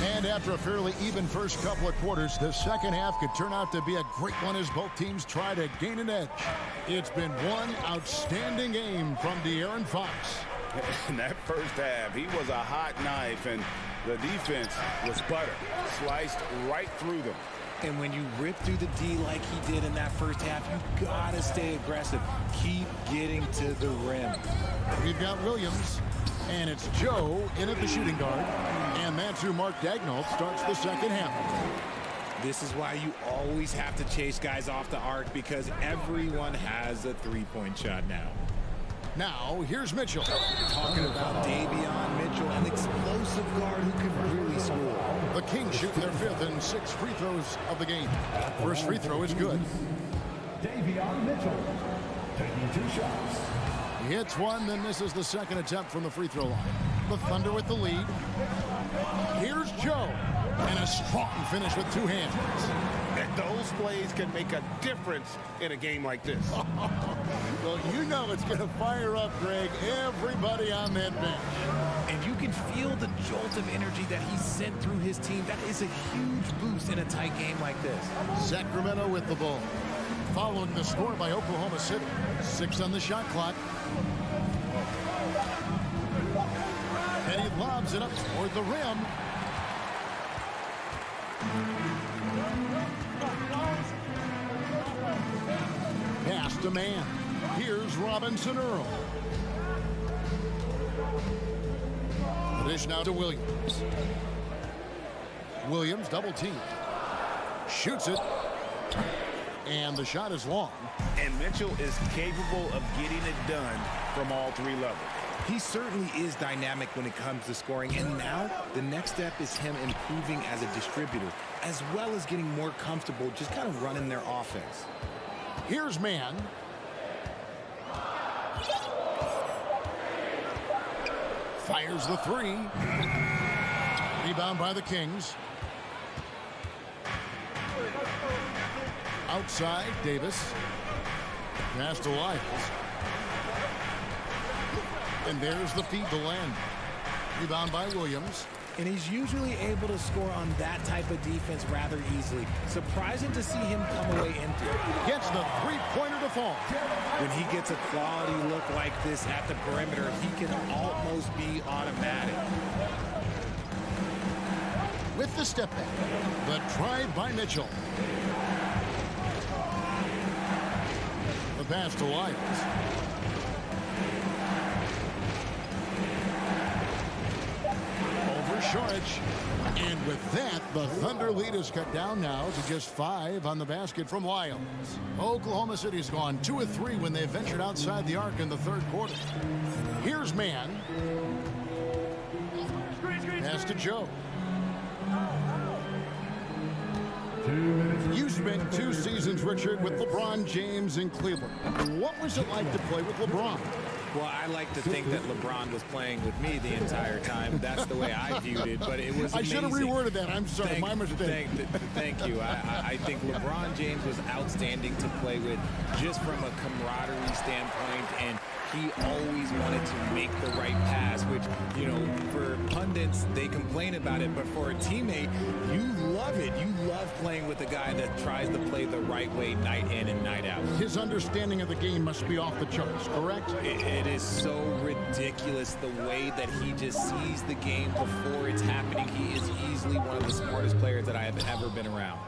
And after a fairly even first couple of quarters, the second half could turn out to be a great one as both teams try to gain an edge. It's been one outstanding game from De'Aaron Fox. In that first half, he was a hot knife, and the defense was butter, sliced right through them. And when you rip through the D like he did in that first half, you gotta stay aggressive. Keep getting to the rim. We've got Williams, and it's Joe in at the shooting guard. And that's who Mark Daigneault starts the second half. This is why you always have to chase guys off the arc, because everyone has a three-point shot now. Now, here's Mitchell. Talking about Davion Mitchell, an explosive guard who can really score. The Kings shooting their 5th and 6th free throws of the game. First free throw is good. Davion Mitchell taking 2 shots. He hits one, then misses the second attempt from the free throw line. The Thunder with the lead. Here's Joe. And a strong finish with 2 hands. And those plays can make a difference in a game like this. Well, you know it's going to fire up, Greg, everybody on that bench. And you can feel the jolt of energy that he sent through his team. That is a huge boost in a tight game like this. Sacramento with the ball. Following the score by Oklahoma City. 6 on the shot clock. And he lobs it up toward the rim. Pass to man. Here's Robinson Earl. The dish now to Williams. Williams double team. Shoots it. And the shot is long. And Mitchell is capable of getting it done from all three levels. He certainly is dynamic when it comes to scoring, and now the next step is him improving as a distributor, as well as getting more comfortable just kind of running their offense. Here's Mann. Fires the three. Rebound by the Kings. Outside, Davis. Pass to Lyles. And there's the feed to land. Rebound by Williams. And he's usually able to score on that type of defense rather easily. Surprising to see him come away empty. Gets the three-pointer to fall. When he gets a quality look like this at the perimeter, he can almost be automatic. With the step back, the drive by Mitchell. The pass to Lyles. Over Shorich. And with that, the Thunder lead is cut down now to just 5 on the basket from Lyles. Oklahoma City's gone 2 of 3 when they ventured outside the arc in the third quarter. Here's Mann. Pass to Joe. You spent 2 seasons, Richard, with LeBron James in Cleveland. What was it like to play with LeBron? Well, I like to think that LeBron was playing with me the entire time. That's the way I viewed it, but it was amazing. I should have reworded that. I'm sorry, my mistake. Thank you. I think LeBron James was outstanding to play with just from a camaraderie standpoint, and he always wanted to make the right pass, which, you know, for pundits, they complain about it, but for a teammate, you love it. You love playing with a guy that tries to play the right way night in and night out. His understanding of the game must be off the charts, correct? It is so ridiculous the way that he just sees the game before it's happening. He is easily one of the smartest players that I have ever been around.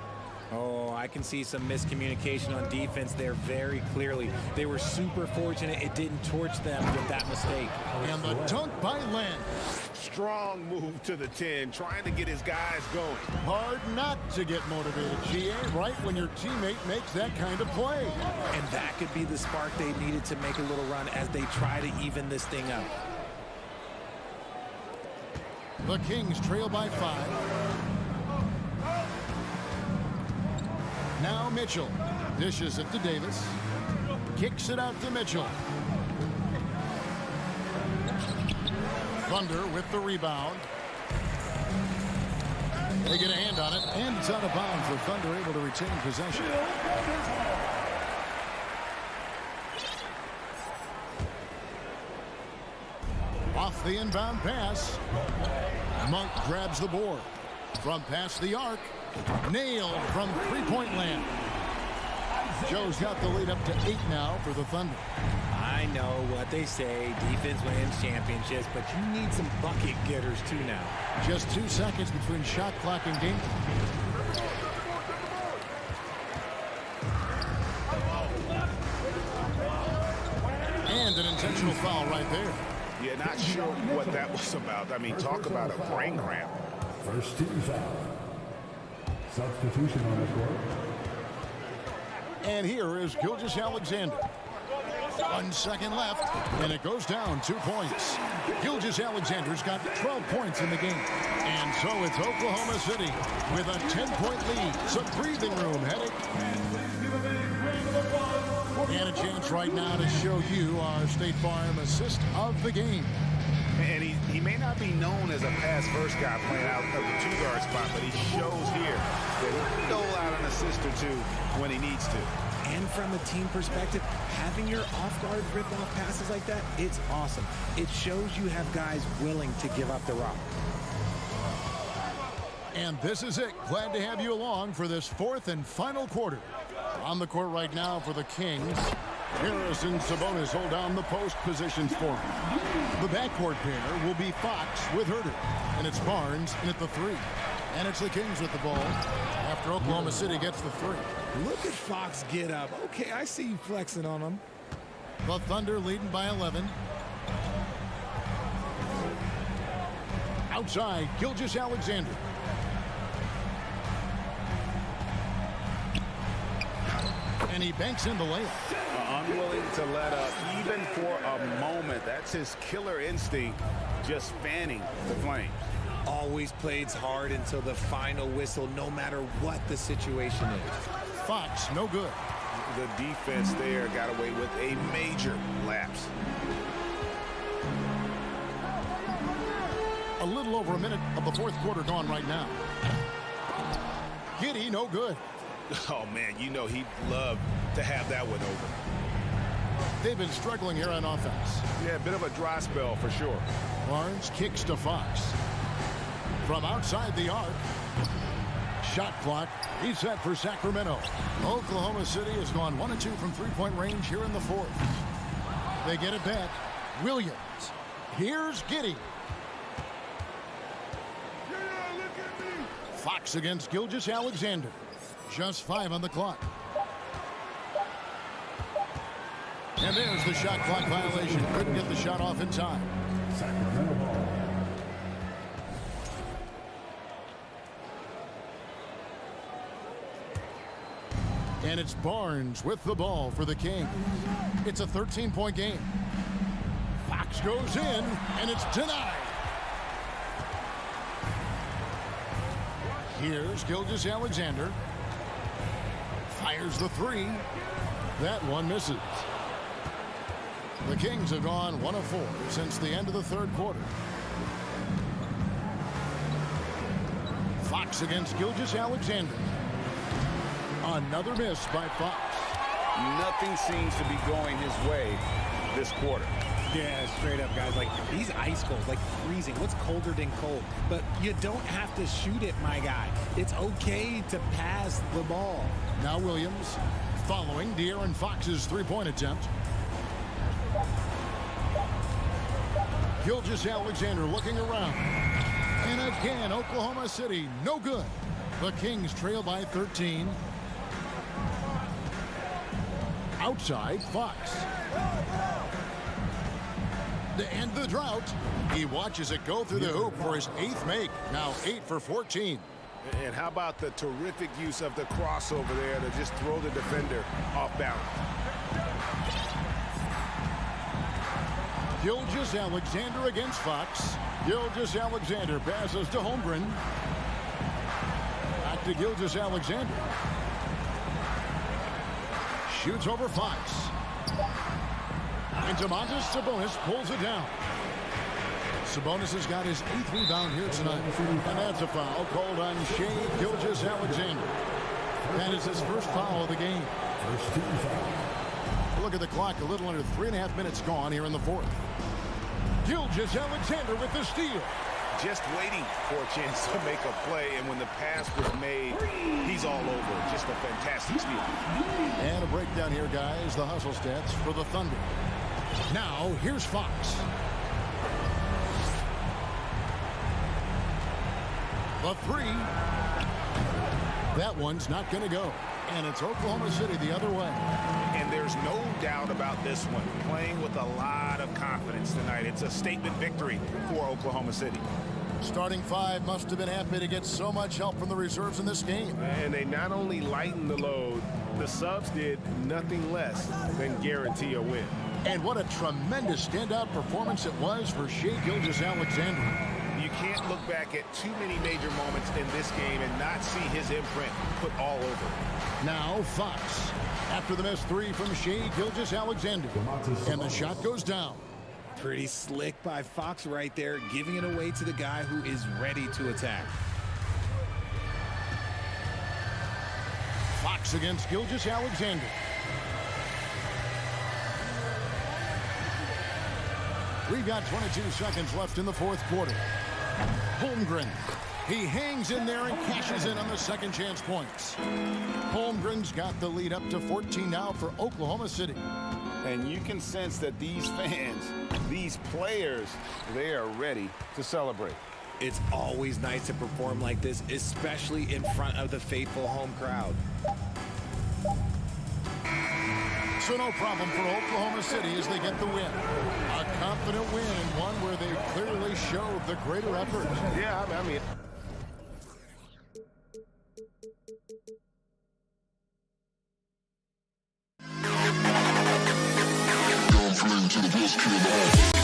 Oh, I can see some miscommunication on defense there very clearly. They were super fortunate it didn't torch them with that mistake. And the dunk by Len. Strong move to the 10, trying to get his guys going. Hard not to get motivated, GA, right when your teammate makes that kind of play. And that could be the spark they needed to make a little run as they try to even this thing up. The Kings trail by 5. Now Mitchell dishes it to Davis. Kicks it out to Mitchell. Thunder with the rebound. They get a hand on it, and it's out of bounds. The Thunder able to retain possession. Off the inbound pass. Monk grabs the board. From past the arc. Nailed from three-point land. Joe's got the lead up to 8 now for the Thunder. I know what they say, defense wins championships, but you need some bucket getters too now. Just 2 seconds between shot clock and game. And an intentional foul right there. Yeah, not sure what that was about. I mean, talk about a brain cramp. First team foul. Substitution on the court. And here is Gilgeous-Alexander. 1 second left, and it goes down 2 points. Gilgeous-Alexander's got 12 points in the game. And so it's Oklahoma City with a 10-point lead. Some breathing room heading. And a chance right now to show you our State Farm assist of the game. And he may not be known as a pass-first guy playing out of the 2-guard spot, but he shows here that he'll dole out an assist or two when he needs to. And from a team perspective, having your off-guard rip-off passes like that, it's awesome. It shows you have guys willing to give up the rock. And this is it. Glad to have you along for this 4th and final quarter. On the court right now for the Kings. Harris and Sabonis hold down the post positions for him. The backcourt pair will be Fox with Herter. And it's Barnes in at the 3. And it's the Kings with the ball after Oklahoma City gets the 3. Look at Fox get up. Okay, I see you flexing on him. The Thunder leading by 11. Outside, Gilgeous-Alexander. And he banks in the layup. Unwilling to let up even for a moment. That's his killer instinct, just fanning the flame. Always plays hard until the final whistle, no matter what the situation is. Fox, no good. The defense there got away with a major lapse. A little over a minute of the fourth quarter gone right now. Giddey, no good. Oh, man, you know he'd love to have that one over. They've been struggling here on offense. Yeah, a bit of a dry spell for sure. Barnes kicks to Fox. From outside the arc. Shot clock reset for Sacramento. Oklahoma City has gone 1 of 2 from three-point range here in the fourth. They get it back. Williams. Here's Giddey. Fox against Gilgeous-Alexander. Just 5 on the clock. And there's the shot clock violation. Couldn't get the shot off in time. And it's Barnes with the ball for the Kings. It's a 13-point game. Fox goes in, and it's denied. Here's Gilgeous-Alexander. Fires the three. That one misses. The Kings have gone 1 of 4 since the end of the third quarter. Fox against Gilgeous-Alexander. Another miss by Fox. Nothing seems to be going his way this quarter. Yeah, straight up, guys. Like, he's ice cold, like freezing. What's colder than cold? But you don't have to shoot it, my guy. It's okay to pass the ball. Now Williams following De'Aaron Fox's three-point attempt. Gilgeous-Alexander looking around. And again, Oklahoma City, no good. The Kings trail by 13. Outside, Fox. To end the drought, he watches it go through the hoop for his 8th make. Now 8 for 14. And how about the terrific use of the crossover there to just throw the defender off balance. Gilgeous-Alexander against Fox. Gilgeous-Alexander passes to Holmgren. Back to Gilgeous-Alexander. Shoots over Fox. And Domantas Sabonis pulls it down. Sabonis has got his 8th rebound here tonight. And that's a foul called on Shai Gilgeous-Alexander. That is his first foul of the game. Look at the clock, a little under 3.5 minutes gone here in the fourth. Gilgeous-Alexander with the steal. Just waiting for a chance to make a play, and when the pass was made, he's all over. Just a fantastic steal. And a breakdown here, guys. The hustle stats for the Thunder. Now, here's Fox. The three. That one's not going to go. And it's Oklahoma City the other way. And there's no doubt about this one. Playing with a lot of confidence tonight. It's a statement victory for Oklahoma City. Starting 5 must have been happy to get so much help from the reserves in this game. And they not only lightened the load, the subs did nothing less than guarantee a win. And what a tremendous standout performance it was for Shai Gilgeous-Alexander. You can't look back at too many major moments in this game and not see his imprint put all over. Now Fox, after the missed 3 from Shai Gilgeous-Alexander. And the shot goes down. Pretty slick by Fox right there, giving it away to the guy who is ready to attack. Fox against Gilgeous-Alexander. We've got 22 seconds left in the fourth quarter. Holmgren. He hangs in there and cashes in on the second chance points. Holmgren's got the lead up to 14 now for Oklahoma City. And you can sense that these fans, these players, they are ready to celebrate. It's always nice to perform like this, especially in front of the faithful home crowd. So no problem for Oklahoma City as they get the win. A confident win and one where they clearly showed the greater effort. Yeah, I mean... To the best kid.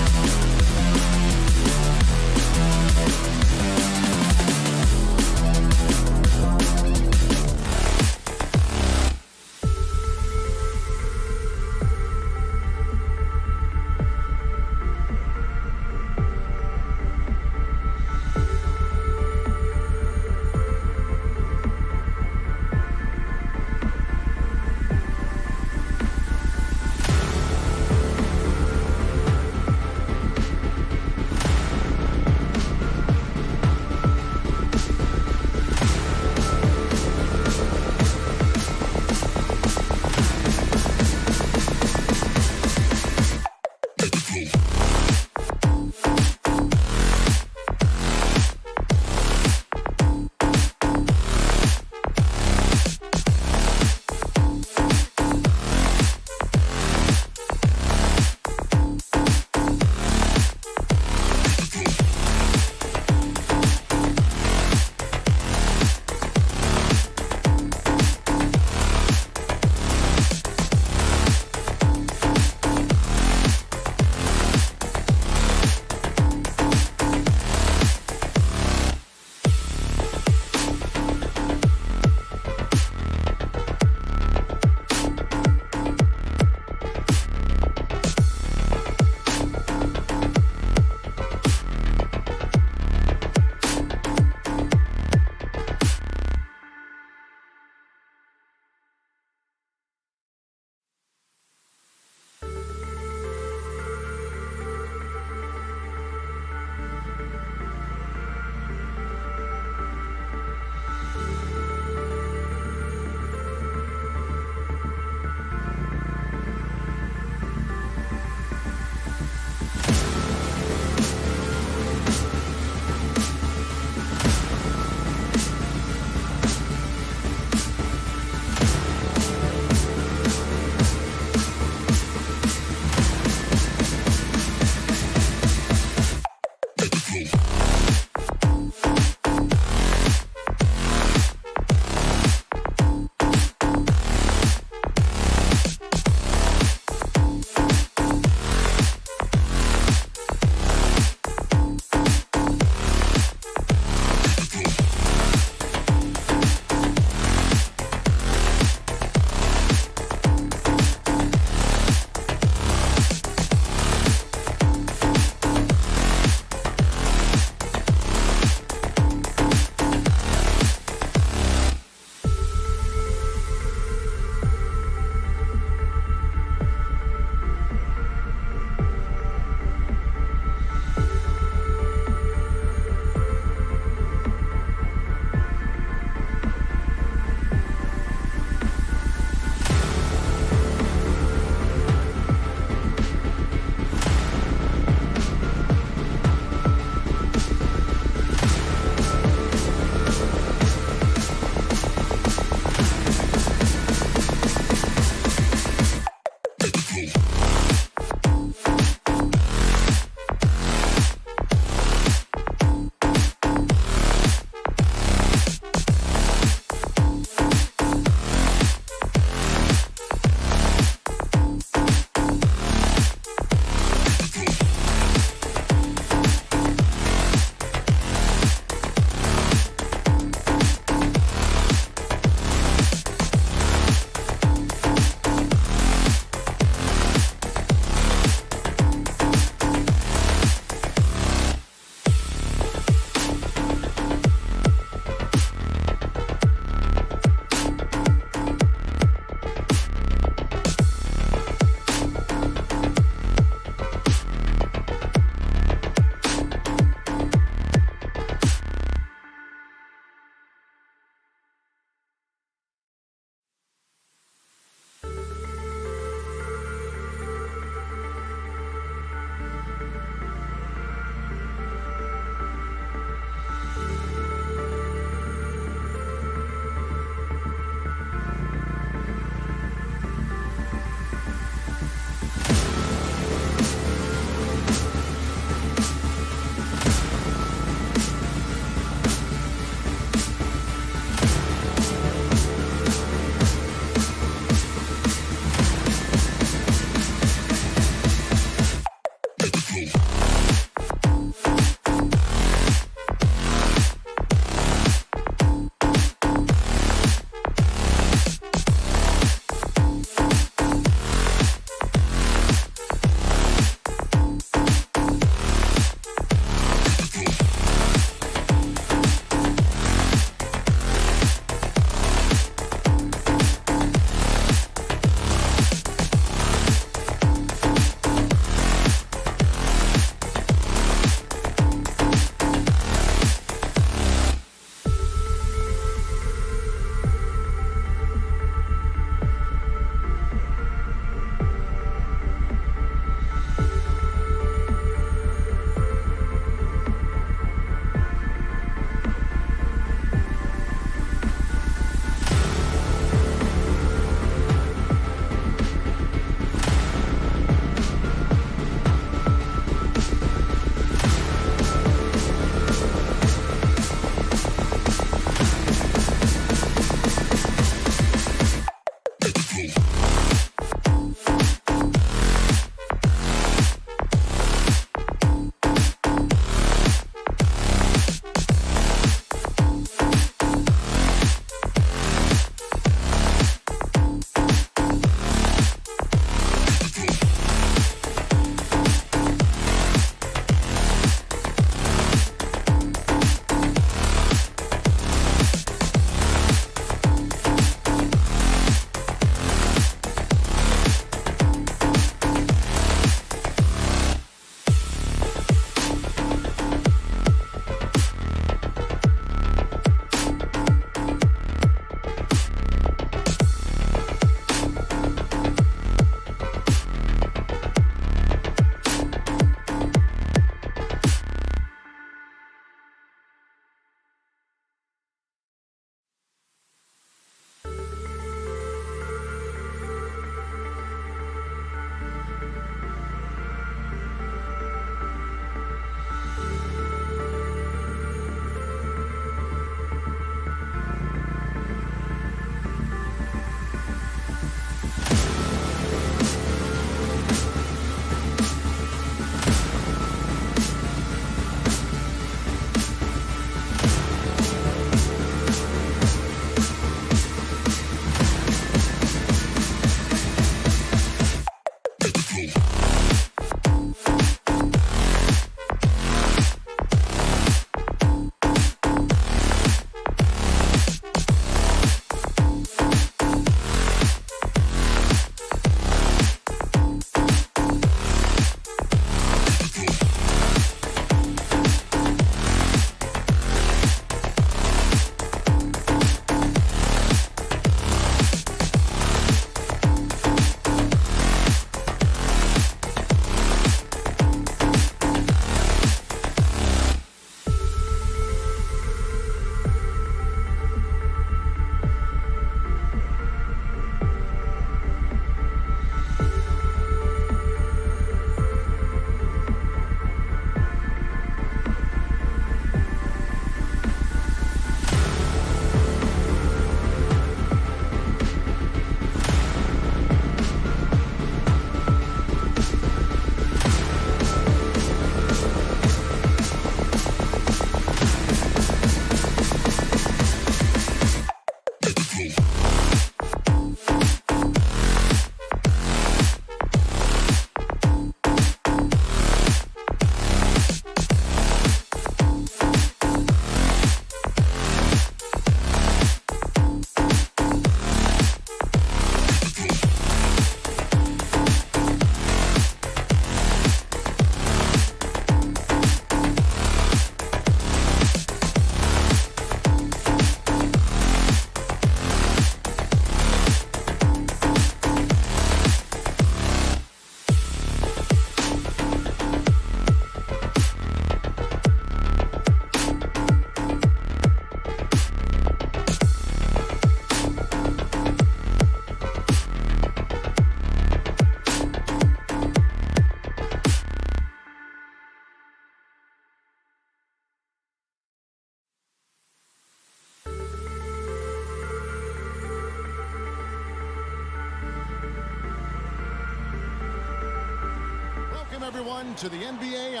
everyone, to the NBA.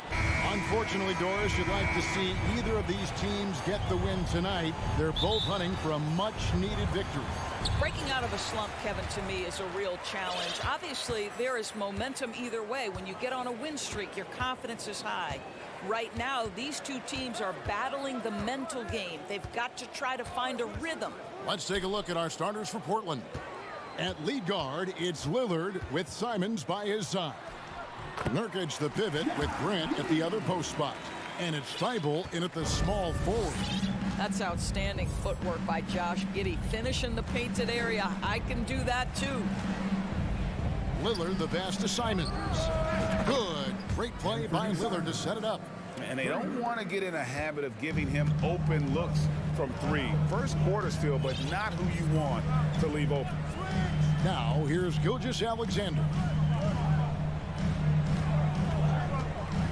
Unfortunately, Doris, you'd like to see either of these teams get the win tonight. They're both hunting for a much-needed victory. Breaking out of a slump, Kevin, to me is a real challenge. Obviously, there is momentum either way. When you get on a win streak, your confidence is high. Right now, these two teams are battling the mental game. They've got to try to find a rhythm. Let's take a look at our starters for Portland. At lead guard, it's Lillard with Simons by his side. Nurkic the pivot with Grant at the other post spot. And it's Thibault in at the small forward. That's outstanding footwork by Josh Giddey. Finishing the painted area. I can do that too. Lillard the pass to Simons. Good. Great play by Lillard to set it up. And they don't want to get in a habit of giving him open looks from three. First quarter still, but not who you want to leave open. Now, here's Gilgeous-Alexander.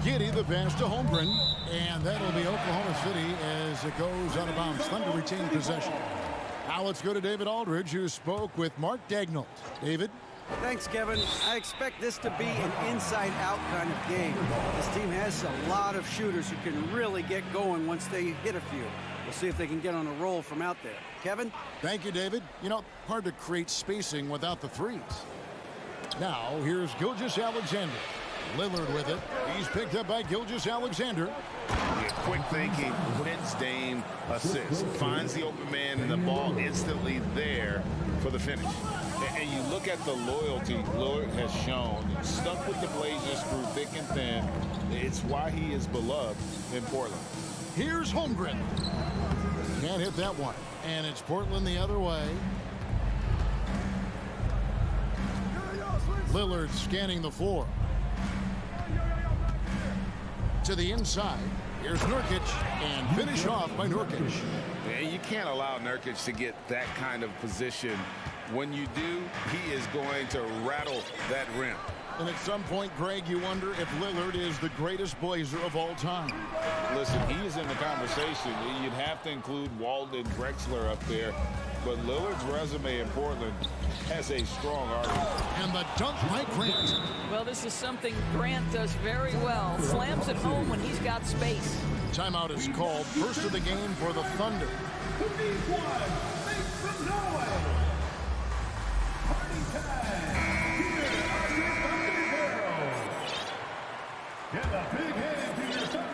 Giddey the pass to Holmgren. And that'll be Oklahoma City as it goes out of bounds. Thunder retain possession. Now let's go to David Aldridge, who spoke with Mark Daigneault. David? Thanks, Kevin. I expect this to be an inside-out kind of game. This team has a lot of shooters who can really get going once they hit a few. We'll see if they can get on a roll from out there. Kevin? Thank you, David. You know, hard to create spacing without the threes. Now, here's Gilgeous-Alexander. Lillard with it. He's picked up by Gilgeous-Alexander. Quick thinking, wins Dame assist. Finds the open man and the ball instantly there for the finish. And you look at the loyalty Lillard has shown. Stuck with the Blazers through thick and thin. It's why he is beloved in Portland. Here's Holmgren. Can't hit that one. And it's Portland the other way. Lillard scanning the floor. To the inside. Here's Nurkic, and finish off by Nurkic. And you can't allow Nurkic to get that kind of position. When you do, he is going to rattle that rim. And at some point, Greg, you wonder if Lillard is the greatest Blazer of all time. Listen, he is in the conversation. You'd have to include Walden Drexler up there. But Lillard's resume in Portland has a strong argument. And the dunk by Grant. Well, this is something Grant does very well. Slams it home when he's got space. Timeout is called. First of the game for the Thunder.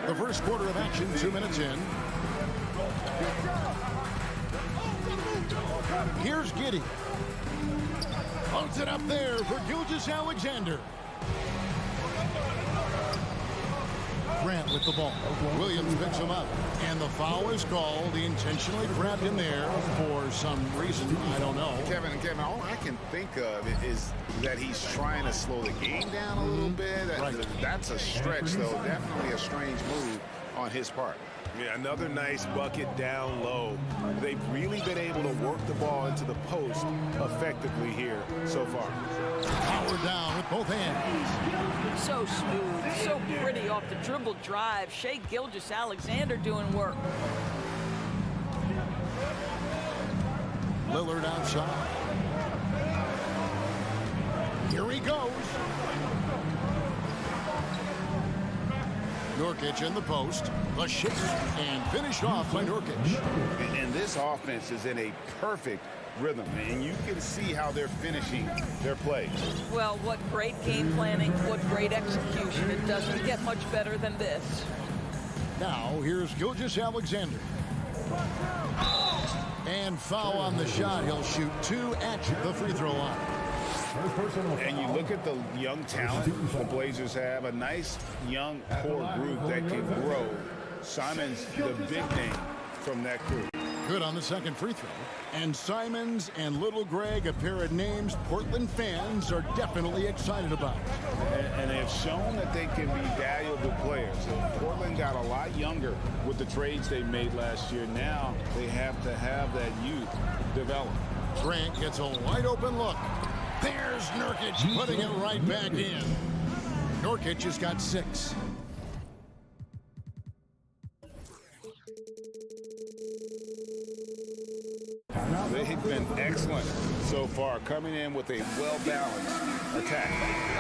The first quarter of action, 2 minutes in. Here's Giddey. Holds it up there for Gilgeous-Alexander. Grant with the ball. Williams picks him up. And the foul is called. He intentionally grabbed him there for some reason. I don't know. Kevin, all I can think of is that he's trying to slow the game down a little bit. Right. That's a stretch, though. Definitely a strange move on his part. Yeah, another nice bucket down low. They've really been able to work the ball into the post effectively here so far. Power down with both hands. So smooth, so pretty off the dribble drive. Shai Gilgeous-Alexander doing work. Lillard outside. Here he goes. Nurkic in the post. A shift and finished off by Nurkic. And this offense is in a perfect rhythm, and you can see how they're finishing their play. Well, what great game planning, what great execution. It doesn't get much better than this. Now, here's Gilgeous-Alexander. And foul on the shot. He'll shoot 2 at the free throw line. And you look at the young talent the Blazers have, a nice young core group that can grow. Simons, the big name from that group. Good on the second free throw. And Simons and Little Greg, a pair of names Portland fans are definitely excited about. And they have shown that they can be valuable players. Portland got a lot younger with the trades they made last year. Now they have to have that youth develop. Grant gets a wide open look. There's Nurkic putting it right back in. Nurkic has got 6. Timeout They've been excellent so far, coming in with a well-balanced attack.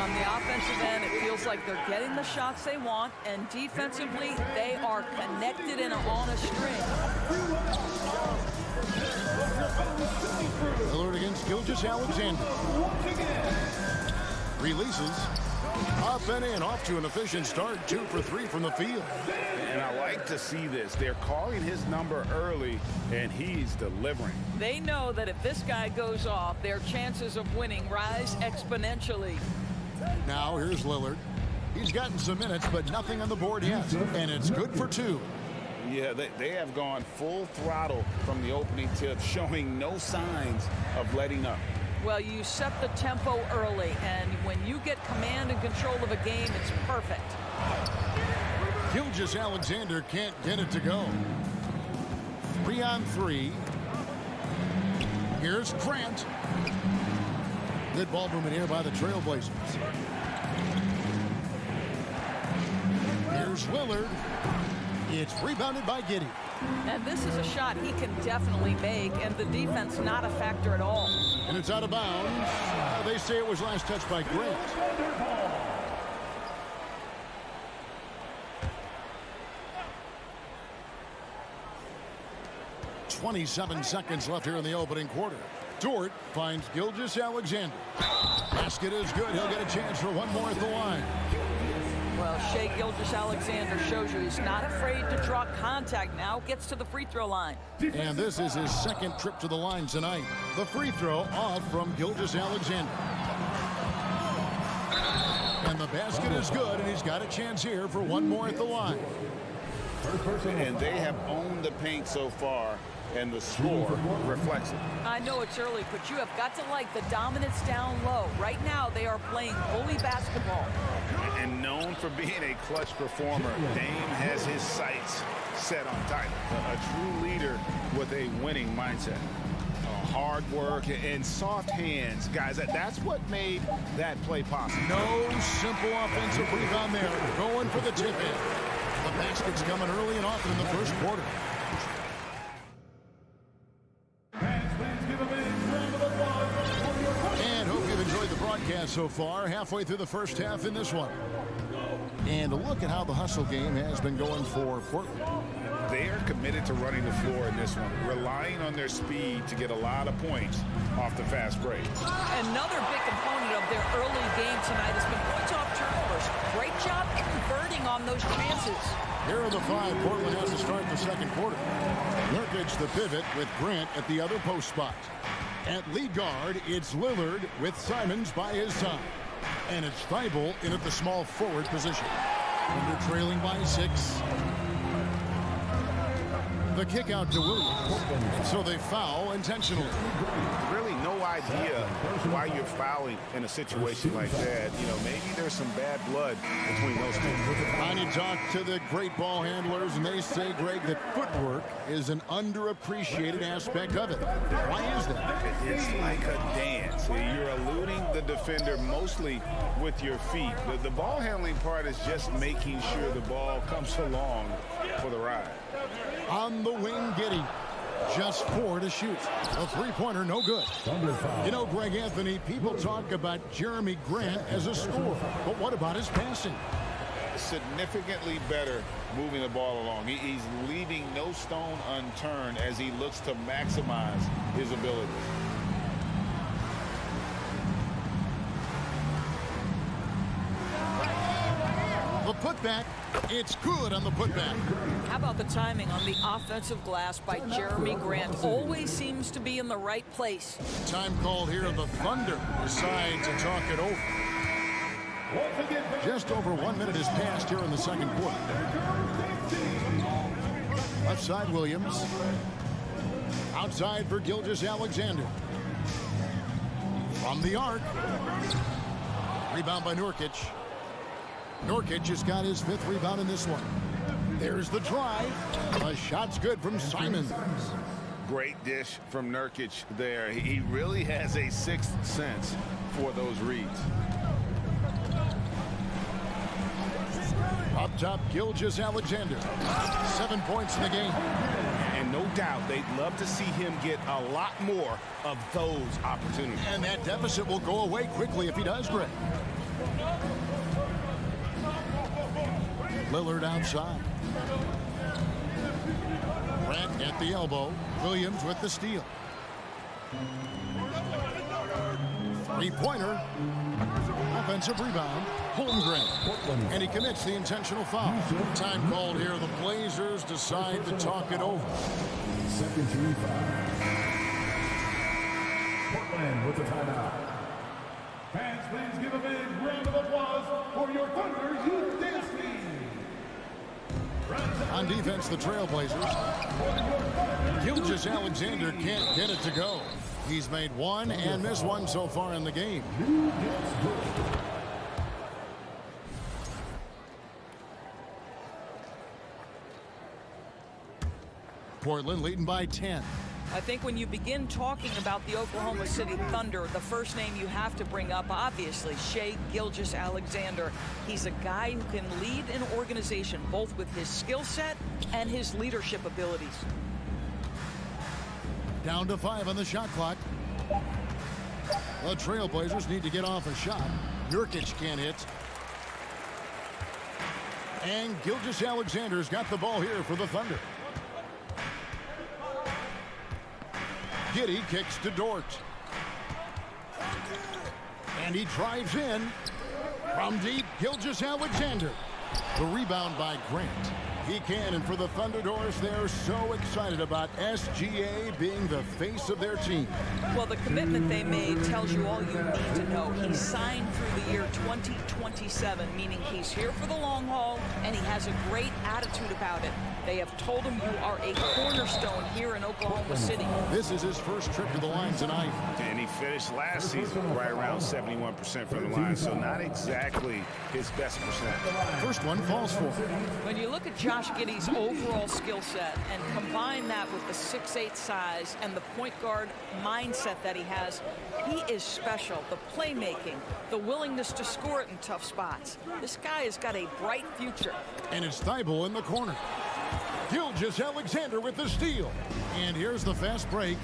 On the offensive end, it feels like they're getting the shots they want, and defensively, they are connected and on a string. Lillard against Gilgeous-Alexander. Releases. Up and in, off to an efficient start. 2 for 3 from the field. And I like to see this. They're calling his number early, and he's delivering. They know that if this guy goes off, their chances of winning rise exponentially. Now here's Lillard. He's gotten some minutes, but nothing on the board yet. And it's good for 2. Yeah, they have gone full throttle from the opening tip, showing no signs of letting up. Well, you set the tempo early, and when you get command and control of a game, it's perfect. Gilgeous-Alexander can't get it to go. 3 on 3. Here's Grant. Good ball movement here by the Trailblazers. Here's Lillard. It's rebounded by Giddey. And this is a shot he can definitely make, and the defense not a factor at all. And it's out of bounds. They say it was last touched by Grant. 27 seconds left here in the opening quarter. Dort finds Gilgeous-Alexander. Basket is good. He'll get a chance for one more at the line. Well, Shai Gilgeous-Alexander shows you he's not afraid to draw contact now. Gets to the free throw line. And this is his second trip to the line tonight. The free throw off from Gilgeous-Alexander. And the basket is good, and he's got a chance here for one more at the line. And they have owned the paint so far, and the score reflects it. I know it's early, but you have got to like the dominance down low. Right now, they are playing bully basketball. And known for being a clutch performer, Dame has his sights set on title. A true leader with a winning mindset. Hard work and soft hands, guys. That's what made that play possible. No simple offensive rebound there. Going for the tip in. The basket's coming early and often in the first quarter. And hope you've enjoyed the broadcast so far. Halfway through the first half in this one. And a look at how the hustle game has been going for Portland. They are committed to running the floor in this one, relying on their speed to get a lot of points off the fast break. Another big component of their early game tonight has been points off turnovers. Great job converting on those chances. Here are the 5 Portland has to start the second quarter. Nurkic the pivot with Grant at the other post spot. At lead guard, it's Lillard with Simons by his side. And it's Thibault in at the small forward position. And they're trailing by 6. The kick out to Williams. So they foul intentionally. Really no idea why you're fouling in a situation like that. You know, maybe there's some bad blood between those two. I need to talk to the great ball handlers, and they say, Greg, that footwork is an underappreciated aspect of it. Why is that? It's like a dance. You're eluding the defender mostly with your feet. The ball handling part is just making sure the ball comes along for the ride. On the wing, Giddey. Just 4 to shoot. A three-pointer, no good. You know, Greg Anthony, people talk about Jeremy Grant as a scorer, but what about his passing? Significantly better moving the ball along. He's leaving no stone unturned as he looks to maximize his ability. The putback, it's good on the putback. How about the timing on the offensive glass by Jeremy Grant? Always seems to be in the right place. Time called here. The Thunder decide to talk it over. Just over 1 minute has passed here in the second quarter. Left side, Williams. Outside for Gilgeous-Alexander. From the arc. Rebound by Nurkic. Nurkic has got his 5th rebound in this one. There's the drive. A shot's good from Simons. Great dish from Nurkic there. He really has a 6th sense for those reads. Up top, Gilgeous-Alexander. 7 points in the game. And no doubt they'd love to see him get a lot more of those opportunities. And that deficit will go away quickly if he does, Greg. Lillard outside. Grant at the elbow. Williams with the steal. Three-pointer. Offensive rebound. Holmgren. And he commits the intentional foul. Time called here. The Blazers decide to talk it over. Second to foul. Portland with the timeout. Fans, please give a big round of applause for your Thunder Youth Dance Team. On defense, the Trailblazers. Gilgeous-Alexander can't get it to go. He's made one and missed one so far in the game. Portland leading by 10. I think when you begin talking about the Oklahoma City Thunder, the first name you have to bring up, obviously, Shai Gilgeous-Alexander. He's a guy who can lead an organization, both with his skill set and his leadership abilities. Down to 5 on the shot clock. The Trailblazers need to get off a shot. Nurkic can't hit. And Gilgeous-Alexander's got the ball here for the Thunder. Giddey kicks to Dort. And he drives in. From deep, Gilgeous-Alexander. The rebound by Grant. He can, and for the Thunderbirds, they're so excited about SGA being the face of their team. Well, the commitment they made tells you all you need to know. He signed through the year 2027, meaning he's here for the long haul, and he has a great attitude about it. They have told him you are a cornerstone here in Oklahoma City. This is his first trip to the line tonight. And he finished last season right around 71% from the line, so not exactly his best percent. First one falls for him. When you look at Josh Giddey's overall skill set and combine that with the 6'8" size and the point guard mindset that he has, he is special. The playmaking, the willingness to score it in tough spots. This guy has got a bright future. And it's Thibault in the corner. Gilgeous-Alexander with the steal. And here's the fast break.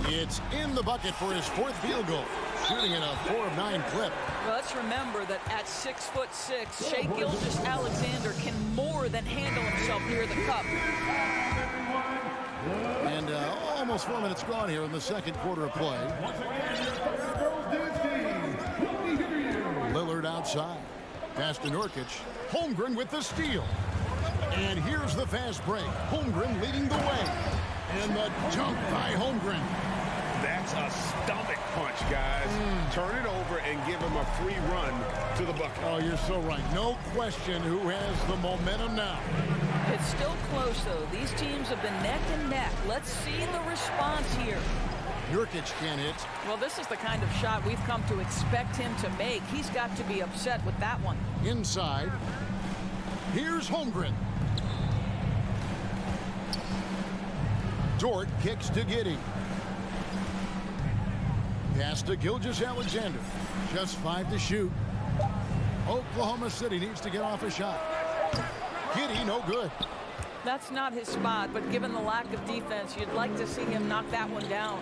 It's in the bucket for his fourth field goal. Shooting in a 4 of 9 clip. Well, let's remember that at 6'6", Shai Gilgeous-Alexander can more than handle himself near the cup. And almost 4 minutes gone here in the second quarter of play. Lillard outside. Pass to Nurkic. Holmgren with the steal. And here's the fast break. Holmgren leading the way. And the dunk by Holmgren. That's a stomach punch, guys. Turn it over and give him a free run to the bucket. Oh, you're so right. No question who has the momentum now. It's still close, though. These teams have been neck and neck. Let's see the response here. Nurkic can't hit. Well, this is the kind of shot we've come to expect him to make. He's got to be upset with that one. Inside. Here's Holmgren. Dort kicks to Giddey. Pass to Gilgeous-Alexander. Just 5 to shoot. Oklahoma City needs to get off a shot. Giddey, no good. That's not his spot, but given the lack of defense, you'd like to see him knock that one down.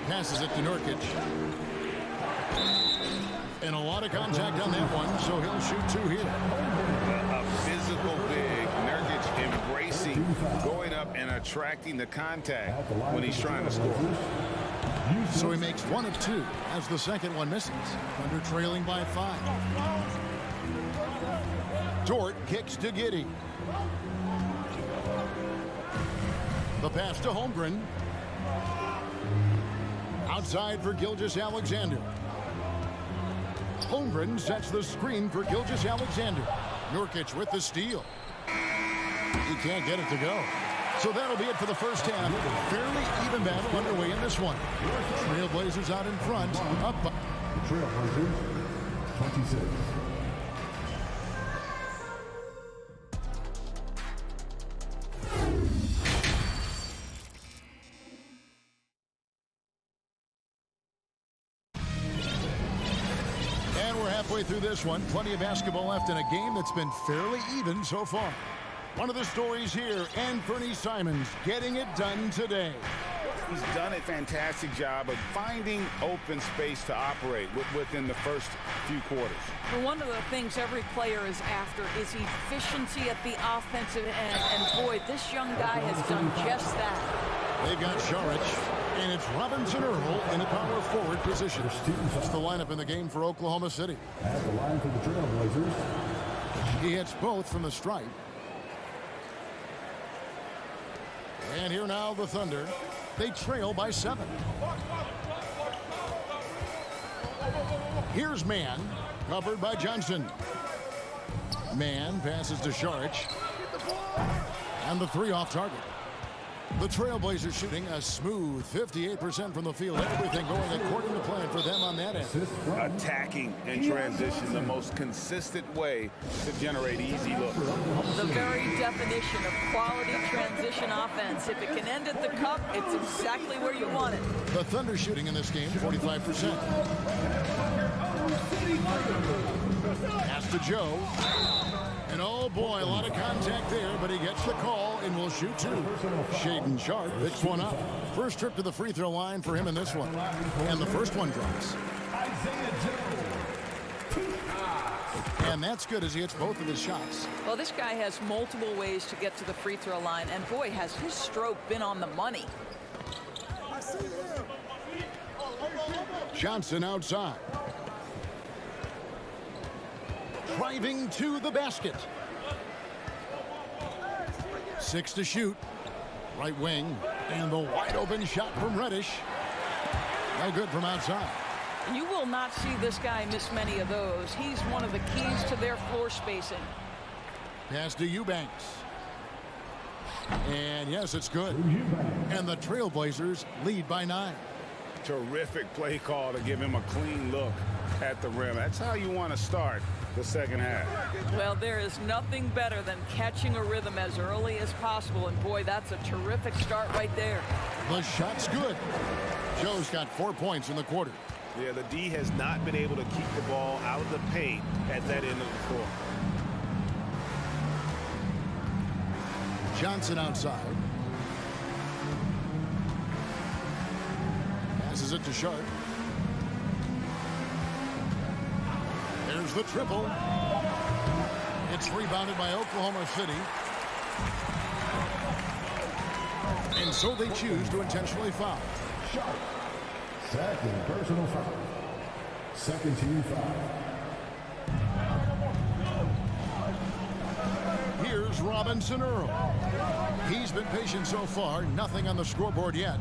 Passes it to Nurkic. And a lot of contact on that one, so he'll shoot 2 here. A physical big. Nurkic embracing, going up and attracting the contact when he's trying to score. So he makes 1 of 2 as the second one misses. Thunder trailing by 5. Dort kicks to Giddey. The pass to Holmgren. Outside for Gilgeous-Alexander. Holmgren sets the screen for Gilgeous-Alexander. Nurkic with the steal. He can't get it to go. So that'll be it for the first half. Fairly even battle underway in this one. Trailblazers out in front. Up by Trailblazers, 26. And we're halfway through this one. Plenty of basketball left in a game that's been fairly even so far. One of the stories here, Anthony Simons getting it done today. He's done a fantastic job of finding open space to operate within the first few quarters. Well, one of the things every player is after is efficiency at the offensive end. And boy, this young guy has done just that. They've got Sharich, and it's Robinson Earl in a power forward position. That's the lineup in the game for Oklahoma City. At the line for the Trailblazers. He hits both from the stripe. And here now the Thunder. They trail by 7. Here's Mann, covered by Johnson. Mann passes to Sharich. And the 3 off target. The Trailblazers shooting a smooth 58% from the field. Everything going according to plan for them on that end. Attacking in transition, the most consistent way to generate easy looks. The very definition of quality transition offense. If it can end at the cup, it's exactly where you want it. The Thunder shooting in this game, 45%. Pass to Joe. And oh boy, a lot of contact there, but he gets the call and will shoot 2. Shaedon Sharpe picks one up. First trip to the free throw line for him in this one. And the first one drops. And that's good as he hits both of his shots. Well, this guy has multiple ways to get to the free throw line, and boy, has his stroke been on the money. Johnson outside. Driving to the basket. 6 to shoot. Right wing. And the wide open shot from Reddish. No good from outside. You will not see this guy miss many of those. He's one of the keys to their floor spacing. Pass to Eubanks. And yes, it's good. And the Trailblazers lead by 9. Terrific play call to give him a clean look at the rim. That's how you want to start the second half. Well, there is nothing better than catching a rhythm as early as possible, and boy, that's a terrific start right there. The shot's good. Joe's got 4 points in the quarter. Yeah, the D has not been able to keep the ball out of the paint at that end of the court. Johnson outside. Passes it to Sharpe. There's the triple. It's rebounded by Oklahoma City. And so they choose to intentionally foul. Sharpe. Second personal foul. Second team foul. Here's Robinson Earl. He's been patient so far. Nothing on the scoreboard yet.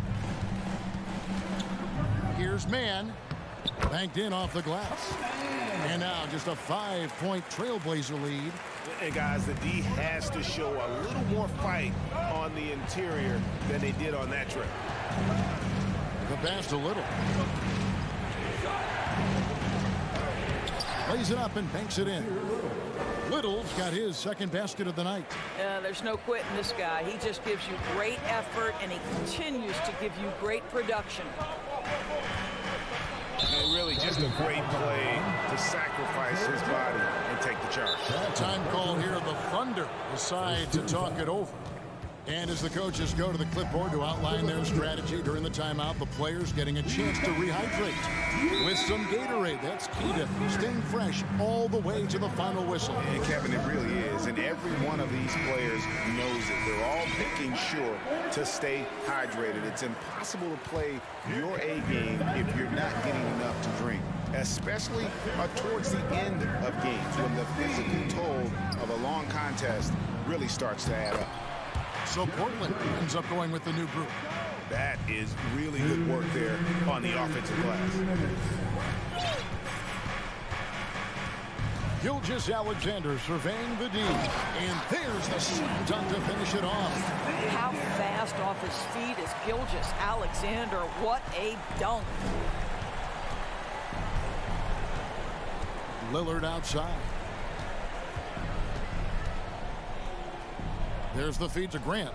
Here's Mann. Banked in off the glass. And now just a 5-point Trailblazer lead. And guys, the D has to show a little more fight on the interior than they did on that trip. The pass to Little. Lays it up and banks it in. Little's got his second basket of the night. There's no quitting this guy. He just gives you great effort, and he continues to give you great production. And really just a great play to sacrifice his body and take the charge. Time call here. The Thunder decide to talk it over. And as the coaches go to the clipboard to outline their strategy during the timeout, the players getting a chance to rehydrate with some Gatorade. That's key to staying fresh all the way to the final whistle. And Kevin, it really is. And every one of these players knows it. They're all making sure to stay hydrated. It's impossible to play your A game if you're not getting enough to drink, especially towards the end of games when the physical toll of a long contest really starts to add up. So Portland ends up going with the new group. That is really good work there on the offensive glass. Gilgeous-Alexander surveying the D. And there's the slam dunk to finish it off. How fast off his feet is Gilgeous-Alexander. What a dunk. Lillard outside. There's the feed to Grant.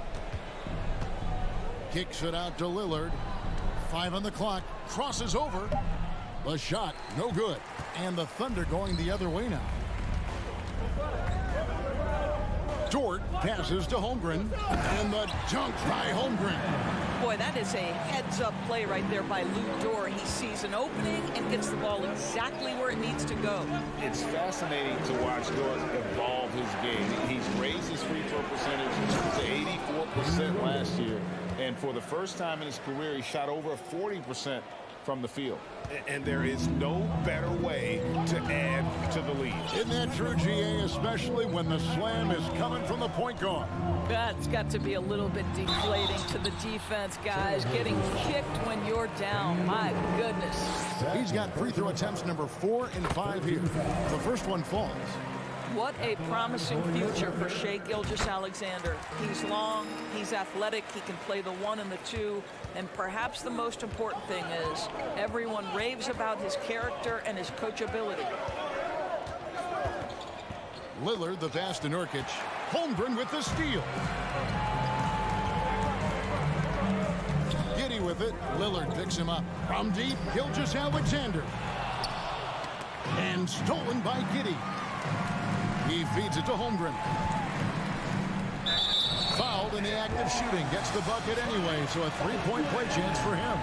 Kicks it out to Lillard. 5 on the clock. Crosses over. The shot, no good. And the Thunder going the other way now. Dort passes to Holmgren, and the dunk by Holmgren. Boy, that is a heads-up play right there by Lou Dort. He sees an opening and gets the ball exactly where it needs to go. It's fascinating to watch Dort evolve his game. He's raised his free throw percentage to 84% last year, and for the first time in his career, he shot over 40% from the field. And there is no better way to add to the lead. Isn't that true, GA, especially when the slam is coming from the point guard? That's got to be a little bit deflating to the defense, guys. Getting kicked when you're down. My goodness. He's got free throw attempts number 4 and 5 here. The first one falls. What a promising future for Shai Gilgeous-Alexander. He's long, he's athletic, he can play the 1 and the 2, and perhaps the most important thing is everyone raves about his character and his coachability. Lillard, the pass to Nurkic. Holmgren with the steal. Giddey with it. Lillard picks him up. From deep, Gilgeous-Alexander. And stolen by Giddey. He feeds it to Holmgren. Fouled in the act of shooting. Gets the bucket anyway, so a three-point play chance for him.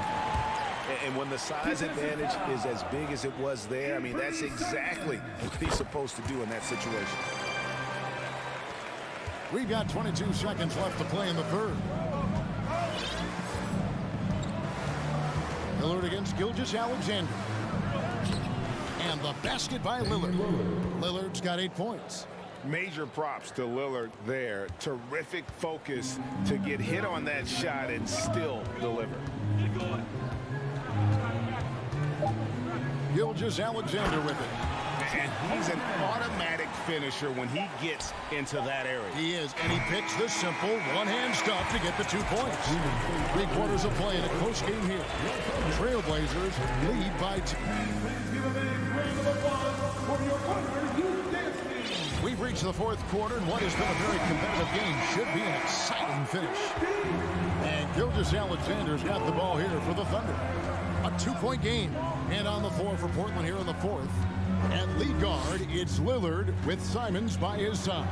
And when the size advantage is as big as it was there, I mean, that's exactly what he's supposed to do in that situation. We've got 22 seconds left to play in the third. Lillard against Gilgeous-Alexander. And the basket by Lillard. Lillard's got 8 points. Major props to Lillard there. Terrific focus to get hit on that shot and still deliver. Gilgeous-Alexander with it. And he's an automatic finisher when he gets into that area. He is, and he picks the simple one-hand stuff to get the 2 points. 3 quarters of play in a close game here. Trailblazers lead by 2. We've reached the fourth quarter, and what has been a very competitive game should be an exciting finish. And Gilgeous-Alexander's got the ball here for the Thunder. A 2-point game, and on the floor for Portland here in the fourth. At lead guard, it's Lillard with Simons by his side.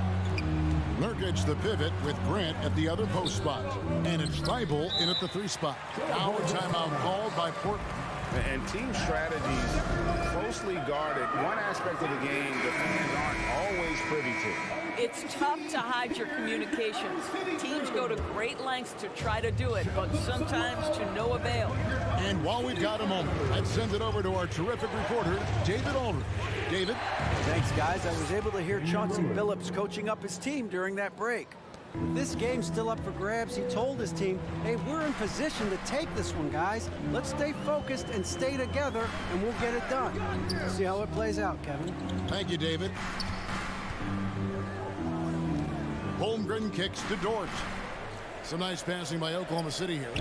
Nurkic the pivot with Grant at the other post spot. And it's Thibault in at the 3 spot. Now a timeout called by Portland. And team strategies closely guarded. One aspect of the game the fans aren't always privy to. It's tough to hide your communications. Teams go to great lengths to try to do it, but sometimes to no avail. And while we've got a moment, let's send it over to our terrific reporter, David Aldridge. David? Thanks, guys. I was able to hear Chauncey Billups coaching up his team during that break. With this game still up for grabs, he told his team, hey, we're in position to take this one, guys. Let's stay focused and stay together, and we'll get it done. See how it plays out, Kevin. Thank you, David. Holmgren kicks to Dort. Some nice passing by Oklahoma City here.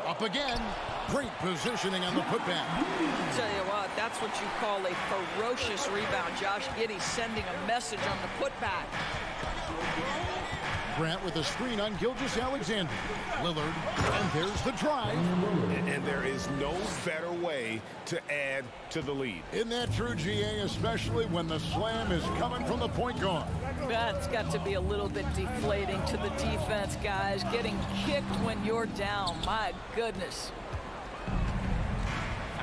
Up again. Great positioning on the putback. I'll tell you what, that's what you call a ferocious rebound. Josh Giddey sending a message on the putback. Grant with a screen on Gilgeous-Alexander. Lillard, and there's the drive. And there is no better way to add to the lead. Isn't that true, GA, especially when the slam is coming from the point guard? That's got to be a little bit deflating to the defense, guys. Getting kicked when you're down. My goodness.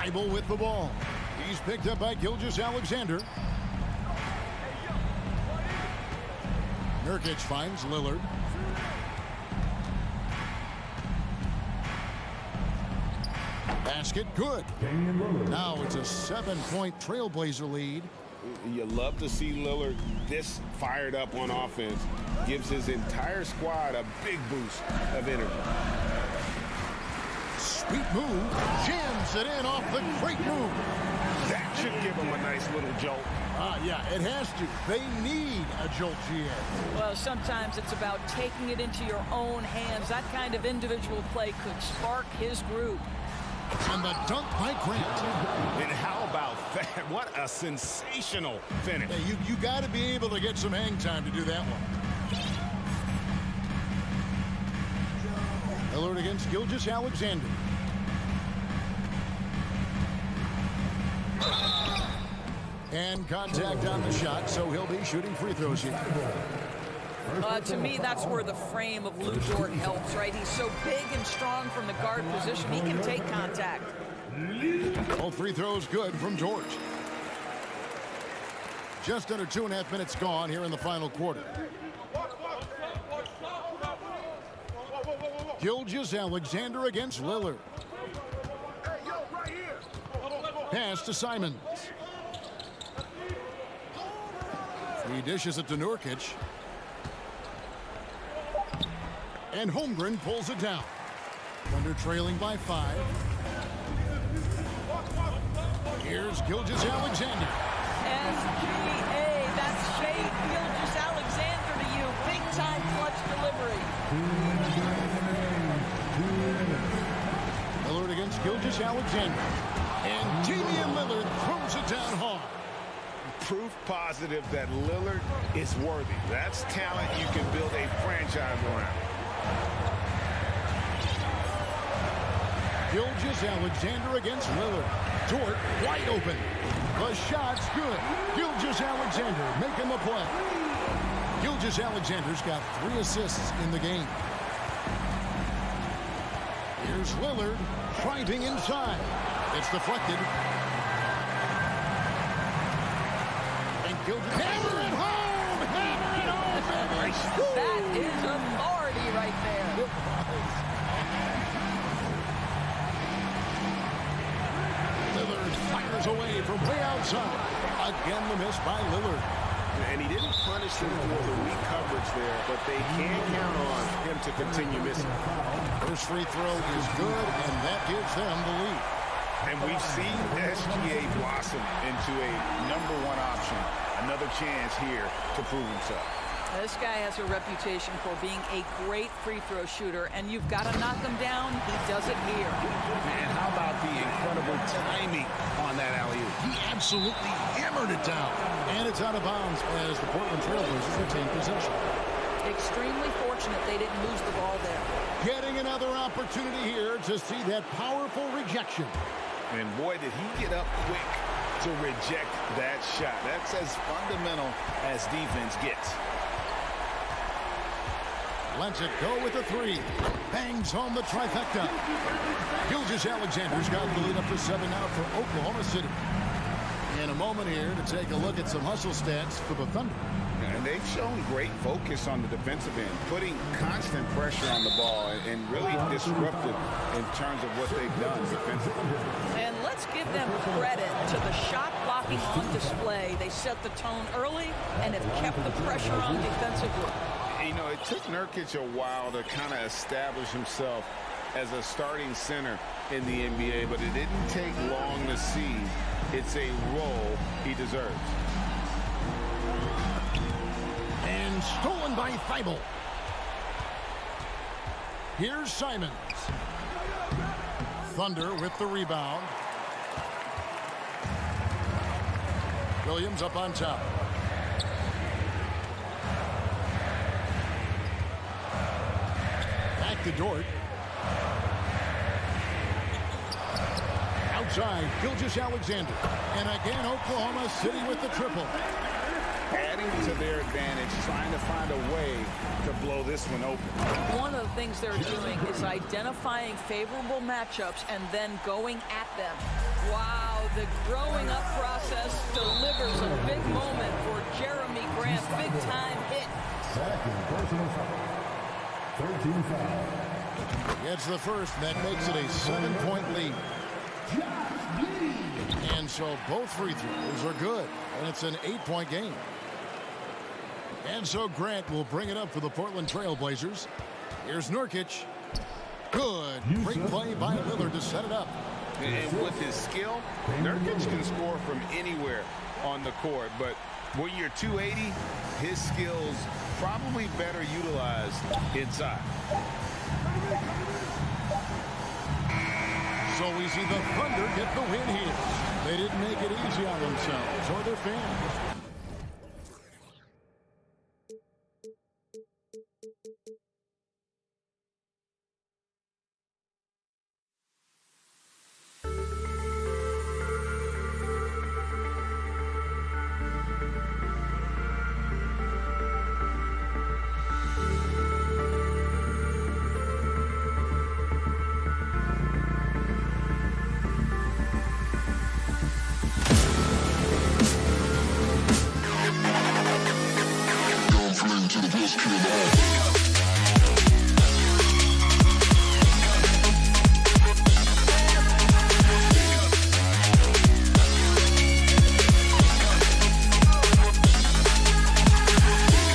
Thibault with the ball. He's picked up by Gilgeous-Alexander. Nurkic finds Lillard. Basket good. Now it's a 7-point Trailblazer lead. You love to see Lillard this fired up on offense. Gives his entire squad a big boost of energy. Sweet move. Jams it in off the great move. That should give him a nice little jolt. Yeah, it has to. They need a jolt, GA. Well, sometimes it's about taking it into your own hands. That kind of individual play could spark his group. And the dunk by Grant. And how about that? What a sensational finish. Hey, you got to be able to get some hang time to do that one. Lillard against And contact on the shot, so he'll be shooting free throws here. To me, that's where the frame of Lou Dort helps, right? He's so big and strong from the guard position. He can take contact. All free throws good from George. Just under 2.5 minutes gone here in the final quarter. Gilgeous-Alexander against Lillard. Pass to Simons. He dishes it to Nurkic. And Holmgren pulls it down. Thunder trailing by 5. Here's Gilgeous-Alexander. SGA, that's Shea Gilgeous-Alexander to you. Big time clutch delivery. Lillard against Gilgeous-Alexander. And Damian Lillard throws it down hard. Proof positive that Lillard is worthy. That's talent you can build a franchise around. Gilgeous-Alexander against Lillard. Dort wide open. The shot's good. Gilgeous-Alexander making the play. Gilgeous-Alexander's got 3 assists in the game. Here's Lillard driving inside. It's deflected. And Gilgeous, hammer it home! Hammer it home, baby! That is authority right there. Lillard fires away from way outside. Again, the miss by Lillard. And he didn't punish them for the weak coverage there, but they can count on him to continue missing. First free throw is good, and that gives them the lead. And we've seen SGA blossom into a #1 option. Another chance here to prove himself. This guy has a reputation for being a great free throw shooter, and you've got to knock him down. He does it here. And how about the incredible timing on that alley-oop? He absolutely hammered it down. And it's out of bounds as the Portland Trail Blazers retain possession. Extremely fortunate they didn't lose the ball there. Getting another opportunity here to see that powerful rejection. And boy, did he get up quick to reject that shot. That's as fundamental as defense gets. Lets it go with a 3. Bangs home the trifecta. Gilgeous-Alexander's got the lead up to 7 now for Oklahoma City. In a moment here to take a look at some hustle stats for the Thunder. And they've shown great focus on the defensive end, putting constant pressure on the ball and really disruptive in terms of what they've done defensively. And let's give them credit to the shot blocking on display. They set the tone early and have kept the pressure on defensively. You know, it took Nurkic a while to kind of establish himself as a starting center in the NBA, but it didn't take long to see it's a role he deserves. And stolen by Thibault. Here's Simons. Thunder with the rebound. Williams up on top. Back to Dort. Outside, Gilgeous-Alexander. And again, Oklahoma City with the triple. Adding to their advantage, trying to find a way to blow this one open. One of the things they're doing is identifying favorable matchups and then going at them. Wow, the growing up process delivers a big moment for Jeremy Grant. Big time hit. Second personal foul. 13 foul. Gets the first, and that makes it a 7-point lead. And so both free throws are good, and it's an 8-point game. And so Grant will bring it up for the Portland Trail Blazers. Here's Nurkic. Good. Great play by Lillard to set it up. And with his skill, Nurkic can score from anywhere on the court. But when you're 280, his skills probably better utilized inside. So we see the Thunder get the win here. They didn't make it easy on themselves or their fans. to the bus, CLA-UA.